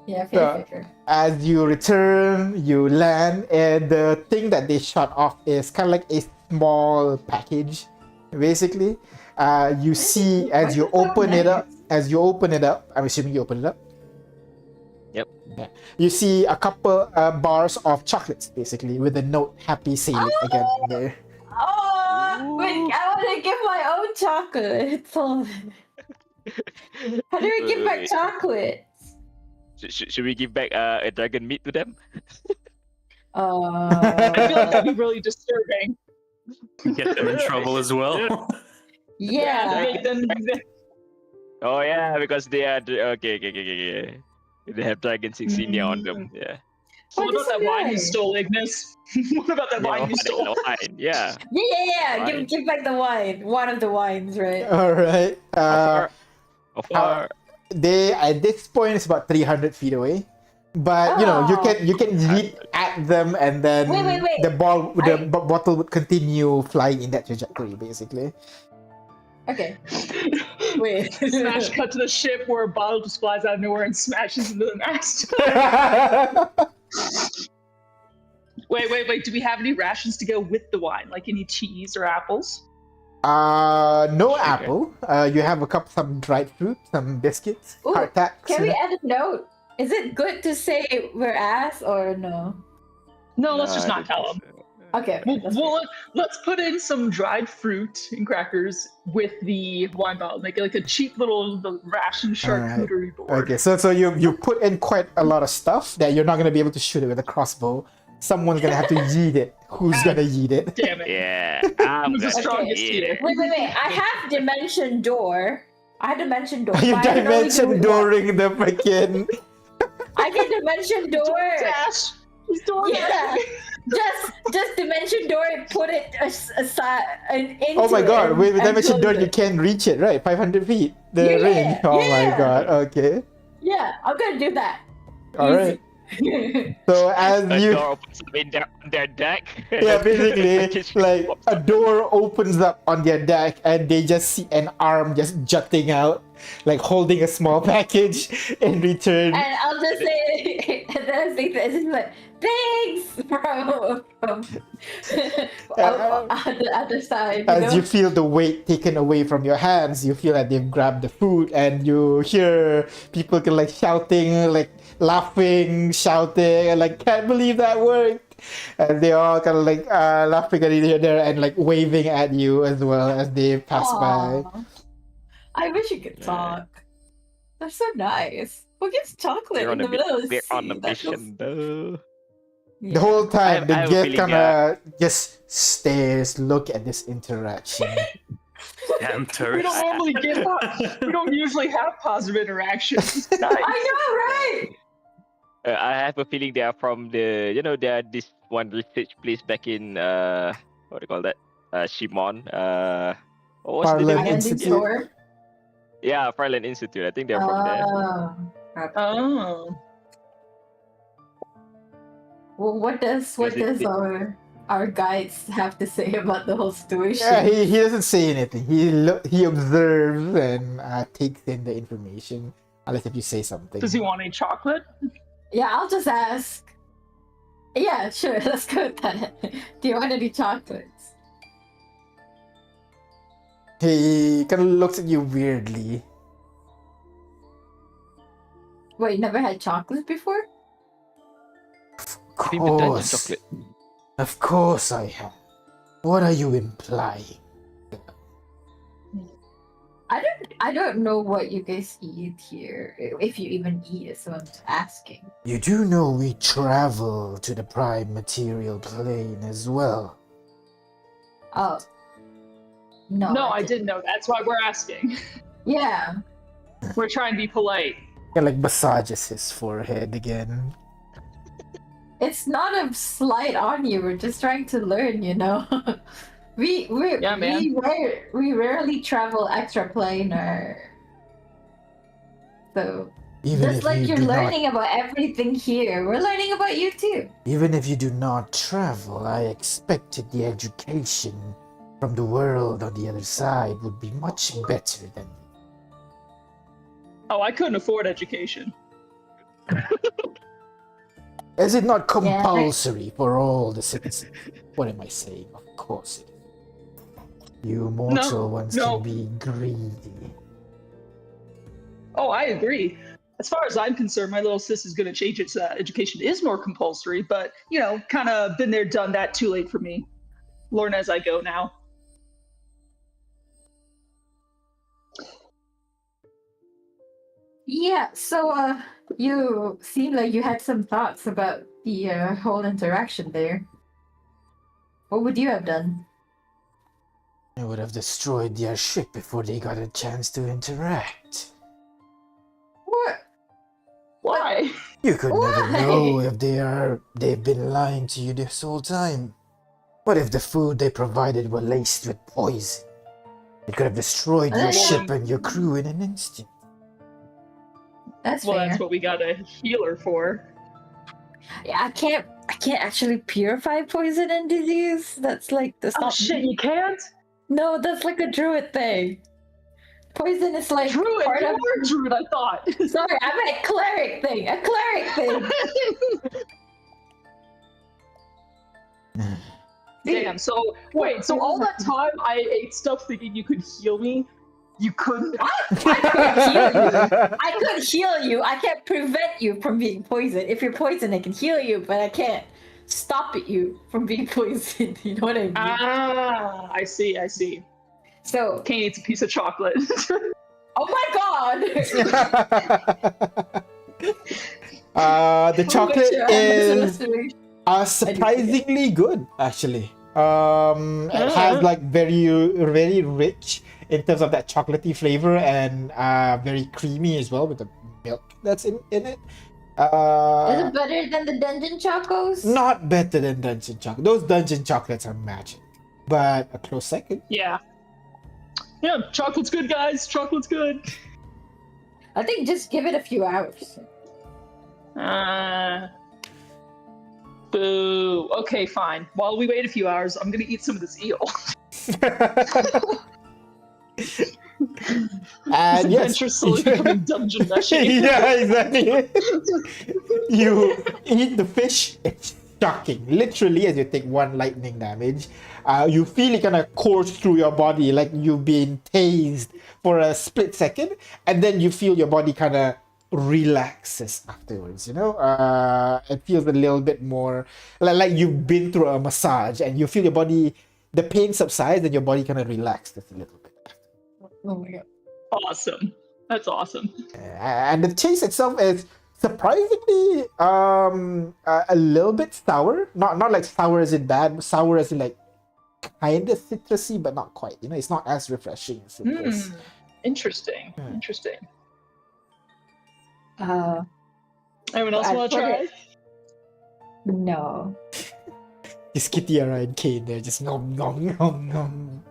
Yeah, So- fair. As you return, you land, and the thing that they shot off is kind of like a small package, basically. You see as you open it up, I'm assuming you open it up. Yep. Yeah. You see a couple bars of chocolates, basically, with the note "Happy Sailing" again there. Oh, wait, I want to give my own chocolate. How do we give back Wait. chocolate? Should we give back a dragon meat to them? I feel like that'd be really disturbing. Get them in trouble as well. yeah. Make them- Oh yeah, because they are okay. They have dragons insignia on them. Yeah. So what Why about that does it wine you matter? stole, Ignis? What about that wine you stole? Wine, yeah. Yeah. Wine. Give back the wine. One of the wines, right? All right. How far? They at this point it's about 300 feet away, but you can leap at them, and then Wait. the bottle would continue flying in that trajectory, basically. Okay. Wait. Smash cut to the ship where a bottle just flies out of nowhere and smashes into the mast. Wait. Do we have any rations to go with the wine? Like any cheese or apples? No Okay. apple. You have some dried fruit, some biscuits, Ooh, hardtacks. Can we add a note? Is it good to say we're ass or no? No, let's just not tell him. Okay. That's Let's put in some dried fruit and crackers with the wine bottle. Make it like a cheap little ration charcuterie board. Okay, so you put in quite a lot of stuff that you're not gonna be able to shoot it with a crossbow. Someone's gonna have to yeet it. Who's gonna yeet it? Damn it. Yeah, I'm Who's the gonna strongest eat here? it. Wait. I have dimension door. I have dimension door. You but I can only do dimension it once. dooring the freaking. I can dimension door. Dash. He's doing Yeah. Just dimension door and put it aside into Oh my god! it With and dimension close door, it. you can reach it, right? 500 feet. The Yeah, range. Oh my yeah. god. Okay. Yeah, I'm gonna do that. All right. So as A you. door opens up in their deck. Yeah, basically, like a door opens up on their deck and they just see an arm just jutting out, like holding a small package in return. And I'll just say, and then I say this, it's like, thanks from on the other side. As you feel the weight taken away from your hands, you feel that they've grabbed the food, and you hear people like shouting, like laughing, shouting, and like can't believe that worked. And they all kind of like laughing at each other and like waving at you as well as they pass by. Aw. I wish you could talk. They're so nice. Who gives chocolate They're in on the a middle of the they're sea? on a That feels- mission though. The whole time, the I have a gift feeling, kind of just stares, look at this interaction. Enter. We don't normally get we don't usually have positive interactions. Nice. I know, right? I have a feeling they are from they are this one research place back in what do you call that? Shimon. What was the Farland name? Ending Institute. store. Yeah, Farland Institute. I think they're from there. Oh. Well, what does Because it- our guides have to say about the whole situation? Yeah, he doesn't say anything. He observes and takes in the information, unless if you say something. Does he want any chocolate? Yeah, I'll just ask. Yeah, sure. Let's go with that. Do you want any chocolates? He kind of looks at you weirdly. Wait, you never had chocolates before? Of I've been touching course, chocolate. of course I have. What are you implying? I don't know what you guys eat here. If you even eat it, so I'm just asking. You do know we travel to the prime material plane as well. Oh. No. No, I didn't know. That's why we're asking. Yeah. We're trying to be polite. He like massages his forehead again. It's not a slight on you. We're just trying to learn, you know. Yeah, man. we rarely travel extraplanar. So Even just if like you you're do learning about everything here, we're learning about you too. even if you do not travel, I expected the education from the world on the other side would be much better than. Oh, I couldn't afford education. Is it not compulsory for all the citizens? What am I saying? Of course it is. You mortal ones no. can be greedy. Oh, I agree. As far as I'm concerned, my little sis is going to change its education is more compulsory, but, you know, kind of been there, done that, too late for me. Learn as I go now. Yeah, so you seem like you had some thoughts about the whole interaction there. What would you have done? I would have destroyed their ship before they got a chance to interact. What? Why? You could never Why? know if they've been lying to you this whole time. What if the food they provided were laced with poison? It could have destroyed your ship and your crew in an instant. That's Well, fair. that's what we got a healer for. Yeah, I can't actually purify poison and disease. That's Oh, not shit, you can't? No, that's like a druid thing. Poison is like Druid, part you of were druid, I thought. Sorry, I meant cleric thing. A cleric thing. Damn, so, wait, so all that time I ate stuff thinking you could heal me, you couldn't? I could heal you. I can't prevent you from being poisoned. If you're poisoned, I can heal you, but I can't stop you from being poisoned. You know what I mean? Ah, I see. So, Kane eats a piece of chocolate. oh my god! The chocolate is Hallucination. surprisingly good, actually. It has like very rich in terms of that chocolatey flavor and very creamy as well with the milk that's in it. Is it better than the dungeon chocos? Not better than dungeon chocolate. Those dungeon chocolates are magic, but a close second. Yeah, chocolate's good, guys. Chocolate's good. I think just give it a few hours. Boo. Okay, fine. While we wait a few hours, I'm gonna eat some of this eel. And yes, Adventure slowly becoming dungeon meshy. yeah, exactly. You eat the fish. It's shocking. Literally, as you take one lightning damage, you feel it kind of course through your body like you've been tased for a split second, and then you feel your body kind of relaxes afterwards. It feels a little bit more like you've been through a massage, and you feel your body, the pain subsides, and your body kind of relaxes a little bit. Oh my god. Awesome. That's awesome. And the taste itself is surprisingly a little bit sour. Not like sour as in bad, but sour as in like kind of citrusy, but not quite. It's not as refreshing as citrus. Interesting. Hmm. Interesting. Uh, Anyone else I want to put try? it- no. Just Kitiara and Kane there, just nom nom nom nom.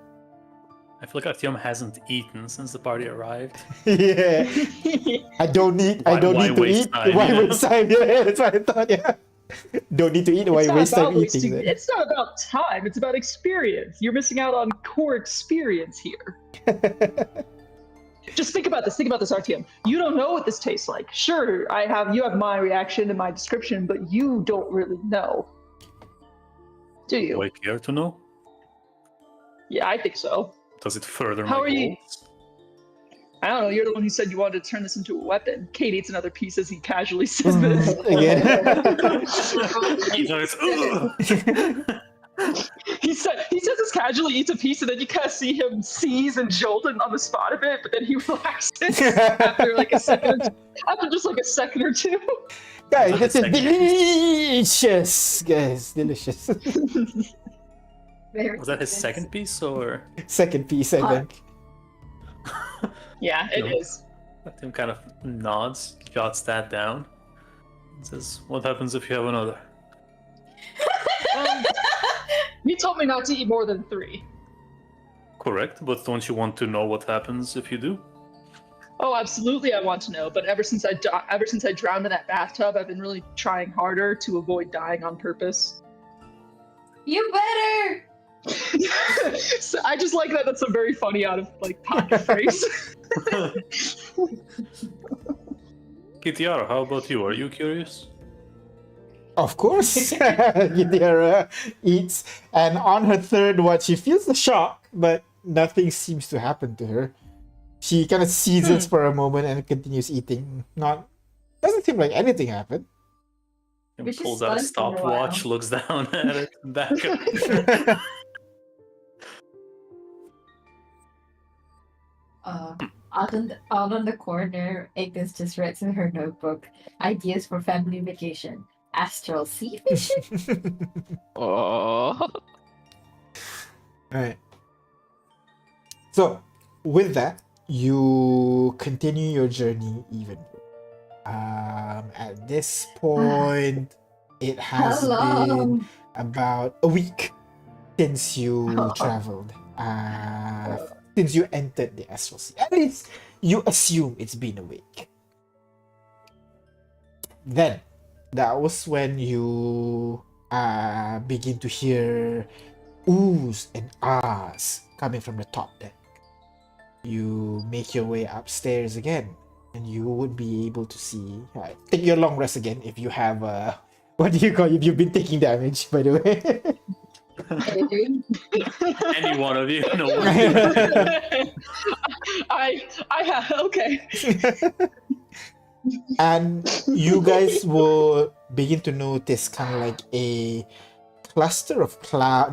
I feel like Artyom hasn't eaten since the party arrived. Yeah, I don't need Why to waste eat. time, Why yeah? waste time? Yeah, that's what I thought. Yeah, don't need to eat. Why It's not waste about time wasting. eating? Then? It's not about time. It's about experience. You're missing out on core experience here. Just think about this. Think about this, RTM. You don't know what this tastes like. Sure, you have my reaction and my description, but you don't really know. Do you? Do I care to know? Yeah, I think so. Does it further How my are you- goals? I don't know. You're the one who said you wanted to turn this into a weapon. Kate eats another piece as he casually says this. Again. He goes, "Ugh." He says this casually, eats a piece, and then you kind of see him seize and jolt on the spot a bit, but then he relaxes after like a second. After just like a second or two. Guys, this is Second delicious. Guys, delicious. Very Was that his convincing. second piece or? Second piece, I think. Yeah, it No. is. Artyom kind of nods, jots that down, and says, "What happens if you have another?" You told me not to eat more than 3. Correct, but don't you want to know what happens if you do? Oh, absolutely, I want to know. But ever since I drowned in that bathtub, I've been really trying harder to avoid dying on purpose. You better! So I just like that. That's a very funny out of pocket phrase. Kitiara, how about you? Are you curious? Of course. Kitiara eats, and on her third one, she feels the shock, but nothing seems to happen to her. She kind of seizes for a moment and continues eating. Doesn't seem like anything happened. He We should pulls out a stun for a stopwatch, while. looks down at it, and back up. Out on the corner, Ignis just writes in her notebook, ideas for family vacation. Astral sea fishing? Oh. Right. So, with that, you continue your journey even. At this point, it has How been long? about a week since you Oh. traveled. Since you entered the astral sea. At least you assume it's been a week. Then, that was when you begin to hear oohs and ahs coming from the top deck. You make your way upstairs again, and you would be able to see. Take your long rest again if you have what do you call it? If you've been taking damage, by the way. Any one of you? No. I have okay. And you guys will begin to notice kind of like a cluster of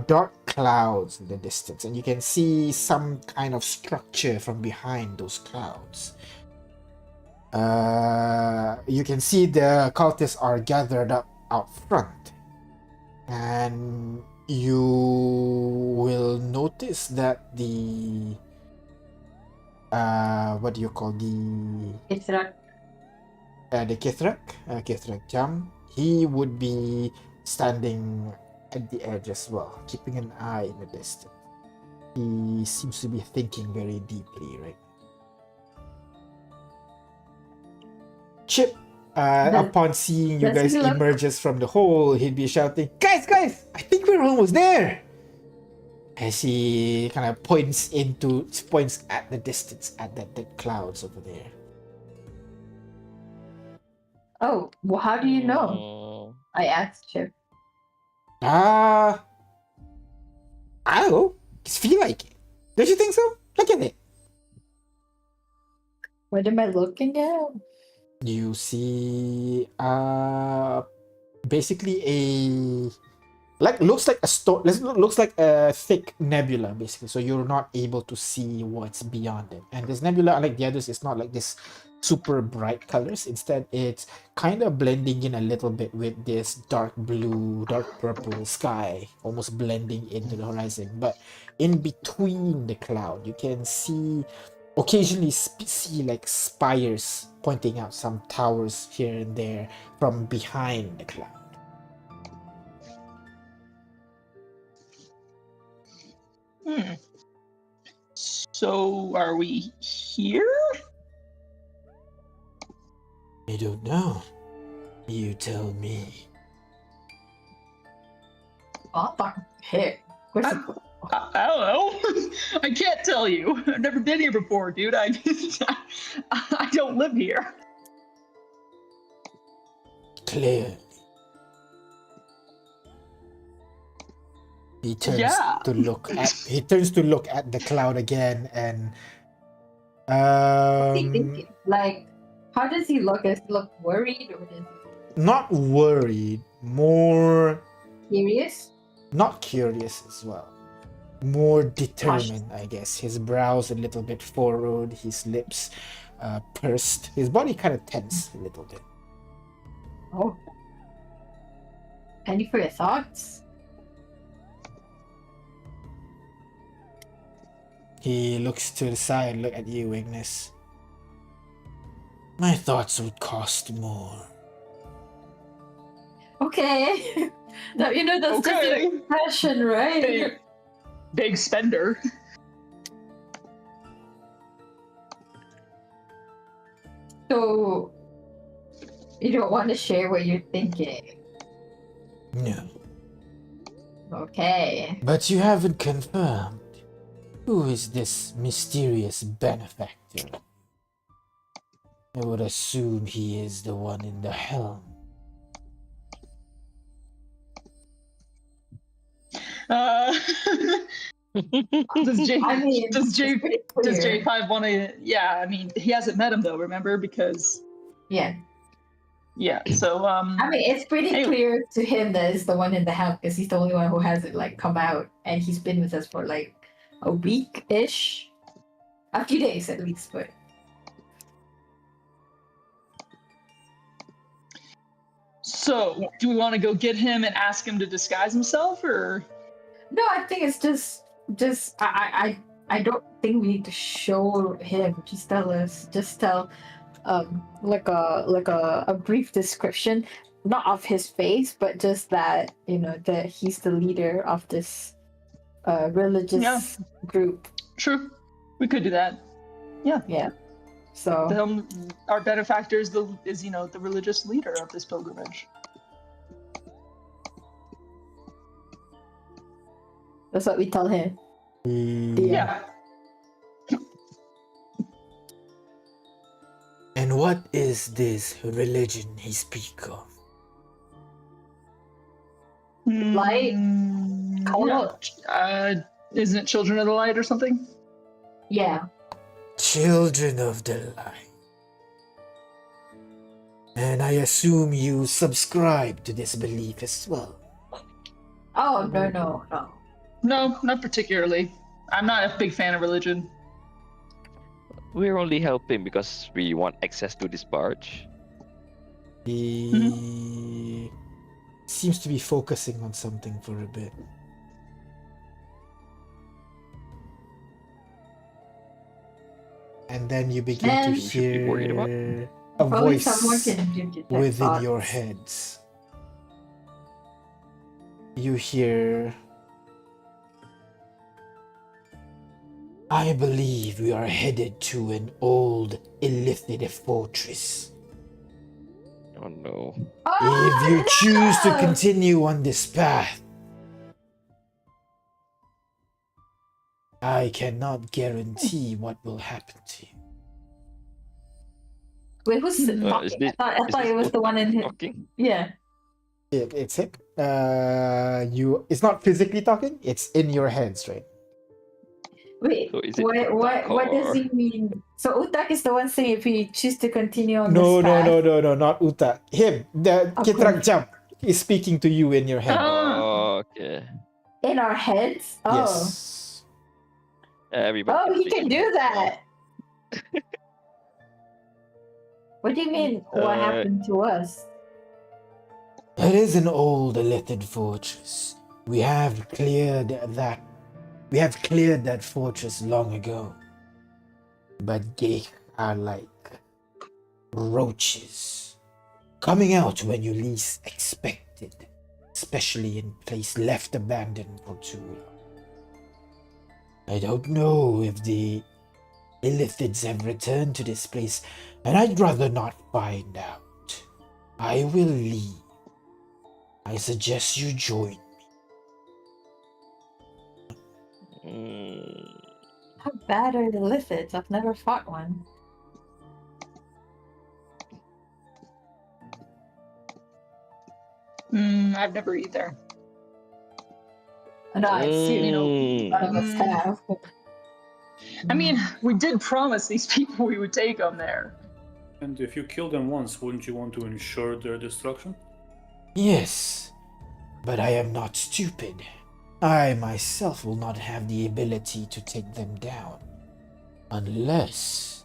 dark clouds in the distance, and you can see some kind of structure from behind those clouds. You can see the cultists are gathered up out front, and you will notice that the what do you call Kithrak. the Kithrak Jam, he would be standing at the edge as well, keeping an eye in the distance. He seems to be thinking very deeply, right? Chip, upon seeing you does guys he look- emerges from the hole, he'd be shouting, guys, I think we're almost there! As he kind of points at the distance, at that clouds over there. Oh, well, how do you know? Oh. I asked Chip. I don't know. Just feel like it. Don't you think so? Look at it. What am I looking at? You see basically looks like a thick nebula, basically, so you're not able to see what's beyond it. And this nebula, unlike the others, is not like this super bright colors. Instead, it's kind of blending in a little bit with this dark blue, dark purple sky, almost blending into the horizon. But in between the cloud, you can occasionally see like spires pointing out some towers here and there from behind the cloud. So, are we here? I don't know. You tell me. Oh, fuck. Hey. Where's the... I don't know. I can't tell you. I've never been here before, dude. I don't live here. Clearly. He turns Yeah. to look at the cloud again, and What's he thinking? Like, how does he look? Does he look worried or does he not worried, more curious? not curious as well. More determined, I guess. His brows a little bit furrowed, his lips pursed, his body kind of tense a little bit. Oh. Any for your thoughts? He looks to the side, look at you, Ignis. My thoughts would cost more. Okay. Now, you know, that's just Okay. your passion, right? Big spender. So, you don't want to share what you're thinking. No. Okay. But you haven't confirmed. Who is this mysterious benefactor? I would assume he is the one in the helm. Does J I mean, does clear. J5 want to? Yeah, I mean, he hasn't met him though. Remember, because Yeah. yeah. So I mean, it's pretty Anyway. clear to him that it's the one in the house because he's the only one who hasn't like come out, and he's been with us for like a week-ish, a few days at least. But So, do we want to go get him and ask him to disguise himself, or? no, I think it's just I don't think we need to show him. Just tell like a brief description, not of his face, but just that that he's the leader of this religious group. True, we could do that. So Our benefactor is the religious leader of this pilgrimage. that's what we tell him. Yeah. And what is this religion he speak of? Light? Isn't it Children of the Light or something? Yeah. Children of the light. And I assume you subscribe to this belief as well. Oh, no. No, not particularly. I'm not a big fan of religion. We're only helping because we want access to this barge. He seems to be focusing on something for a bit. And then you begin to And- We should be worried about. hear a If only someone voice can detect within your thoughts. heads. You hear, I believe we are headed to an old illithid fortress. Oh no. If you choose to no! continue on this path, I cannot guarantee what will happen to you. Wait, who's Is talking? this- I is thought this it was the one in his... Talking? Yeah. It's him. It's not physically talking. It's in your heads, right? Wait, So is it what does or- he mean? So Utak is the one saying if we choose to continue on No, this path. no, not Uta. Him. The Okay. Kitrang Jump is speaking to you in your head. Oh, okay. In our heads? Oh. Yes. Everybody. Oh, he speak can in do heads. that. What do you mean, what Uh, happened to us? It is an old illithid fortress. We have cleared that fortress long ago. But Geik are like roaches, coming out when you least expect it, especially in place left abandoned for too long. I don't know if the illithids have returned to this place, and I'd rather not find out. I will leave. I suggest you join. How bad are the lithids? I've never fought one. I've never either. No, I assume none of us have. I mean, we did promise these people we would take them there. And if you kill them once, wouldn't you want to ensure their destruction? Yes, but I am not stupid. I myself will not have the ability to take them down. Unless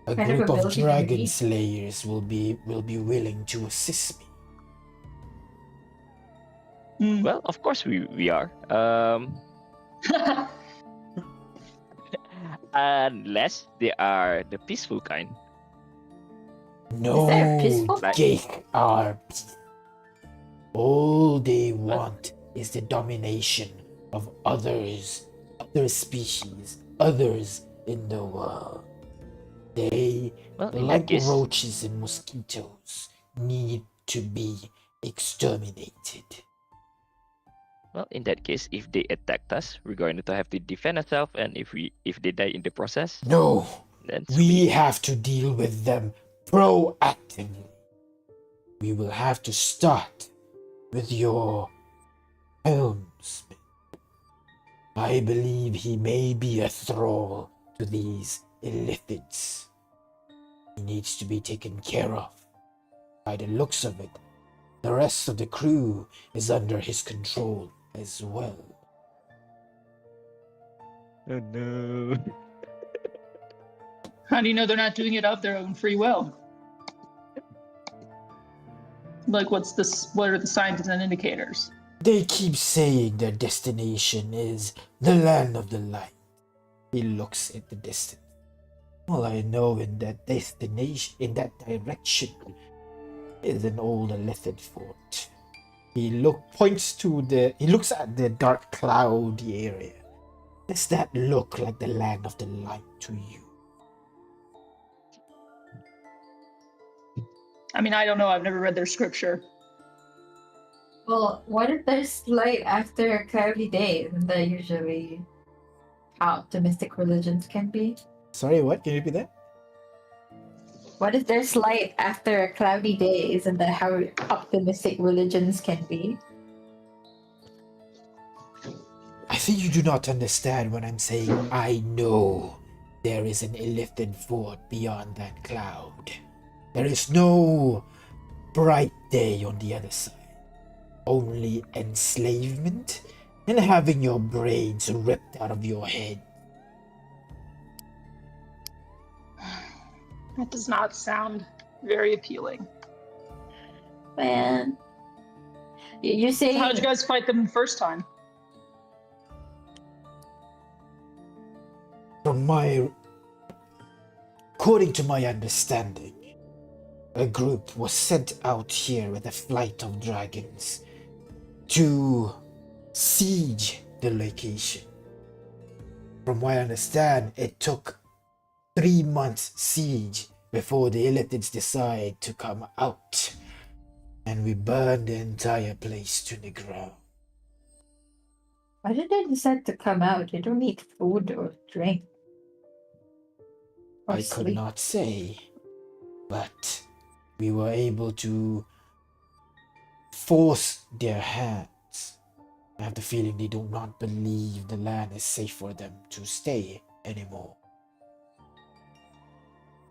a Kind of group of ability do you dragon need? slayers will be willing to assist me. Well, of course we are. Unless they are the peaceful kind. No, there a peaceful- Geik are peaceful. All they want is the domination of other species, others in the world. They, Well, in like that case, roaches and mosquitoes, need to be exterminated. well, in that case, if they attacked us, we're going to have to defend ourselves, and if they die in the process, No, then we have to deal with them proactively. We will have to start with your helmsman. I believe he may be a thrall to these illithids. He needs to be taken care of. By the looks of it, the rest of the crew is under his control as well. Oh no. How do you know they're not doing it of their own free will? Like, what are the signs and indicators? They keep saying their destination is the land of the light. He looks at the distance. All I know in that destination, in that direction, is an old illithid fort. He looks at the dark cloudy area. Does that look like the land of the light to you? I mean, I don't know. I've never read their scripture. Well, what if there's light after a cloudy day? Isn't that usually how optimistic religions can be? Sorry, what? Can you repeat that? What if there's light after a cloudy day? Isn't that how optimistic religions can be? I think you do not understand when I'm saying I know there is an illithid fort beyond that cloud. There is no bright day on the other side. Only enslavement and having your brains ripped out of your head. That does not sound very appealing. Man. You're So how did saying you guys fight them the first time? According to my understanding, a group was sent out here with a flight of dragons to siege the location. From what I understand, it took 3 months siege before the Illithids decide to come out, and we burned the entire place to the ground. why did they decide to come out? They don't need food or drink. Or I could sleep. not say, but we were able to force their hands. I have the feeling they do not believe the land is safe for them to stay anymore.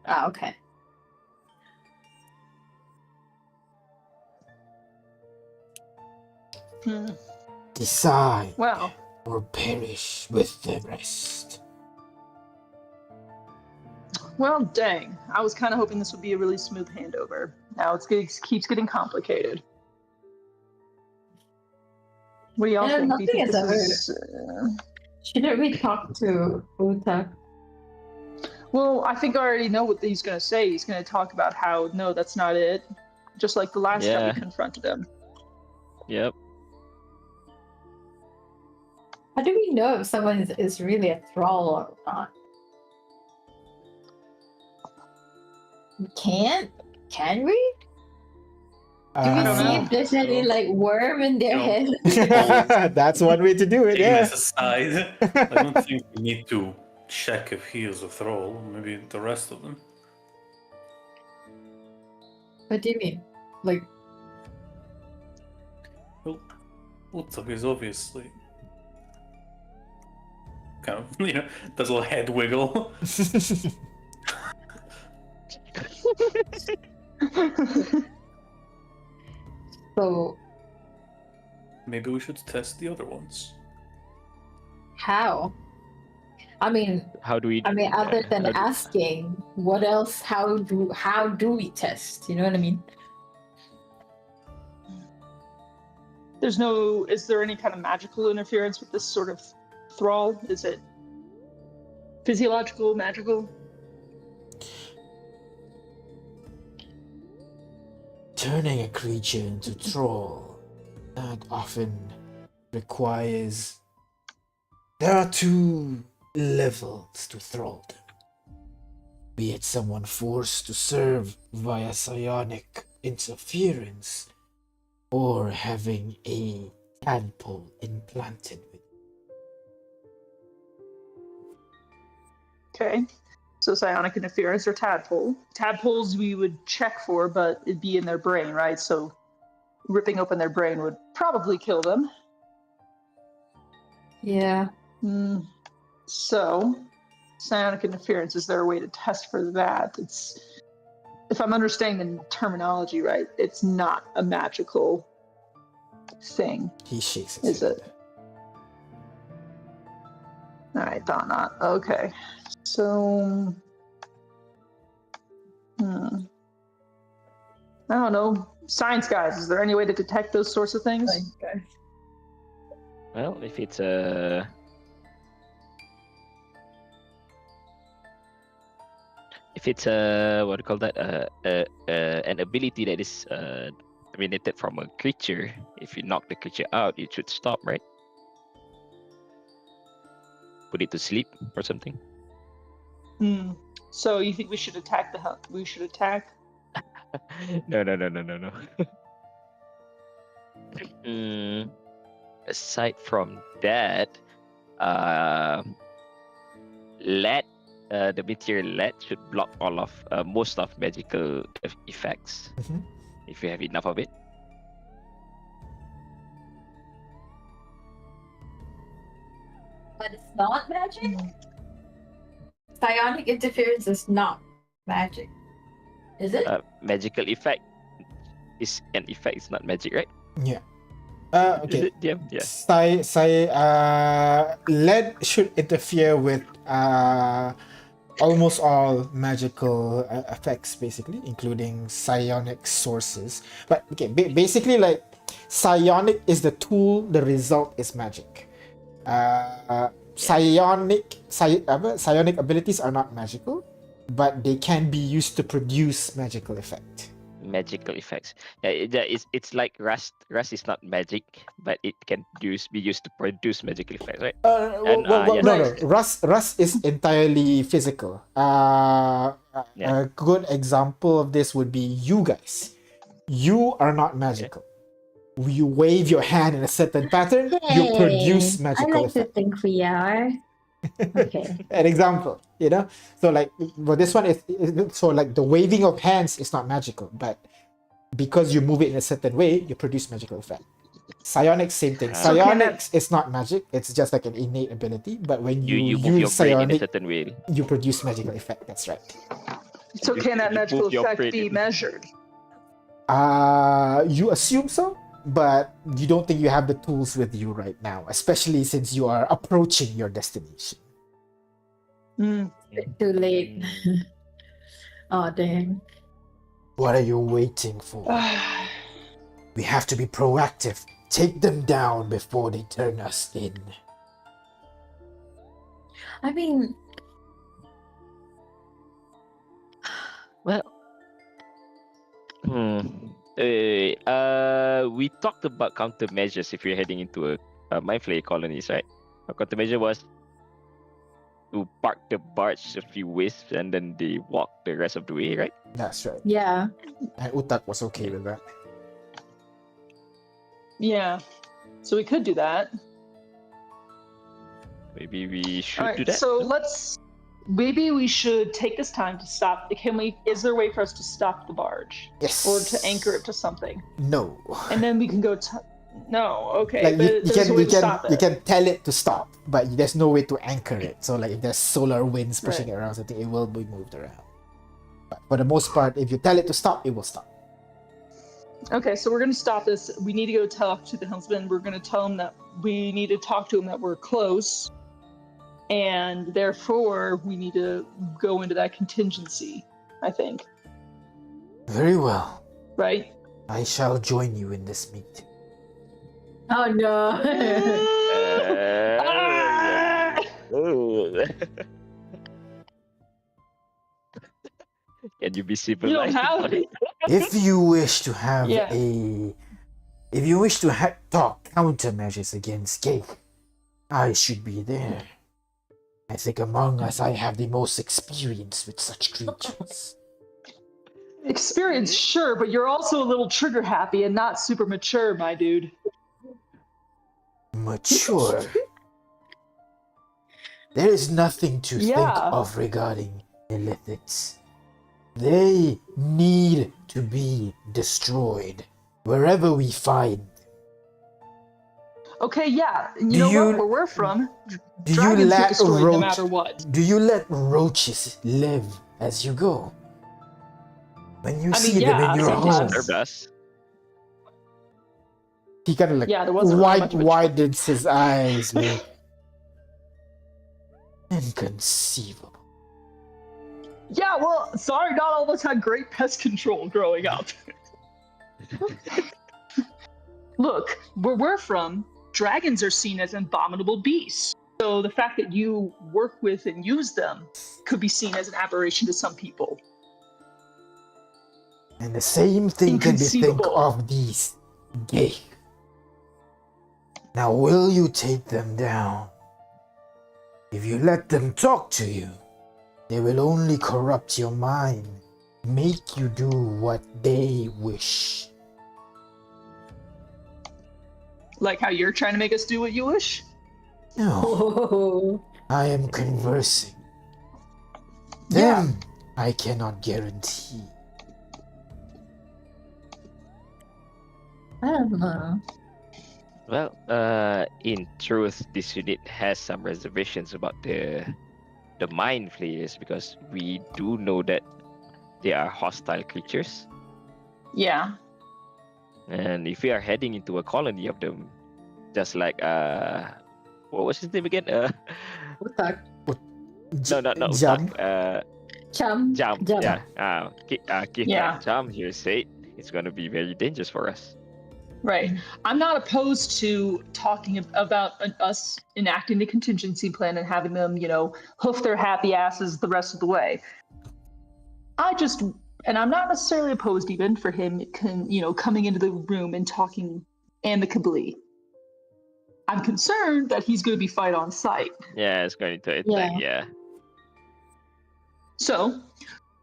Ah, okay. Decide Well, or perish with the rest. well, dang. I was kind of hoping this would be a really smooth handover. Now keeps getting complicated. What do y'all And think? Do you nothing think has this ever- is? Shouldn't we talk to Uta? Well, I think I already know what he's going to say. He's going to talk about how no, that's not it. Just like the last time Yeah. we confronted him. Yep. How do we know if someone is really a thrall or not? We can't? Can we? Do we I don't see know. if there's any like worm in their No. head? That's one way to do it, Taking yeah. this aside, I don't think we need to check if he is a thrall. Maybe the rest of them. What do you mean? Like, Well, Utzak is obviously kind of, does a little head wiggle. so Maybe we should test the other ones. how? I mean, How do we? other than how do- asking, what else? How do we test? You know what I mean? Is there any kind of magical interference with this sort of thrall? Is it physiological, magical? Turning a creature into troll, that often requires... There are 2 levels to thralldom. Be it someone forced to serve via psionic interference, or having a tadpole implanted with. Okay. So psionic interference or tadpole. Tadpoles we would check for, but it'd be in their brain, right? So ripping open their brain would probably kill them. Yeah. So psionic interference, is there a way to test for that? It's, if I'm understanding the terminology right, it's not a magical thing. He shakes his Is head. it? All right, thought not. Okay. So, I don't know. Science guys, is there any way to detect those sorts of things? Okay. Well, if it's a what do you call that? An ability that is emanated from a creature. If you knock the creature out, it should stop, right? Put it to sleep or something. So you think we should attack the hut? We should attack? No. Aside from that, lead, the material lead should block all of most of magical effects Mhm. if you have enough of it. But it's not magic? Psionic interference is not magic. Is it? magical effect is an effect. It's not magic, right? Yeah. Is Okay. it? Yeah. Yeah. Lead should interfere with almost all magical effects, basically, including psionic sources. But okay, basically, like psionic is the tool, the result is magic. Psionic abilities are not magical, but they can be used to produce magical effect. Magical effects. It's like rust. Rust is not magic, but it can be used to produce magical effects, right? And yes, No, yes. Rust is entirely physical. Yeah. A good example of this would be you guys. You are not magical. You wave your hand in a certain pattern, you produce I magical like to effect. think we are. Okay. An example, you know. So like, well, this one is so like the waving of hands is not magical, but because you move it in a certain way, you produce magical effect. Psionics, same thing. So Psionics is not magic; it's just like an innate ability. But when you you move your use brain in a psionic, certain way. you produce magical effect. That's right. So can that You magical move your effect brain be in- measured? You assume so, but you don't think you have the tools with you right now, especially since you are approaching your destination. Too late. Oh dang. What are you waiting for? We have to be proactive. Take them down before they turn us in. I mean, Well, we talked about countermeasures if you're heading into a mind flayer colonies, right? Our countermeasure was to park the barge a few ways and then they walk the rest of the way, right? That's right. yeah. And Utak was okay with that. Yeah. So we could do that. Maybe we should All do right. that. So maybe we should take this time to stop. Is there a way for us to stop the barge Yes. or to anchor it to something? No. And then we can go. No. Okay. Like but there's a way to stop you it. can tell it to stop, but there's no way to anchor it. So like if there's solar winds pushing it around, something, it will be moved around. But for the most part, if you tell it to stop, it will stop. Okay, so we're going to stop this. We need to go talk to the helmsman. We're going to tell him that we need to talk to him that we're close, and therefore we need to go into that contingency, I think. Very well. Right? I shall join you in this meeting. Oh no. Can you be You civilized? don't have it. If you wish to have Yeah. if you wish to talk countermeasures against Gate, I should be there. I think among us, I have the most experience with such creatures. Experience, sure, but you're also a little trigger happy and not super mature, my dude. Mature. There is nothing to think Yeah. of regarding illithids. They need to be destroyed wherever we find. Okay, yeah. You Do know you- what? Where we're from, Do you dragons get let destroyed no roach? matter what. Do you let roaches live as you go? When you I mean, see them yeah, in your sometimes. home, Disturb us. he kind of like Yeah, there wasn't really much of a choice. widens his eyes. Like, inconceivable. Yeah, well, sorry, not all of us had great pest control growing up. Look, where we're from, dragons are seen as abominable beasts. So the fact that you work with and use them could be seen as an aberration to some people. And the same thing can be think Inconceivable. of these gay. Now, will you take them down? If you let them talk to you, they will only corrupt your mind, make you do what they wish. Like how you're trying to make us do what you wish? No, Oh. I am conversing. Yeah. Them, I cannot guarantee. I don't know. Well, in truth, this unit has some reservations about the mind flayers because we do know that they are hostile creatures. Yeah. And if we are heading into a colony of them, just like what was his name again? Utak. No, Jump. Utak. Chum. Jump. Jump. Yeah. Keep Yeah. that jump here. Say it's gonna be very dangerous for us. Right. I'm not opposed to talking about us enacting the contingency plan and having them, hoof their happy asses the rest of the way. And I'm not necessarily opposed even for him, coming into the room and talking amicably. I'm concerned that he's going to be fight on sight. Yeah, it's going to attack. Yeah. So,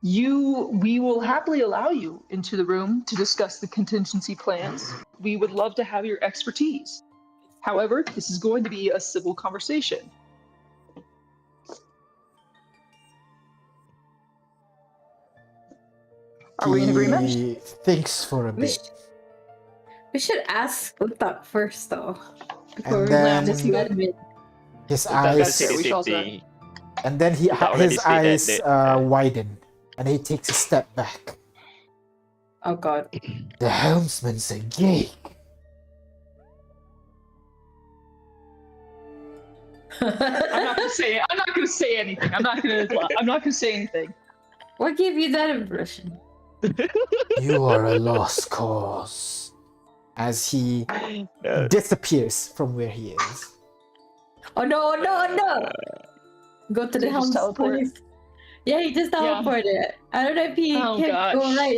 we will happily allow you into the room to discuss the contingency plans. We would love to have your expertise. However, this is going to be a civil conversation. Are we in agreement? He thinks for a We, bit. we should ask Utak first, though. Before And we then just let him in. his Utak will eyes, say the we same shall thing. and then Utak already his said eyes that, widen, and he takes a step back. Oh god. The helmsman's a geek. I'm not going to say. I'm not going to say anything. I'm not going to say anything. What gave you that impression? You are a lost cause. As he disappears from where he is. Oh no! Go to Did the he just helm, teleport? please. Yeah, he just Yeah. teleported. I don't know if he Oh, can go gosh. right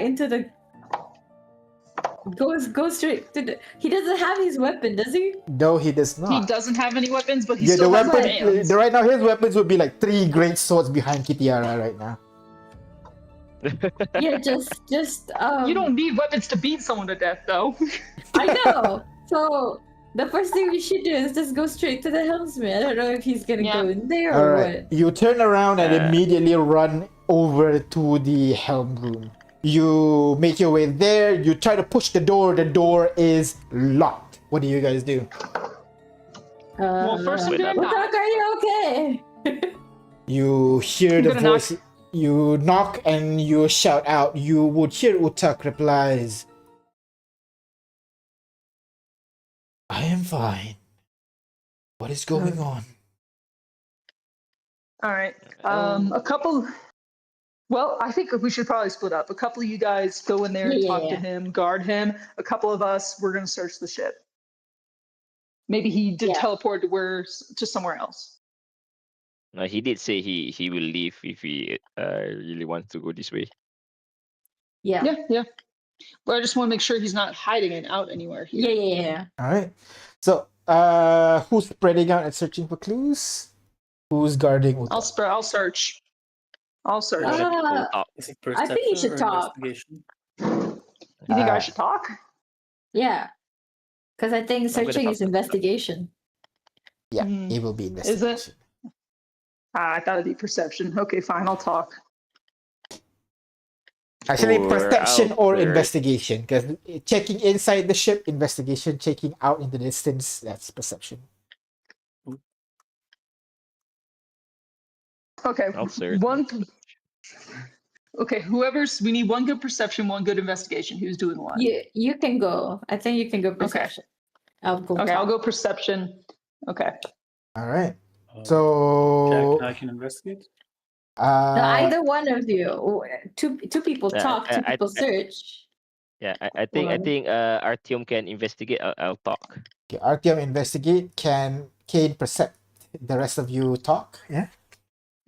into the. Go straight to the. He doesn't have his weapon, does he? No, he does not. He doesn't have any weapons, but he Yeah, the still has weapon. hands. Right now, his weapons would be like 3 great swords behind Kitiara right now. Yeah, just You don't need weapons to beat someone to death, though. I know. So the first thing we should do is just go straight to the helmsman. I don't know if he's gonna Yeah. go in there All or right, what. you turn around and immediately run over to the helm room. You make your way there. You try to push the door. The door is locked. What do you guys do? Well, first I'm gonna knock. Utak, are you okay? You hear I'm the gonna knock. voice. You knock and you shout out. You would hear Utak replies, I am fine. What is going on? All right. A couple. Well, I think we should probably split up. A couple of you guys go in there and talk to Yeah. him, guard him. A couple of us, we're gonna search the ship. Maybe he did Yeah. teleport to somewhere else. He did say he will leave if he really wants to go this way. Yeah. Yeah. But I just want to make sure he's not hiding and out anywhere here. Yeah. All right. So, who's spreading out and searching for clues? Who's guarding Utak? I'll search. I'll search. Is it I think you perception should or talk. investigation? You think I should talk? Yeah. Because I think I'm gonna searching talk is to- investigation. Yeah, Hmm. it will be Is it? investigation. I thought it'd be perception. Okay, fine. I'll talk. Actually, Or perception out or there. investigation. Because checking inside the ship, investigation. Checking out in the distance, that's perception. Okay. I'll search. Okay, we need one good perception, one good investigation. Who's doing what? You can go. I think you can go perception. I'll go. Okay, talk. I'll go perception. Okay. All right. Jack So, and I can investigate. No, either one of you. Two people talk. Two people search. Yeah, I think Well. Artyom can investigate. I'll talk. okay, Artyom investigate. Can Kane percept? The rest of you talk. Yeah.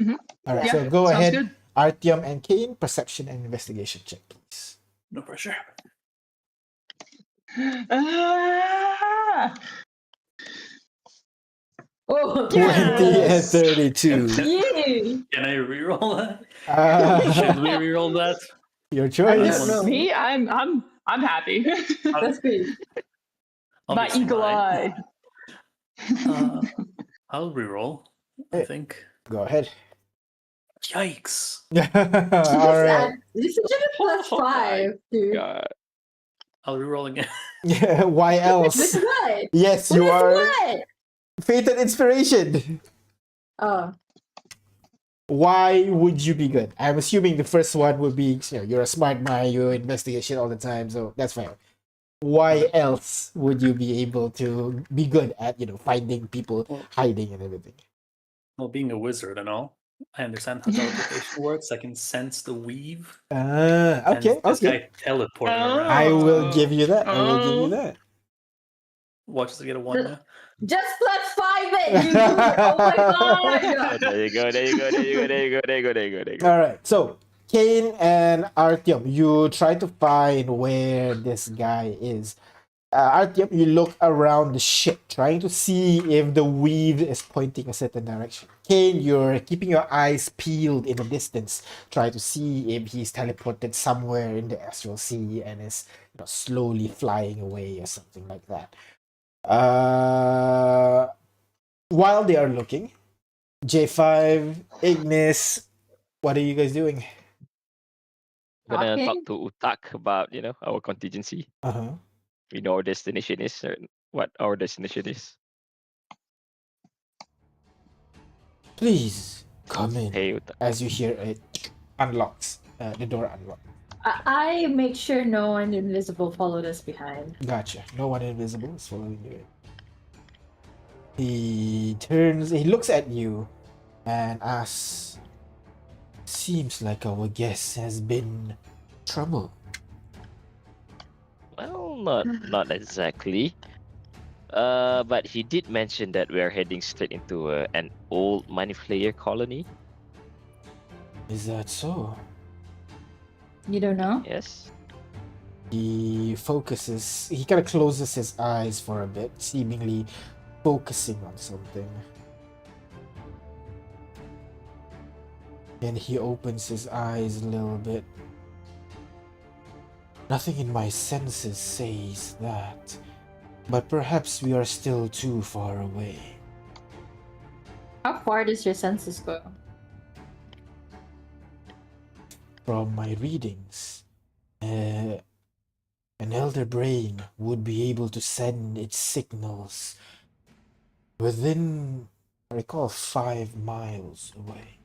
Mhm. All right. Yeah, So go sounds ahead. good. Artyom and Kane, perception and investigation check, please. No pressure. Ah! Oh, 20 and Yes! 32. Yay! Can I reroll that? Should we reroll that? Your I choice. don't know. Me, I'm happy. That's great. My Obviously eagle mine. eye. I'll reroll, I Hey. think. Go ahead. Yikes. All right. You should give it plus Oh my 5, dude. God. I'll reroll again. Yeah, why With else? what? Yes, With you are what? fated inspiration. Oh. Why would you be good? I'm assuming the first one would be, you're a smart man, you investigate shit all the time, so that's fine. Why else would you be able to be good at, finding people hiding and everything? Well, being a wizard and all, I understand how teleportation works. I can sense the weave. Okay, And this okay. guy teleporting around. I will give you that. I will give you that. Watch us get a 1 now. Just +5 it, you dude. Oh my god. There you go. There you go. There you go. There you go. There you go. There you go. There you go. All right. So, Kane and Artyom, you try to find where this guy is. Artyom, you look around the ship, trying to see if the weave is pointing a certain direction. Kane, you're keeping your eyes peeled in the distance, try to see if he's teleported somewhere in the astral sea and is slowly flying away or something like that. While they are looking, J5, Ignis, what are you guys doing? Gonna Talking? talk to Utak about our contingency. Uh-huh. We know our destination is, or what our destination is. Please come in. Hey, Utak. As you hear it unlocks, the door unlocks. I make sure no one invisible followed us behind. Gotcha. No one invisible is following you. He looks at you and asks, seems like our guest has been trouble. Well, not exactly. But he did mention that we are heading straight into an old money player colony. Is that so? You don't know? Yes. He kind of closes his eyes for a bit, seemingly focusing on something. And he opens his eyes a little bit. Nothing in my senses says that, but perhaps we are still too far away. How far does your senses go? From my readings, an elder brain would be able to send its signals within, I recall, 5 miles away.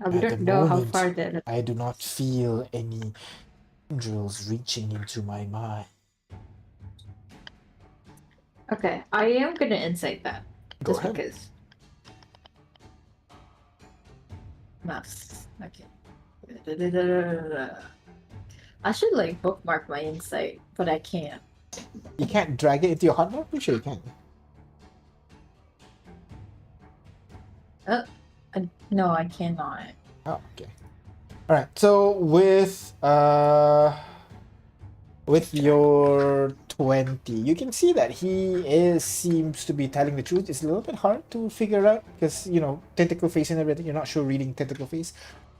We At the don't know how moment, far that. I do not feel any tendrils reaching into my mind. Okay, I am gonna insight that. Go Just ahead. because. Maths. Okay. I should bookmark my insight, but I can't. You can't drag it into your hotbar? I'm sure you can. No, I cannot. Oh, okay. All right. So with your 20, you can see that he seems to be telling the truth. It's a little bit hard to figure out because tentacle face and everything. You're not sure reading tentacle face,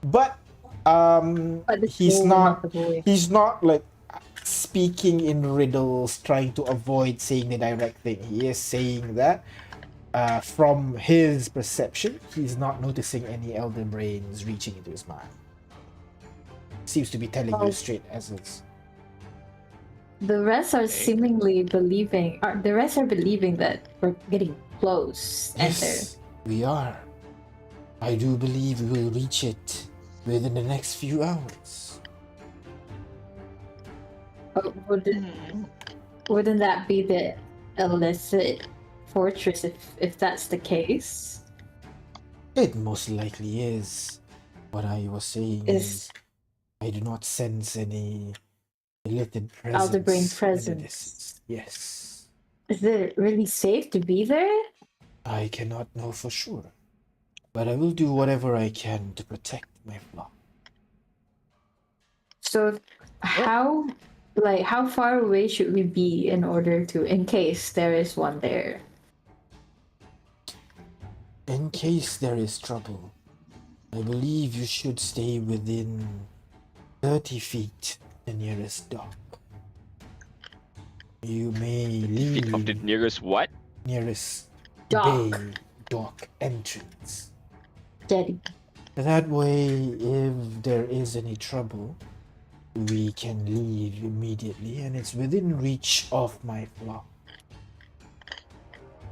but he's not like speaking in riddles, trying to avoid saying the direct thing. He is saying that. From his perception, he's not noticing any elder brains reaching into his mind. Seems to be telling you straight as is. The rest are seemingly believing. The rest are believing that we're getting close. Yes, we are. I do believe we will reach it within the next few hours. Wouldn't that be the illicit fortress if that's the case? It most likely is. What I was saying is I do not sense any illicit presence. Elder brain presence. Yes. Is it really safe to be there? I cannot know for sure, but I will do whatever I can to protect my flock. So, how far away should we be in case there is one there? In case there is trouble, I believe you should stay within 30 feet the nearest dock. You may leave Feet of the nearest what? Nearest Dock. bay dock entrance. Steady. That way, if there is any trouble, we can leave immediately and it's within reach of my flock.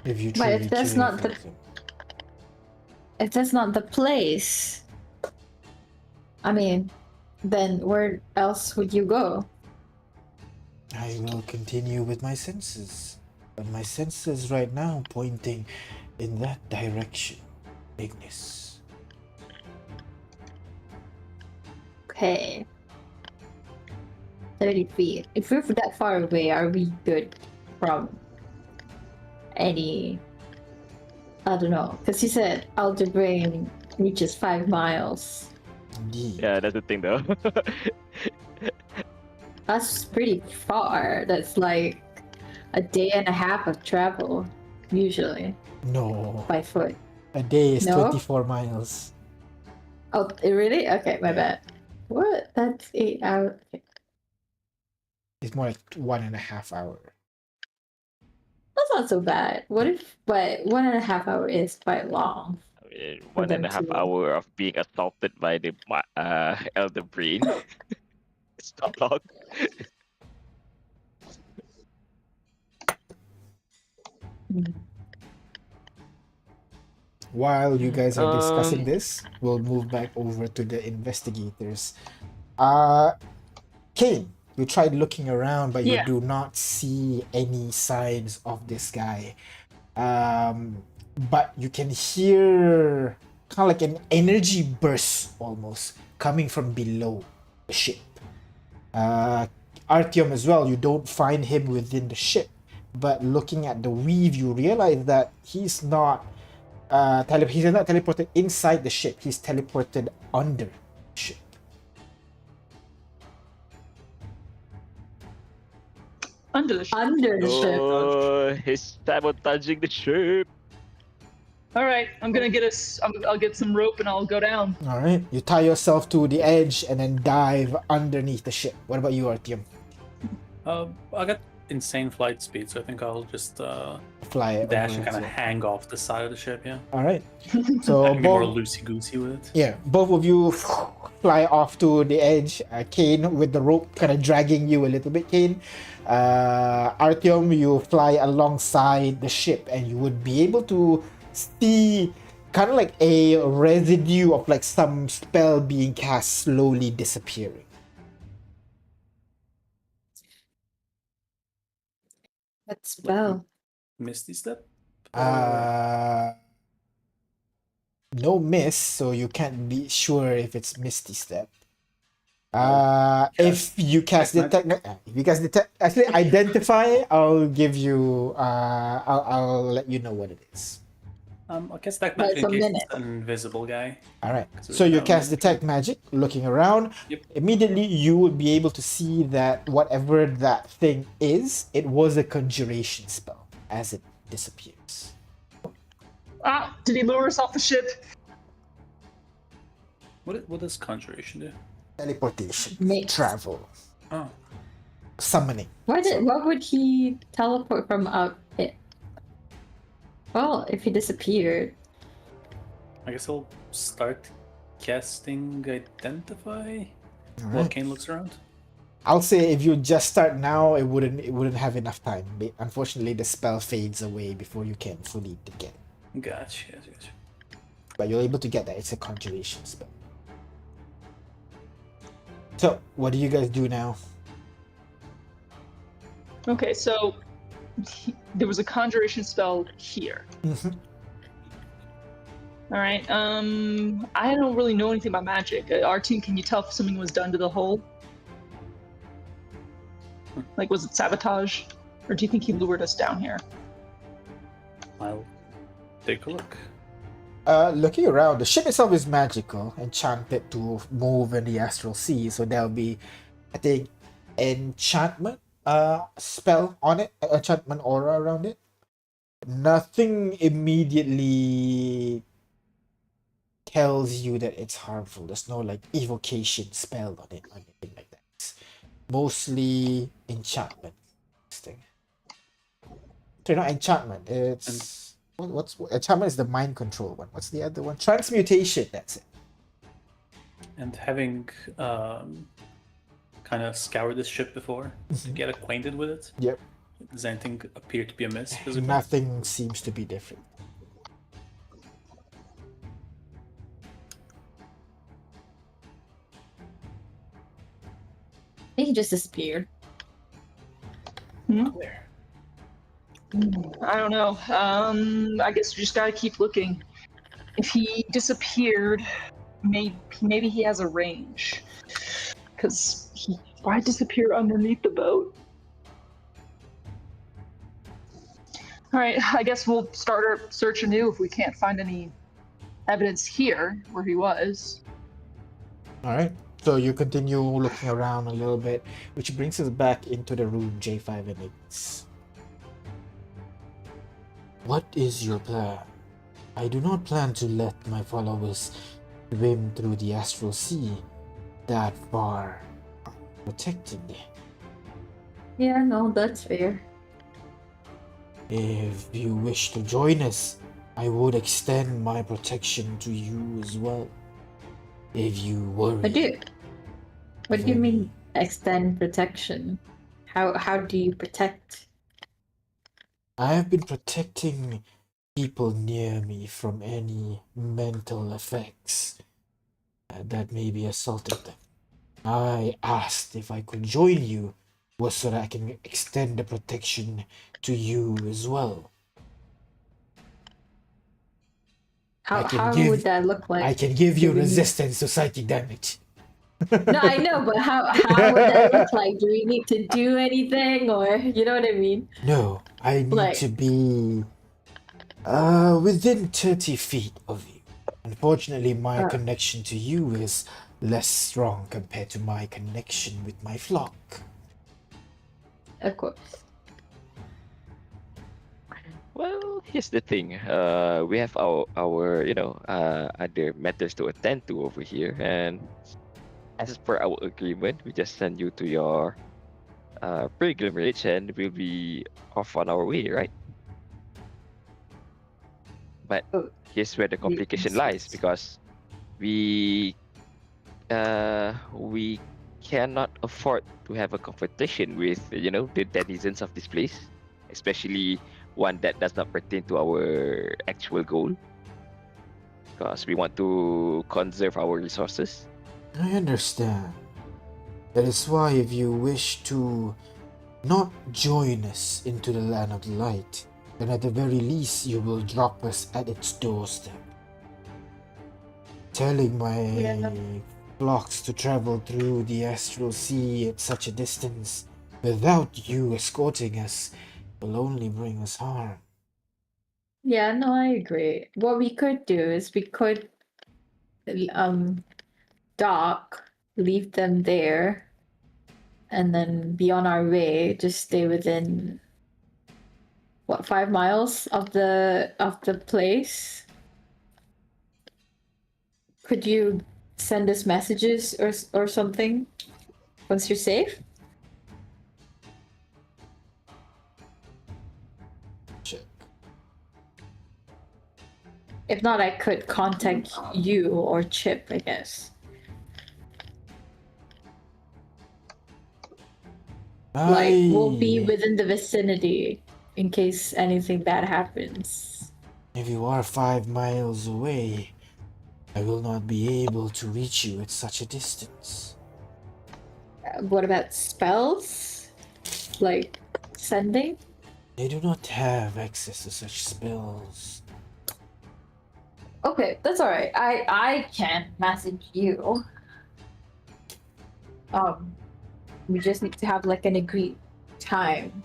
If you But truly if that's care not for the them. if that's not the place, I mean, then where else would you go? I will continue with my senses. But my senses right now pointing in that direction. Ignis. Okay. 30 feet. If we're that far away, are we good from any... I don't know. Because you said Outer Brain reaches 5 miles. Indeed. Yeah, that's the thing though. That's pretty far. That's like a day and a half of travel, usually, No. by foot. A day is No? 24 miles. Oh, really? Okay, my Yeah. bad. What? That's 8 hours. Okay. It's more like 1.5 hours. That's not so bad. What if, but 1.5 hour is quite long. I mean, For one and them a half to- hour of being assaulted by the elder brain. It's not long. Mm. While you guys are discussing Um, this, we'll move back over to the investigators. Kane, you tried looking around, but you Yeah. do not see any signs of this guy. But you can hear kind of like an energy burst almost coming from below the ship. Artyom as well, you don't find him within the ship, but looking at the weave, you realize that he's not teleported inside the ship. He's teleported under the ship. Under the ship. Under the ship. oh, he's sabotaging the ship. All right, I'm gonna get us. I'll get some rope and I'll go down. All right, you tie yourself to the edge and then dive underneath the ship. What about you, Artyom? I got insane flight speed, so I think I'll just Fly dash over and kind of as well. hang off the side of the ship. Yeah, All right. So I can be more both, loosey goosey with it. yeah, both of you fly off to the edge. Kane with the rope kind of dragging you a little bit. Kane, Artyom, you fly alongside the ship, and you would be able to see kind of like a residue of like some spell being cast slowly disappearing. What spell? Misty step. No miss, so you can't be sure if it's Misty Step. I'll If you cast detect detect, if you cast detect, actually identify, I'll give you. I'll let you know what it is. I guess that But magic it's a in case minute. it's an invisible guy. All right. So So you now cast we- detect magic, looking around. Yep. Immediately, you would be able to see that whatever that thing is, it was a conjuration spell as it disappears. Ah, did he lure us off the ship? What does conjuration do? Teleportation, Makes- travel, Oh, summoning. What would he teleport from out it? Well, if he disappeared. I guess I'll start casting identify All while right. Kane looks around. I'll say if you just start now, it wouldn't have enough time. Unfortunately, the spell fades away before you can fully get it. Gotcha. But you're able to get that. It's a conjuration spell. So, what do you guys do now? Okay, so there was a conjuration spell here. Mhm. All right. I don't really know anything about magic. Our team, can you tell if something was done to the hull? Like, was it sabotage, or do you think he lured us down here? I'll take a look. Looking around, the ship itself is magical, enchanted to move in the astral sea. So there'll be, I think, enchantment spell on it, enchantment aura around it. Nothing immediately tells you that it's harmful. There's no like evocation spell on it or anything like that. It's mostly enchantment. This thing. Sorry, not enchantment. It's what's enchantment is the mind control one. What's the other one? Transmutation. That's it. And having kind of scoured this ship before to get acquainted with it, Yep. Does anything appear to be amiss physically? Nothing seems to be different. He just disappeared. Where? I don't know. I guess we just gotta keep looking. If he disappeared, maybe he has a range. Because why disappear underneath the boat? All right, I guess we'll start our search anew if we can't find any evidence here where he was. All right. So you continue looking around a little bit, which brings us back into the room J5 and 8. What is your plan? I do not plan to let my followers swim through the astral sea that far protected. Yeah, no, that's fair. If you wish to join us, I would extend my protection to you as well. If you worry. What do you mean extend protection? How do you protect? I have been protecting people near me from any mental effects that may be assaulting them. I asked if I could join you was so that I can extend the protection to you as well. How can would that look like? I can give you Do we need- resistance to psychic damage. No, I know, but how would that look like? Do we need to do anything, or you know what I mean? No, I need Like- to be within 30 feet of you. Unfortunately, my connection to you is less strong compared to my connection with my flock. Of course. Well, here's the thing. We have our other matters to attend to over here, and as per our agreement, we just send you to your pilgrimage, and we'll be off on our way, right? But here's where the complication lies, because we cannot afford to have a confrontation with the denizens of this place, especially one that does not pertain to our actual goal, because we want to conserve our resources. I understand. That is why if you wish to not join us into the land of the light, then at the very least you will drop us at its doorstep. Telling my flocks to travel through the astral sea at such a distance without you escorting us will only bring us harm. Yeah, no, I agree. What we could do is we could dock, leave them there, and then be on our way. Just stay within 5 miles of the place. Could you send us messages or something once you're safe? Check. If not, I could contact you or Chip, I guess. Like, we'll be within the vicinity in case anything bad happens. If you are 5 miles away, I will not be able to reach you at such a distance. What about spells? Like, sending? I do not have access to such spells. Okay, that's alright. I can message you. We just need to have like an agreed time.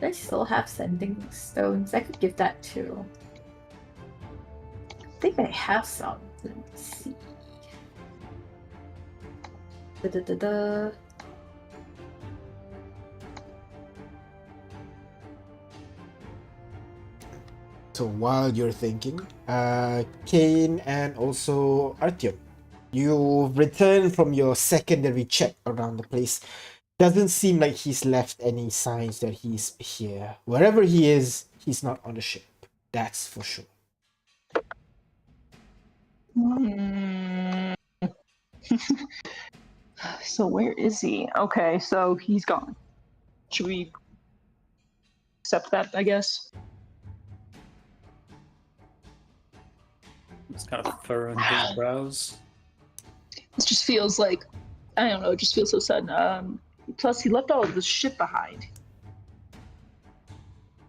I still have sending stones. I could give that to. I think I have some. Let's see. Da-da-da-da. So while you're thinking, Kane and also Artyom, you return from your secondary check around the place. Doesn't seem like he's left any signs that he's here. Wherever he is, he's not on the ship. That's for sure. Hmm. So where is he? Okay, so he's gone. Should we accept that, I guess? It's kind of furrowing his brows. This just feels like, I don't know, it just feels so sudden. Plus, he left all of this shit behind.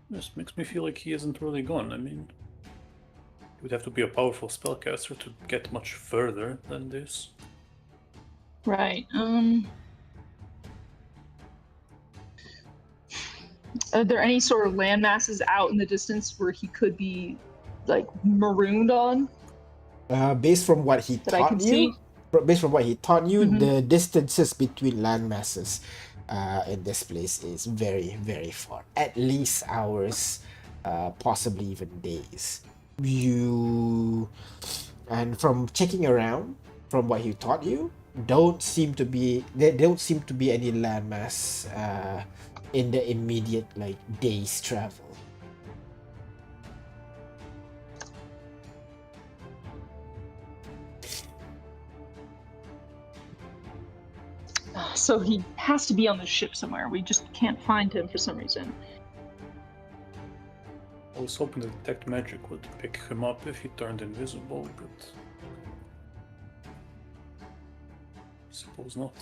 This makes me feel like he isn't really gone. I mean, you would have to be a powerful spellcaster to get much further than this. Right. Are there any sort of land masses out in the distance where he could be, like, marooned on Based from what he that I can taught you, see? based from what he taught you, Mhm. the distances between land masses in this place is very, very far. At least hours, possibly even days. And from checking around, from what he taught you, there don't seem to be any landmass in the immediate like days travel. So he has to be on the ship somewhere. We just can't find him for some reason. I was hoping the detect magic would pick him up if he turned invisible, but suppose not.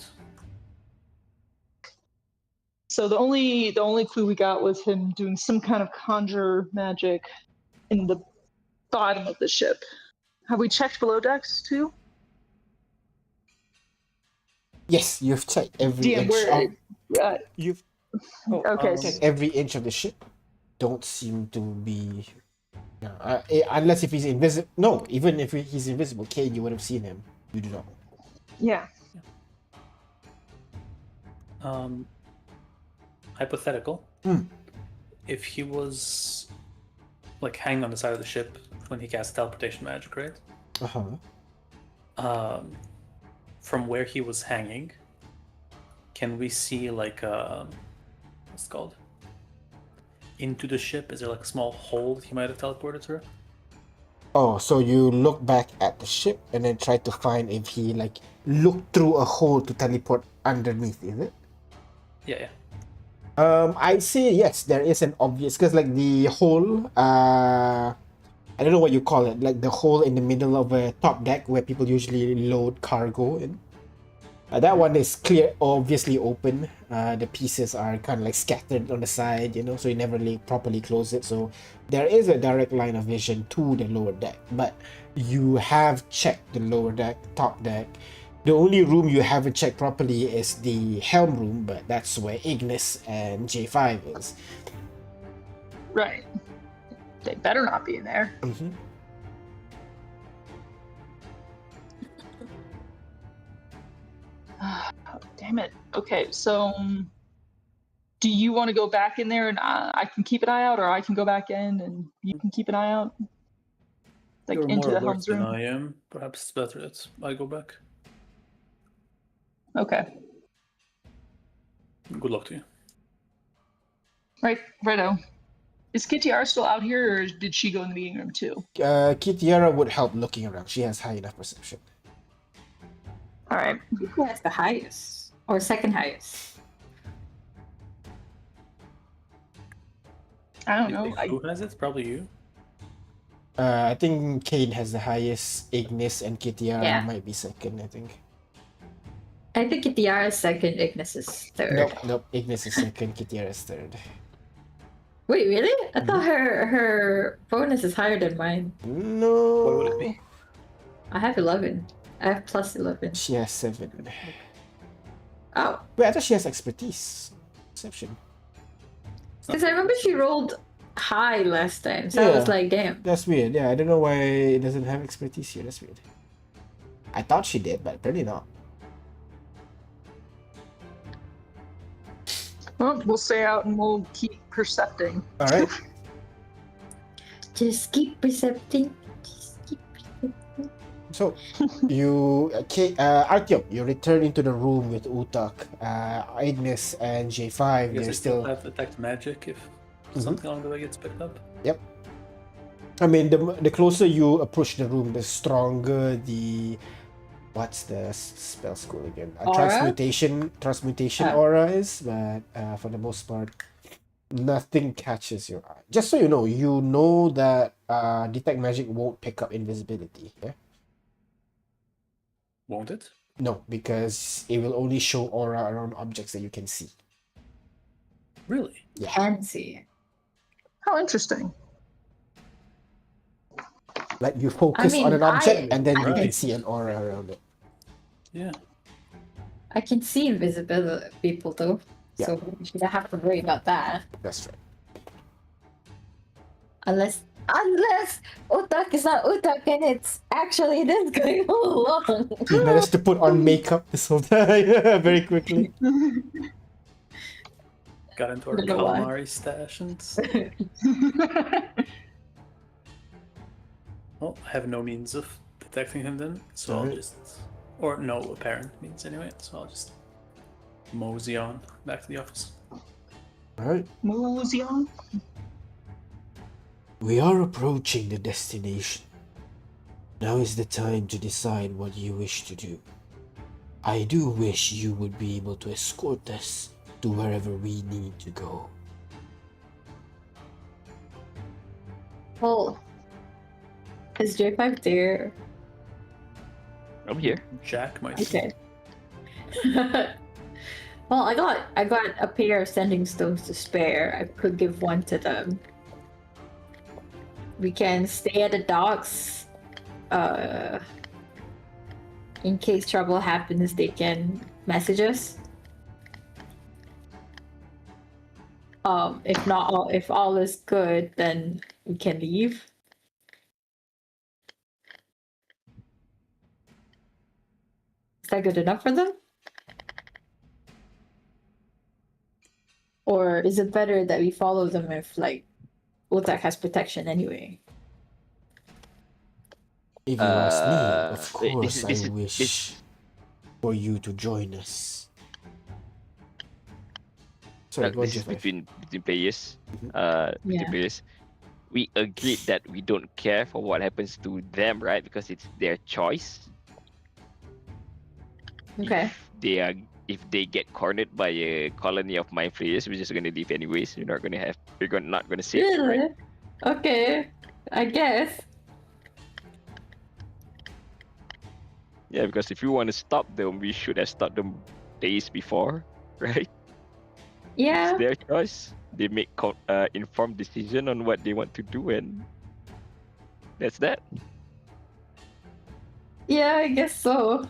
So the only clue we got was him doing some kind of conjure magic in the bottom of the ship. Have we checked below decks too? Yes, you've checked every DM, inch where? of you've Okay. checked every inch of the ship. Don't seem to be unless if he's invisible. No, even if he's invisible, Kane, you would have seen him. You do not. Yeah. Hypothetical. Hmm. If he was like hanging on the side of the ship when he cast teleportation magic, right? From where he was hanging, can we see like what's it called? Into the ship? Is there like a small hole that he might have teleported through? Oh, so you look back at the ship and then try to find if he like looked through a hole to teleport underneath, is it? Yeah. I see. Yes, there is an obvious because like the hole. I don't know what you call it. Like the hole in the middle of a top deck where people usually load cargo in. That one is clear, obviously open. The pieces are kind of like scattered on the side, so you never really properly close it. So there is a direct line of vision to the lower deck, but you have checked the lower deck, top deck. The only room you haven't checked properly is the helm room, but that's where Ignis and J5 is. Right. They better not be in there. Mm-hmm. Damn it. Okay, so do you want to go back in there and I can keep an eye out, or I can go back in and you can keep an eye out? Like You're into more the alert helms than room? I am. Perhaps it's better that I go back. Okay. Good luck to you. Righto. Is Kitiara still out here, or did she go in the meeting room too? Kitiara would help looking around. She has high enough perception. All right. Who has the highest or second highest? I don't know. Who has it? Probably you. I think Kane has the highest. Ignis and Kitiara might be second, I think. I think Kitiara is second, Ignis is third. Nope. Ignis is second, Kitiara is third. Wait, really? I thought her bonus is higher than mine. No. What would it be? I have 11. I have plus 11. She has 7. Oh. Wait, I thought she has expertise. Perception. Because I remember she rolled high last time, so I was like, damn. That's weird. Yeah, I don't know why it doesn't have expertise here. That's weird. I thought she did, but apparently not. Well, we'll stay out and we'll keep percepting. All right. Just keep percepting. So, Artyom, you return into the room with Utak, Ignis, and J5. I guess They're I still still. have detect magic if something along the way gets picked up. Yep. I mean, the closer you approach the room, the stronger the what's the spell school again? Aura? Transmutation Oh. aura is, but for the most part, nothing catches your eye. Just so you know that detect magic won't pick up invisibility. Yeah. Won't it? No, because it will only show aura around objects that you can see. Really? Can see. How interesting. Like you focus on mean, an object I- and then you I- can see an aura around it. Yeah. I can see invisible people though. Yeah. So we should have to worry about that. That's right. Unless Utak is not Utak and it's actually this going all along. He managed to put on makeup this whole time very quickly. Got into our Don't know why. calamari stash and well, I have no means of detecting him then, so I'll Alright. just or no apparent means anyway, so I'll just mosey on back to the office. Alright. Museum. We are approaching the destination. Now is the time to decide what you wish to do. I do wish you would be able to escort us to wherever we need to go. Well, is J5 there? I'm here. Jack might be. Okay. Well, I got a pair of sending stones to spare. I could give one to them. We can stay at the docks. In case trouble happens, they can message us. If all is good, then we can leave. Is that good enough for them? Or is it better that we follow them if, like, Utak has protection anyway? If you ask me, of Wait, course this I is- wish for you to join us. Sorry, Well, go on, this is J5. between players. Mhm. Between Yeah. players. We agreed that we don't care for what happens to them, right? Because it's their choice. Okay. If they get cornered by a colony of mind flayers, we're just gonna leave anyways. We're not gonna save them, right? Really? Okay. I guess. Yeah, because if we want to stop them, we should have stopped them days before, right? Yeah. It's their choice. They make informed decision on what they want to do, and that's that. Yeah, I guess so.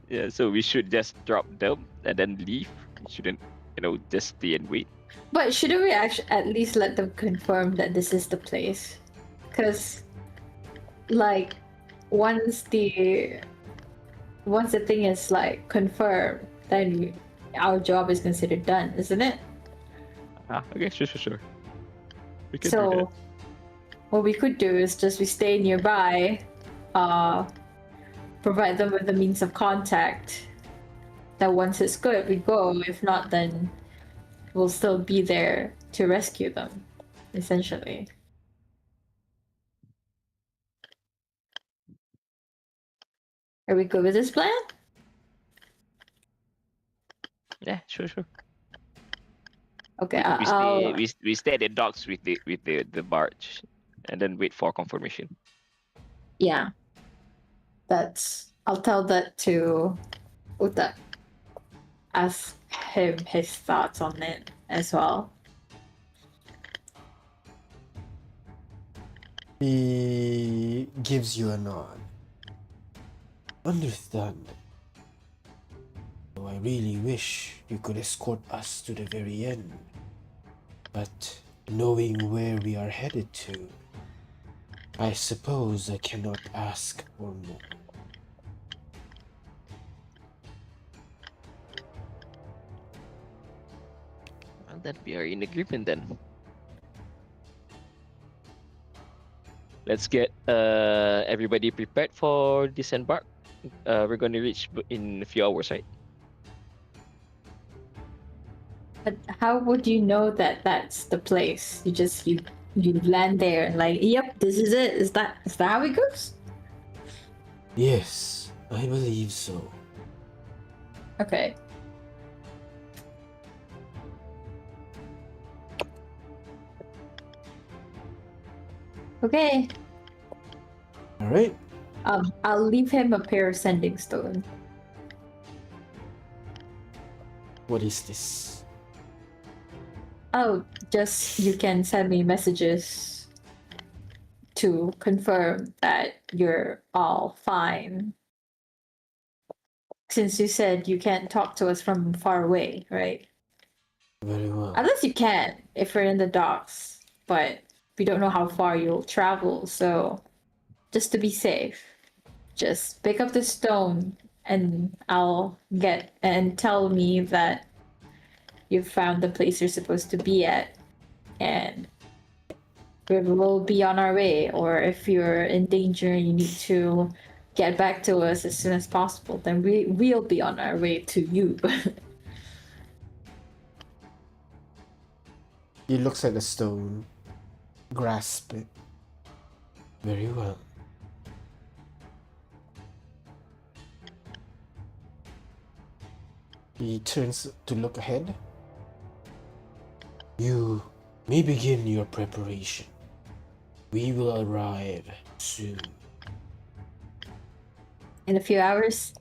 Yeah, so we should just drop them and then leave. We shouldn't, just stay and wait. But shouldn't we actually at least let them confirm that this is the place? Because, like, once the thing is like confirmed, then our job is considered done, isn't it? Okay, sure. We can do that. So, what we could do is just we stay nearby, provide them with the means of contact. That once it's good, we go. If not, then we'll still be there to rescue them, essentially. Are we good with this plan? Yeah, sure. Okay, We stay at the docks with the barge, and then wait for confirmation. yeah. I'll tell that to Uta. Ask him his thoughts on it as well. He gives you a nod. Understand. Though I really wish you could escort us to the very end. But knowing where we are headed to, I suppose I cannot ask for more. Well, then we are in agreement then. Let's get everybody prepared for disembark. We're going to reach in a few hours, right? But how would you know that that's the place? You you land there and like, yep, this is it. Is that how it goes? Yes, I believe so. Okay. Okay. All right. I'll leave him a pair of sending stone. What is this? Oh, just you can send me messages to confirm that you're all fine. Since you said you can't talk to us from far away, right? Very well. Unless you can, if we're in the docks. But we don't know how far you'll travel, so just to be safe, just pick up the stone and I'll get and tell me that you've found the place you're supposed to be at, and we will be on our way. Or if you're in danger and you need to get back to us as soon as possible, then we'll be on our way to you. He looks at the stone, grasp it. Very well. He turns to look ahead. You may begin your preparation. We will arrive soon. In a few hours?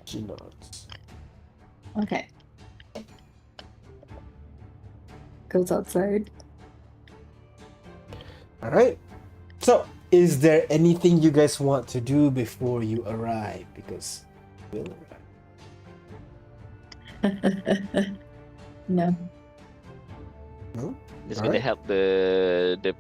She nods. Okay. Goes outside. Alright. So, is there anything you guys want to do before you arrive? Because we'll arrive. No. No? Just Alright. gonna help the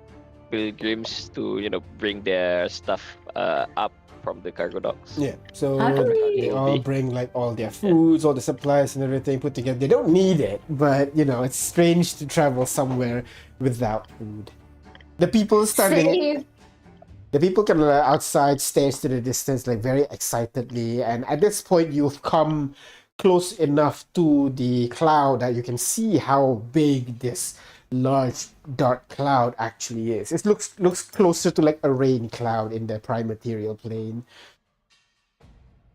pilgrims to bring their stuff up from the cargo docks. Yeah, so How do we- they all bring like all their foods, all the supplies and everything put together. They don't need it, but it's strange to travel somewhere without food. The people standing, Save. the people kind of outside stares to the distance like very excitedly, and at this point you've come close enough to the cloud that you can see how big this large dark cloud actually is. It looks closer to like a rain cloud in the prime material plane.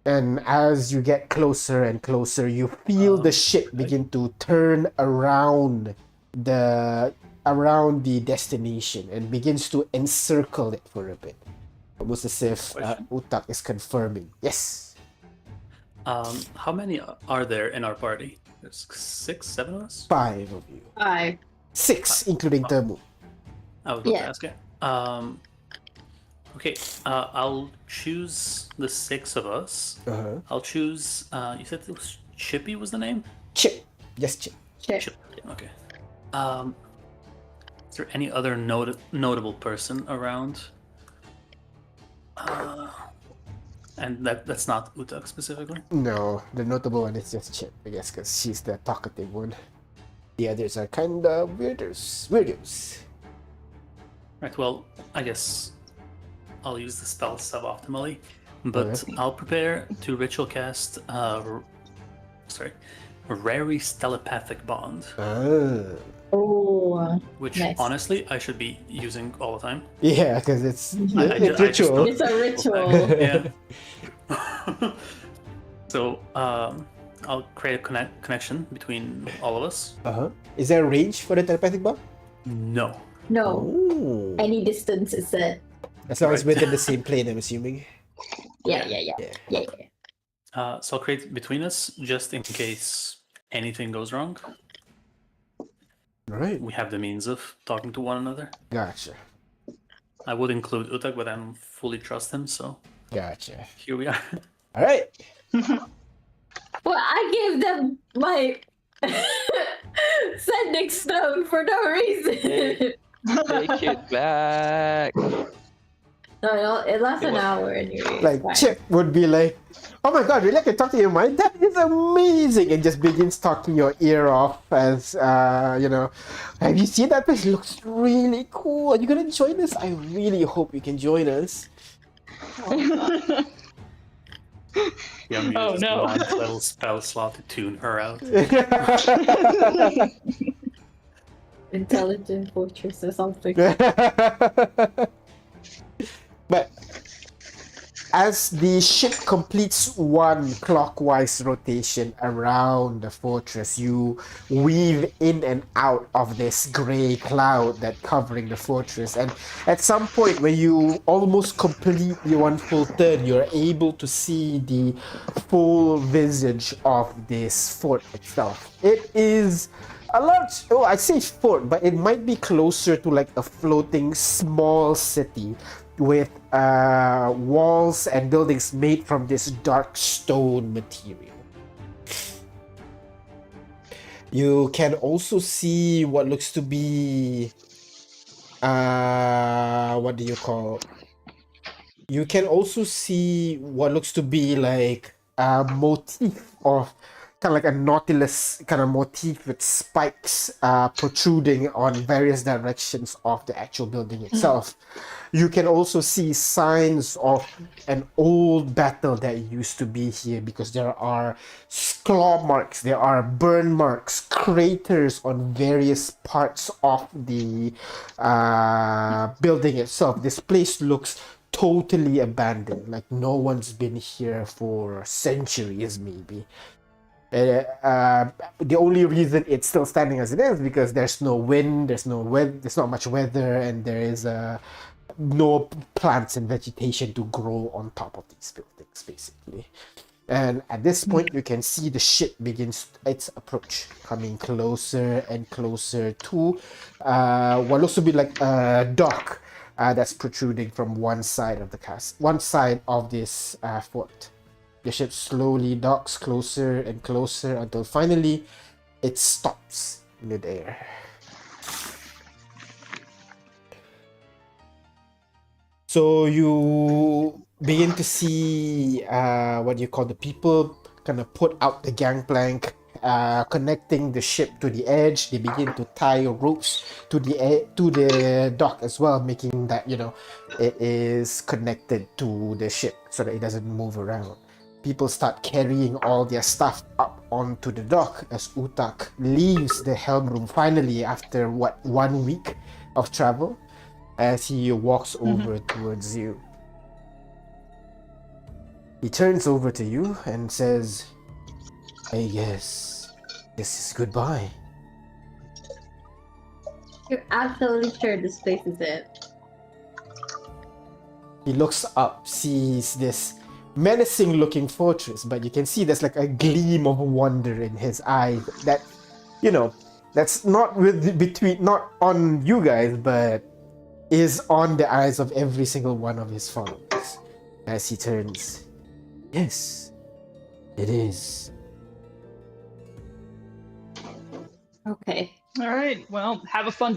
And as you get closer and closer, you feel the ship begin to turn around the destination and begins to encircle it for a bit. Almost as if Question. Utak is confirming. Yes. How many are there in our party? There's 6, 7 of us? 5 of you. 5. 6, including Temu. I was about Yeah. to ask it. Okay, I'll choose the 6 of us. Uh-huh. I'll choose. You said it was Chippy was the name? Chip. Yes, Chip. Check. Chip. Okay. Is there any other notable person around? And that's not Utak specifically. No, the notable one is just Chip, I guess, because she's the talkative one. The others are kind of weirdos. Right. Well, I guess I'll use the spell suboptimally, but Okay. I'll prepare to ritual cast. Rary's telepathic bond, Ah. Oh, which Nice. honestly I should be using all the time. Yeah, because it's I just ritual. don't- it's a ritual. Yeah. So I'll create a connection between all of us. Uh-huh. Is there a range for the telepathic bond? No. No, Oh. any distance is set. As long as Right. within the same plane, I'm assuming. Yeah. Yeah. So I'll create between us just in case anything goes wrong. All right. We have the means of talking to one another. Gotcha. I would include Utak, but I don't fully trust him, so Gotcha. here we are. All right. Well, I gave them my sending stone for no reason. Take it back. No, it lasts an hour anyway. Like Chip would be like, "Oh my God, really? I can talk to your mind? That is amazing!" And just begins talking your ear off as Have you seen that place? It looks really cool. Are you gonna join us? I really hope you can join us. Young Oh, uses no. the ninth level spell slot to tune her out. intelligent fortress or something. But as the ship completes one clockwise rotation around the fortress, you weave in and out of this gray cloud that covering the fortress. And at some point, when you almost complete the one full turn, you're able to see the full visage of this fort itself. It is a large, oh, I'd say fort, but it might be closer to like a floating small city with walls and buildings made from this dark stone material. You can also see what looks to be what do you call? You can also see what looks to be like a motif of kind of like a nautilus kind of motif with spikes protruding on various directions of the actual building itself. You can also see signs of an old battle that used to be here, because there are claw marks, there are burn marks, craters on various parts of the building itself. This place looks totally abandoned, like no one's been here for centuries maybe. The only reason it's still standing as it is because there's no wind, there's not much weather, and there is no plants and vegetation to grow on top of these buildings, basically. And at this point, you can see the ship begins its approach, coming closer and closer to what looks to be like a dock that's protruding from one side of this fort. The ship slowly docks closer and closer until finally it stops mid-air. So you begin to see what you call the people kind of put out the gangplank, connecting the ship to the edge. They begin to tie ropes to the dock as well, making that it is connected to the ship so that it doesn't move around. People start carrying all their stuff up onto the dock as Utak leaves the helm room finally after 1 week of travel, as he walks over towards you. He turns over to you and says, "I guess this is goodbye." You're absolutely sure this place is it? He looks up, sees this menacing looking fortress, but you can see there's like a gleam of wonder in his eye that, that's not not on you guys, but is on the eyes of every single one of his followers. As he turns, "Yes, it is." Okay. All right. Well, have a fun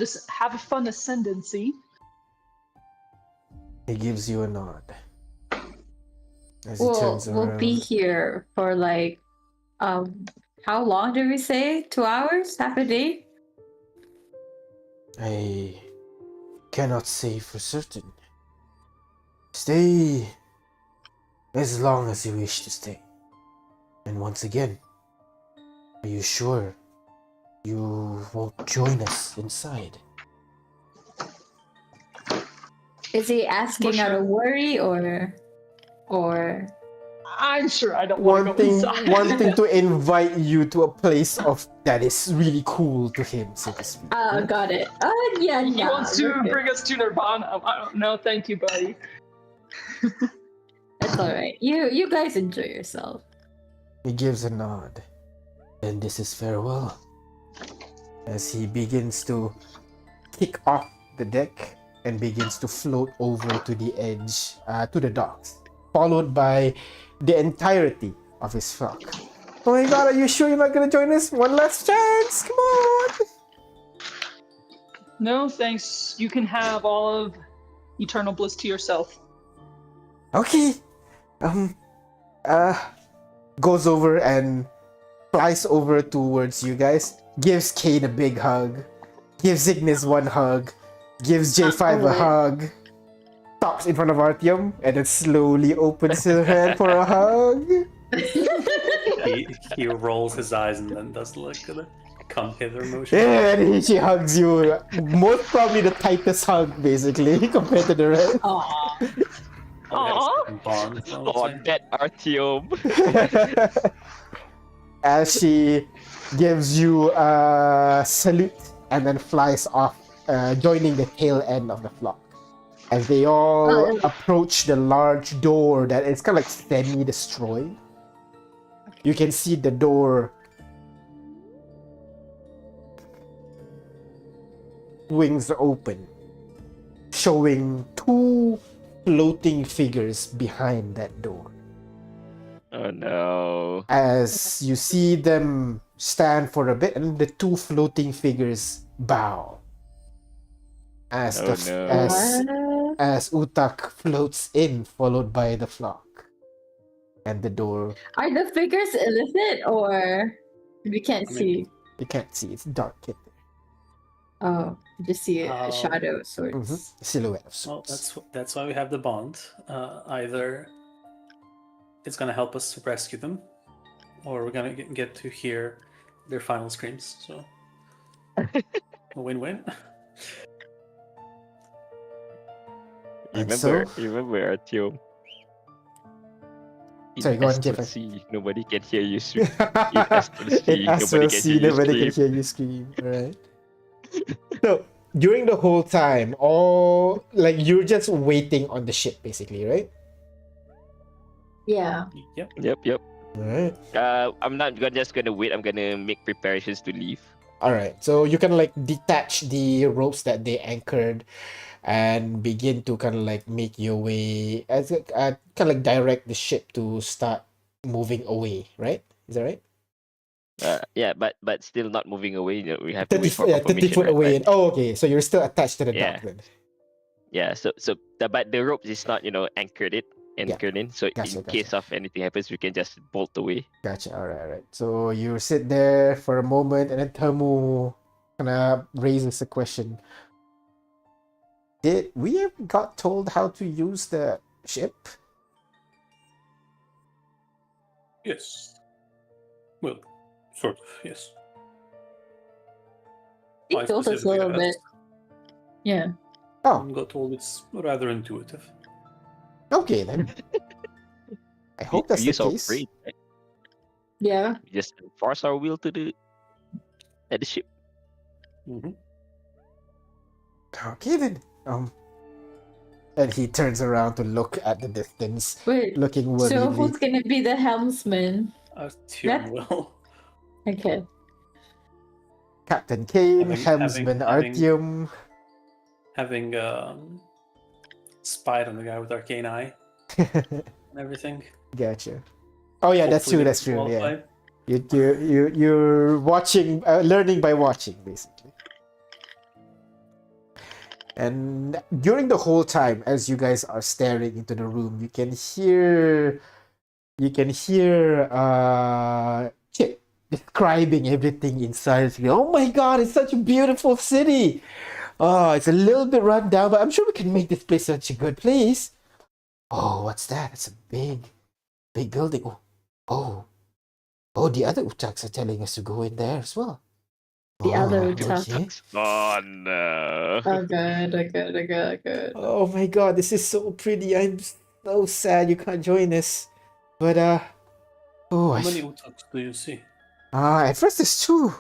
ascendancy. He gives you a nod. As he turns around. We'll be here for like, how long did we say? 2 hours? Half a day? I cannot say for certain. Stay as long as you wish to stay. And once again, are you sure you won't join us inside? Is he asking out of worry or? I'm sure I don't want to go inside. Wanting to invite you to a place that is really cool to him, so to speak. Got it. Yeah. He wants to bring us to Nirvana. No, thank you, buddy. That's all right. You guys enjoy yourself. He gives a nod, and this is farewell. As he begins to kick off the deck and begins to float over to the edge, to the docks, followed by the entirety of his flock. "Oh my god, are you sure you're not gonna join us? One last chance, come on!" No, thanks. You can have all of eternal bliss to yourself. Okay. Goes over and flies over towards you guys, gives Kane a big hug, gives Ignis one hug, gives J5 a hug, stops in front of Artyom, and then slowly opens her hand for a hug. He rolls his eyes and then does look at it. come hither motion. Yeah, and she hugs you. Most probably the tightest hug, basically, compared to the rest. Aw. Oh, we have a Aw. certain bond. I would Oh, say. that Artyom. As she gives you a salute and then flies off, joining the tail end of the flock. As they all Oh. approach the large door that is kind of like semi-destroyed, you can see the door wings open, showing two floating figures behind that door. Oh no. As you see them stand for a bit, and the two floating figures bow. As Oh the no. as Utak floats in, followed by the flock, and the door Are the figures illicit or we can't I mean- see? you can't see; it's dark in there. Oh, you just see a Oh. shadow of sorts. Silhouette of Well, sorts. that's why we have the bond. Either it's gonna help us to rescue them, or we're gonna get to hear their final screams. So, a win-win. And Remember, so- remember Artyom. Sorry, go on, Astral Jeff. Sea, nobody can hear you scream. In Astral Sea, In Astral nobody can Sea, hear you nobody can scream. hear you scream. Alright. So during the whole time, all like you're just waiting on the ship, basically, right? Yeah. Yep. Yep. Alright. I'm not just gonna wait. I'm gonna make preparations to leave. Alright. So you can like detach the ropes that they anchored and begin to kind of like make your way as kind of like direct the ship to start moving away, right? Is that right? Yeah, but still not moving away. You know, we have to 30, wait for 30 confirmation. foot right? away. Right? And, oh, okay. So you're still attached to the Yeah. dock then. Yeah. But the rope is not anchored in. So Gotcha, in case of anything happens, we can just bolt away. Gotcha. All right. So you sit there for a moment, and then Tamu kind of raises a question. Did we got told how to use the ship? Yes. Well, sort of. Yes. He I told us a specifically little bit. asked. Yeah. Oh, Got told it's rather intuitive. okay then. I hope that's we the use our case. brain. Right? Yeah. We just force our will to the ship. Mm-hmm. Okay then. And he turns around to look at the distance, Wait. looking So worriedly. who's gonna be the helmsman? Artyom will. Okay. Captain Kane, Having- helmsman having- Artyom. Having spied on the guy with arcane eye and everything. Gotcha. Oh yeah, that's true. Hopefully That's true. Yeah. qualified. You're watching, learning by watching, basically. And during the whole time, as you guys are staring into the room, you can hear Chip describing everything inside. Oh my God, it's such a beautiful city. Oh, it's a little bit run down, but I'm sure we can make this place such a good place. Oh, what's that? It's a big building. Oh, the other Utaks are telling us to go in there as well. The other Oh, Utaks. okay. Oh no. Oh good. Oh my God, this is so pretty. I'm so sad you can't join us. But How many Utaks do you see? at first there's two.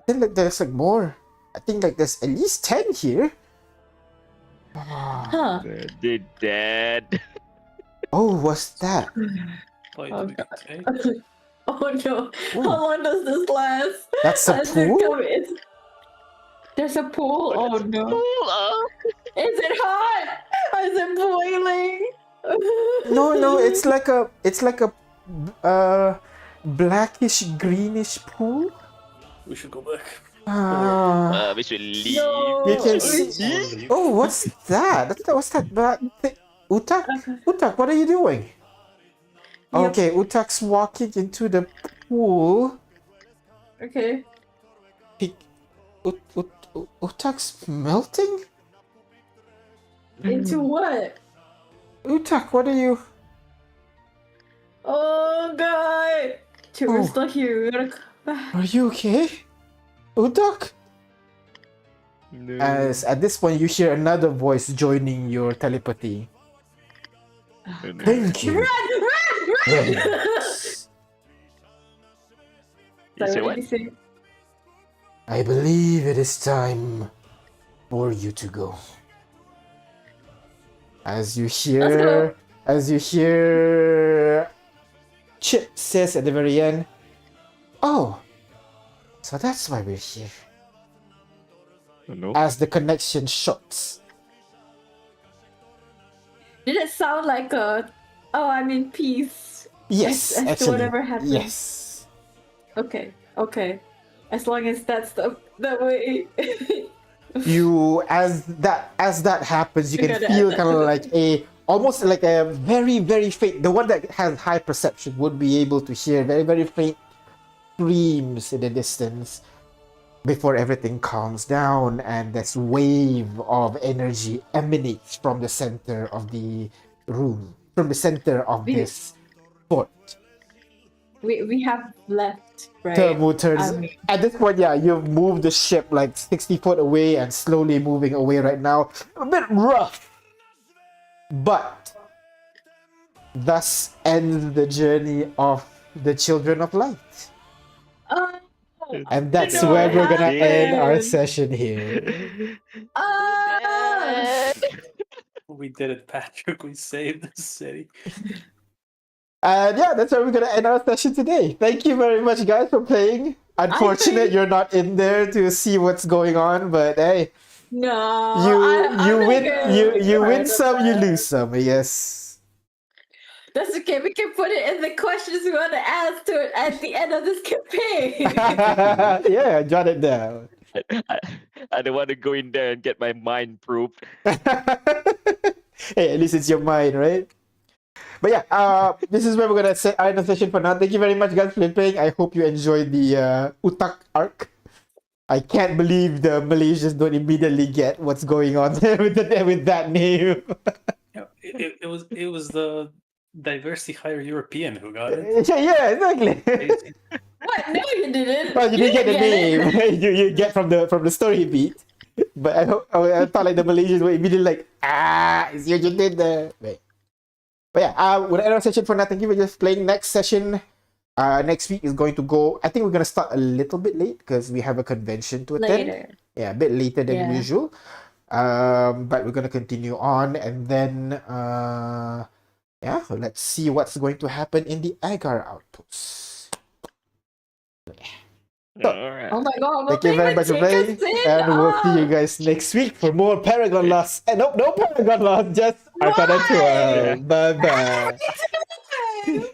Then like there's like more. I think like there's at least 10 here. Ah. Huh. They're dead. Oh, what's that? Why Oh, do we God. take? Oh no. Ooh. How long does this last? That's a Has it pool? come in? There's a pool? Oh no. Is it hot? Is it boiling? No, it's like a blackish greenish pool. We should go back. Ah. We should leave. No. You can we see. Oh, what's that? What's that black thing? Utak? Utak, what are you doing? Yep. Okay, Utak's walking into the pool. Okay. Utak's melting? Into what? Utak, what are you? Oh god. We're Oh. still here. We gotta come back. Are you okay? Utak? No. As at this point you hear another voice joining your telepathy. No, no. Thank you. Run! Very Run! much. You say what? Did you say? I believe it is time for you to go. As you go. hear Chip says at the very end, "Oh, so that's why we're here." No. As the connection shuts. Did it sound like a? Oh, I'm in peace. Yes, as to actually. whatever happens. Yes. Okay. As long as that's the way. You as that happens, you We can gotta feel add kind of that. like a almost like a very very faint. The one that has high perception would be able to hear very very faint screams in the distance before everything calms down and this wave of energy emanates from the center of the room, from the center of We- this fort. we have left, right? Termu turns. Um, At this point, yeah, you've moved the ship like 60 foot away and slowly moving away right now. A bit rough. But thus ends the journey of the Children of Light. oh, And that's know where what we're gonna end our happened. session here. oh! We did it, Patrick. We saved the city. And yeah, that's where we're gonna end our session today. Thank you very much, guys, for playing. Unfortunate think- you're not in there to see what's going on, but hey, No, you I'm win not gonna you part win of some, you that. lose some. Yes. That's okay. We can put it in the questions we want to ask to it at the end of this campaign. Yeah, jot it down. I, I don't want to go in there and get my mind proved. Hey, at least it's your mind, right? But yeah, this is where we're gonna end the session for now. Thank you very much, guys, for playing. I hope you enjoyed the Utak arc. I can't believe the Malaysians don't immediately get what's going on there with that name. Yeah, it was the diversity higher European who got it. Yeah, exactly. What? No, you didn't. Well, you didn't get the it. name. you get from the story beat. But I thought like the Malaysians were immediately like, it's you did the. Wait. But yeah, we'll end our session for now. Thank you for just playing. Next session, next week is going to go. I think we're gonna start a little bit late because we have a convention to attend. Later. Yeah, a bit later than Yeah. usual. But we're gonna continue on, and then yeah, let's see what's going to happen in the Agar outpost. Alright. Oh my god, Thank you very much for playing, and we'll see you Oh, guys next week for more Paragon Lost. And nope, no Paragon Lost, just Arcana Why? 12. Bye bye. Every time.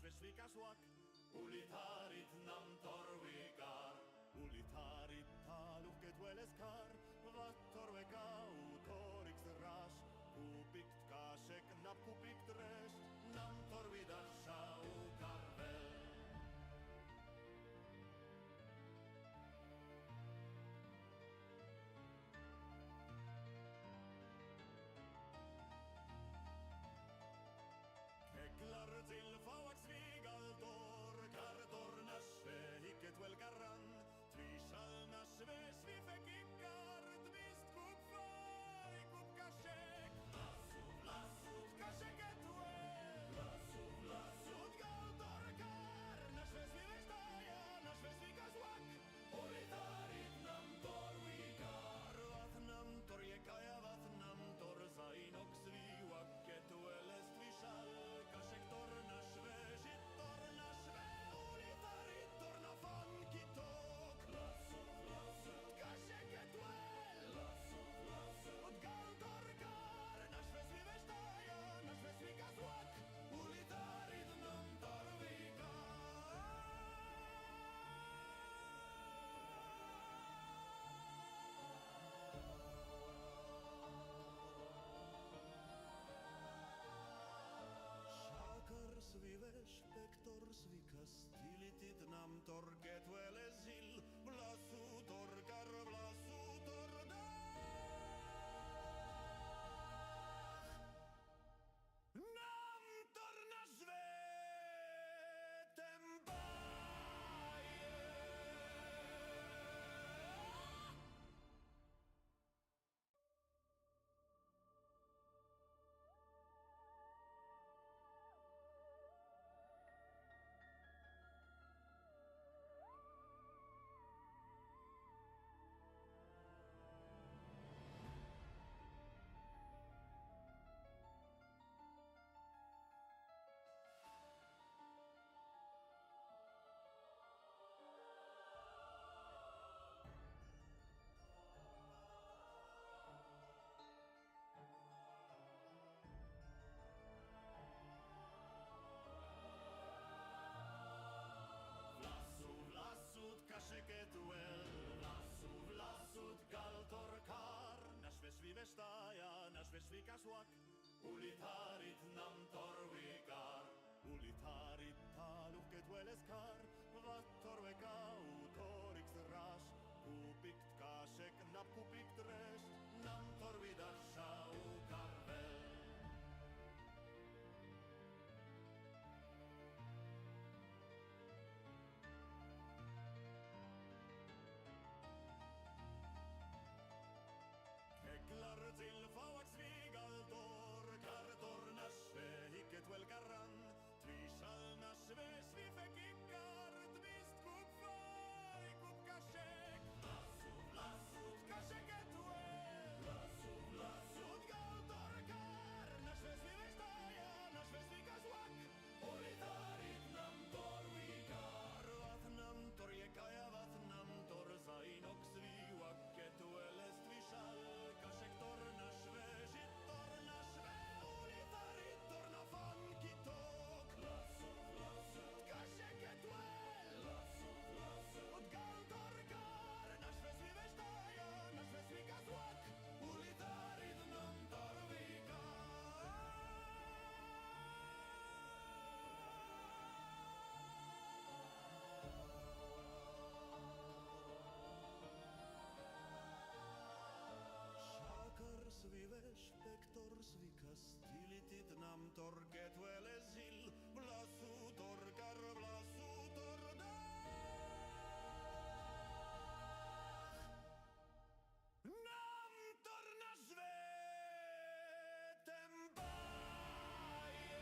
Vesvikaswak. Ulitarit nam torvikar. Ulitarit taluhket weleskar. Vattorveka utorix rash. Kupikt kashek nap kupikt rest. Nam torvidasha ukarvel. Keklar tilfauaks vigaltor, kartor nasve hiket vel karran, tvishal nasve svife kikkar, tvist kupfai kupkashek. Lasut kasheket vel, lasut galtor kar, nasve svivestaja, nasve svikaswak, ulitarit nam torvikar, vatnam torjekaja, vatnam torzainoks viuakket velest vishal. Kashek torna shve, shit torna shve, ulitarit torna funkitok. Lasut, kashek etwel. Lasut, gal torgar, nashve svivestaja, nashve svikaswak, ulitarit nam torvikar. Sviveš, pektor svikas, tilitit nam torget velezil, vlasu torgar, vlasu torda. Nam torna svetem baje. Vlasut kasheket well, vlasut gal torkar, nashve svivestaja, nashve svikaswak, ulitarit nam torvikar, ulitarit taluhket weleskar, vattorveka utorix rash, kupikt kashek nap kupikt rest, nam torvidasha ukarvel. Keklar tilfauaks vigaltor, kartor nasve hiket vel karran, tvishal nasve svife kikkar, tvist kupfai kupkashek. Lasut kashek etwel, lasut galtor kar, nashve svivestaja, nashve svikaswak, ulitarit nam torvikar, vatnam torjekaja, vatnam torzainoks viuakket velest vishal. Kashek torna shve, shit torna shve, ulitarit torna funkitok. Lasut, kashek etwel. Lasut, gal torgar, nashve svivestaja, nashve svikaswak, ulitarit nam torvikar. Sviveš, pektor svikas, tilitit nam torget velezil, vlasu torgar, vlasu torda. Nam torna svetem baje.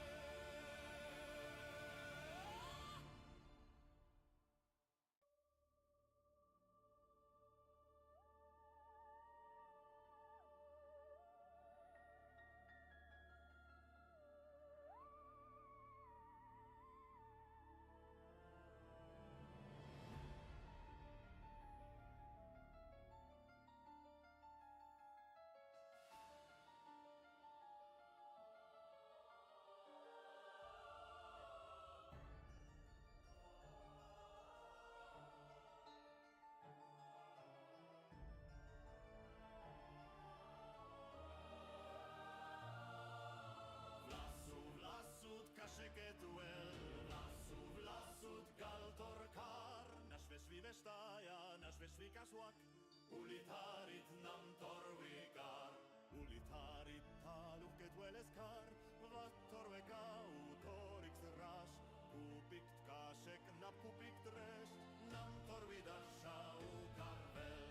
vešvikas vak. Ulitarit nam torvikar. Ulitarit taluhket veleskar. Vattorveka utoriks ras. Kupikt kasek nap kupikt rest. Nam torvidassa ukarvel.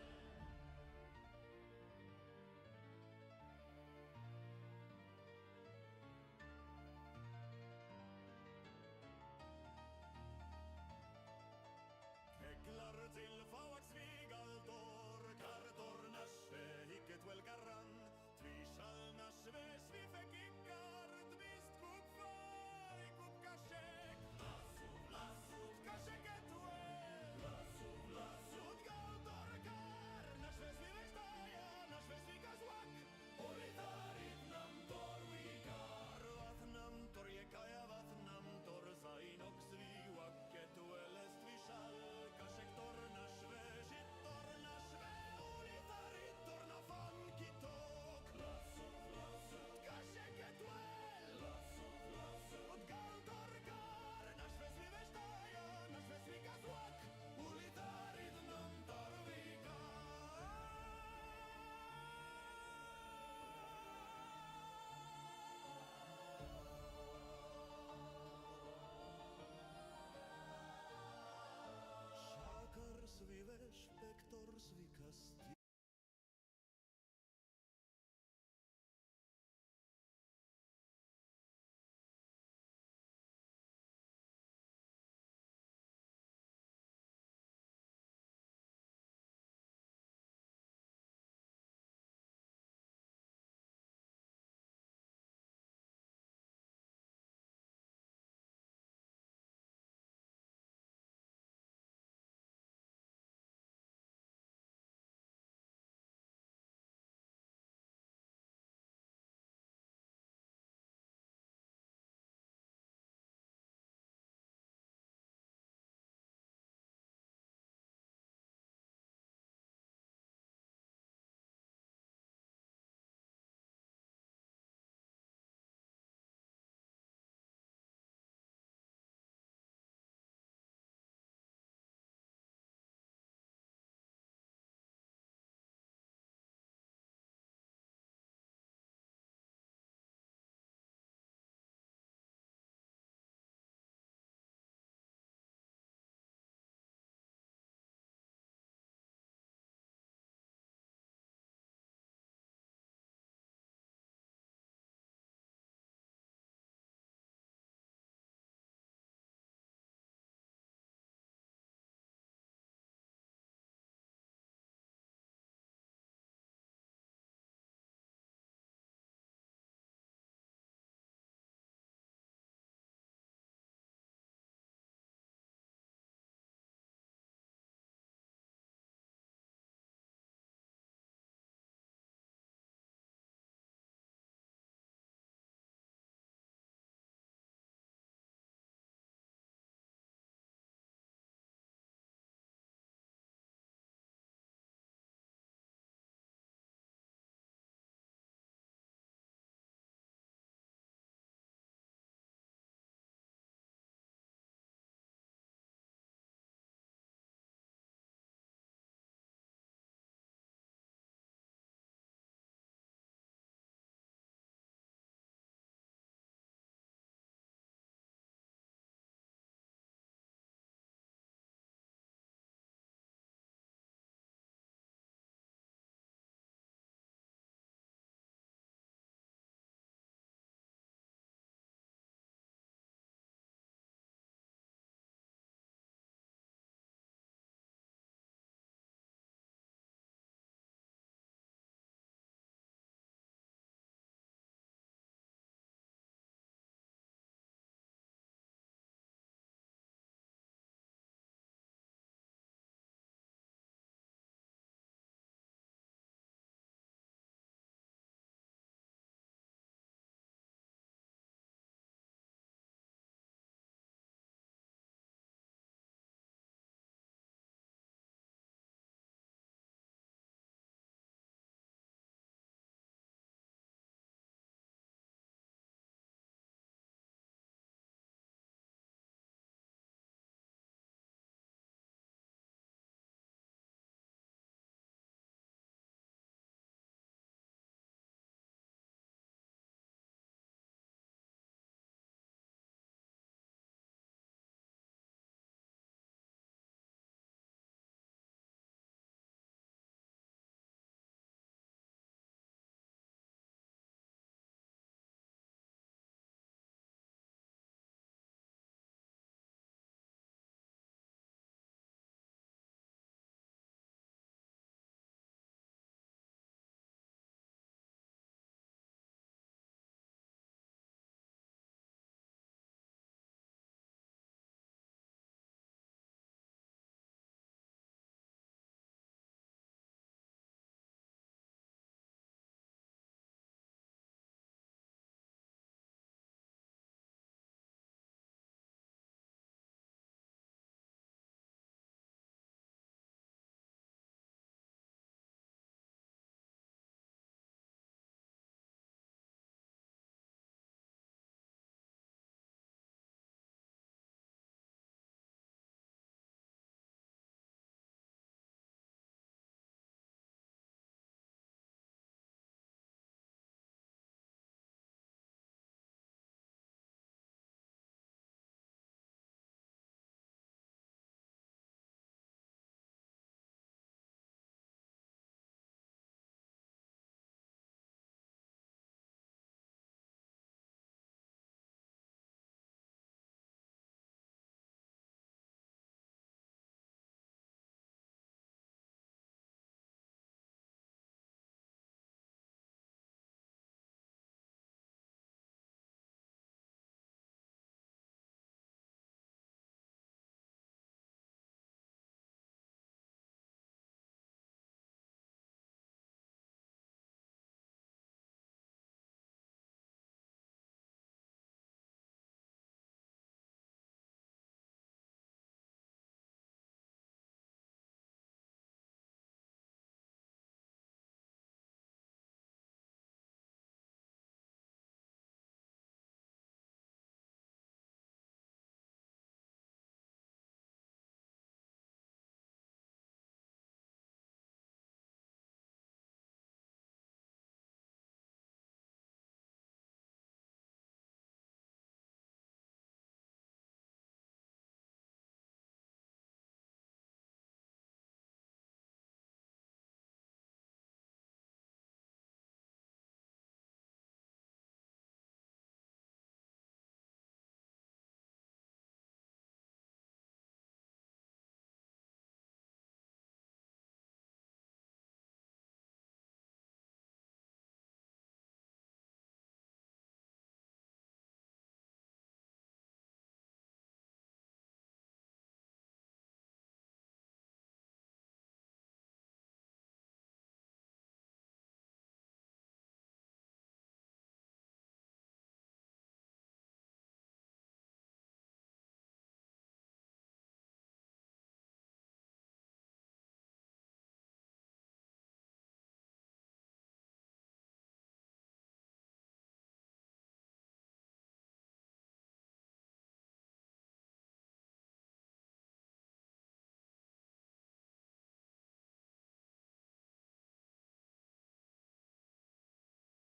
Keglar till fauaks vigaltor, kartornas hiket vel karran, tvisalnas vesvife kikkar, tvist kup fari kup kashek. Lassut kasheket vel, lassut galtor kar, nas vesvivek staja, nas vesvikas vak, olitarit nam torvikar, vatnam torjeka ja vatnam tor zainoks viuakket velest vishal. Kashek torna shve, ulitarit torna funkitok. Lassut kashek etwel. Lassut galtor kar, nash vesvi veshtaja, nash vesvi kazwak. Ulitarit nam torvika. Šakars viveš, pektors vikas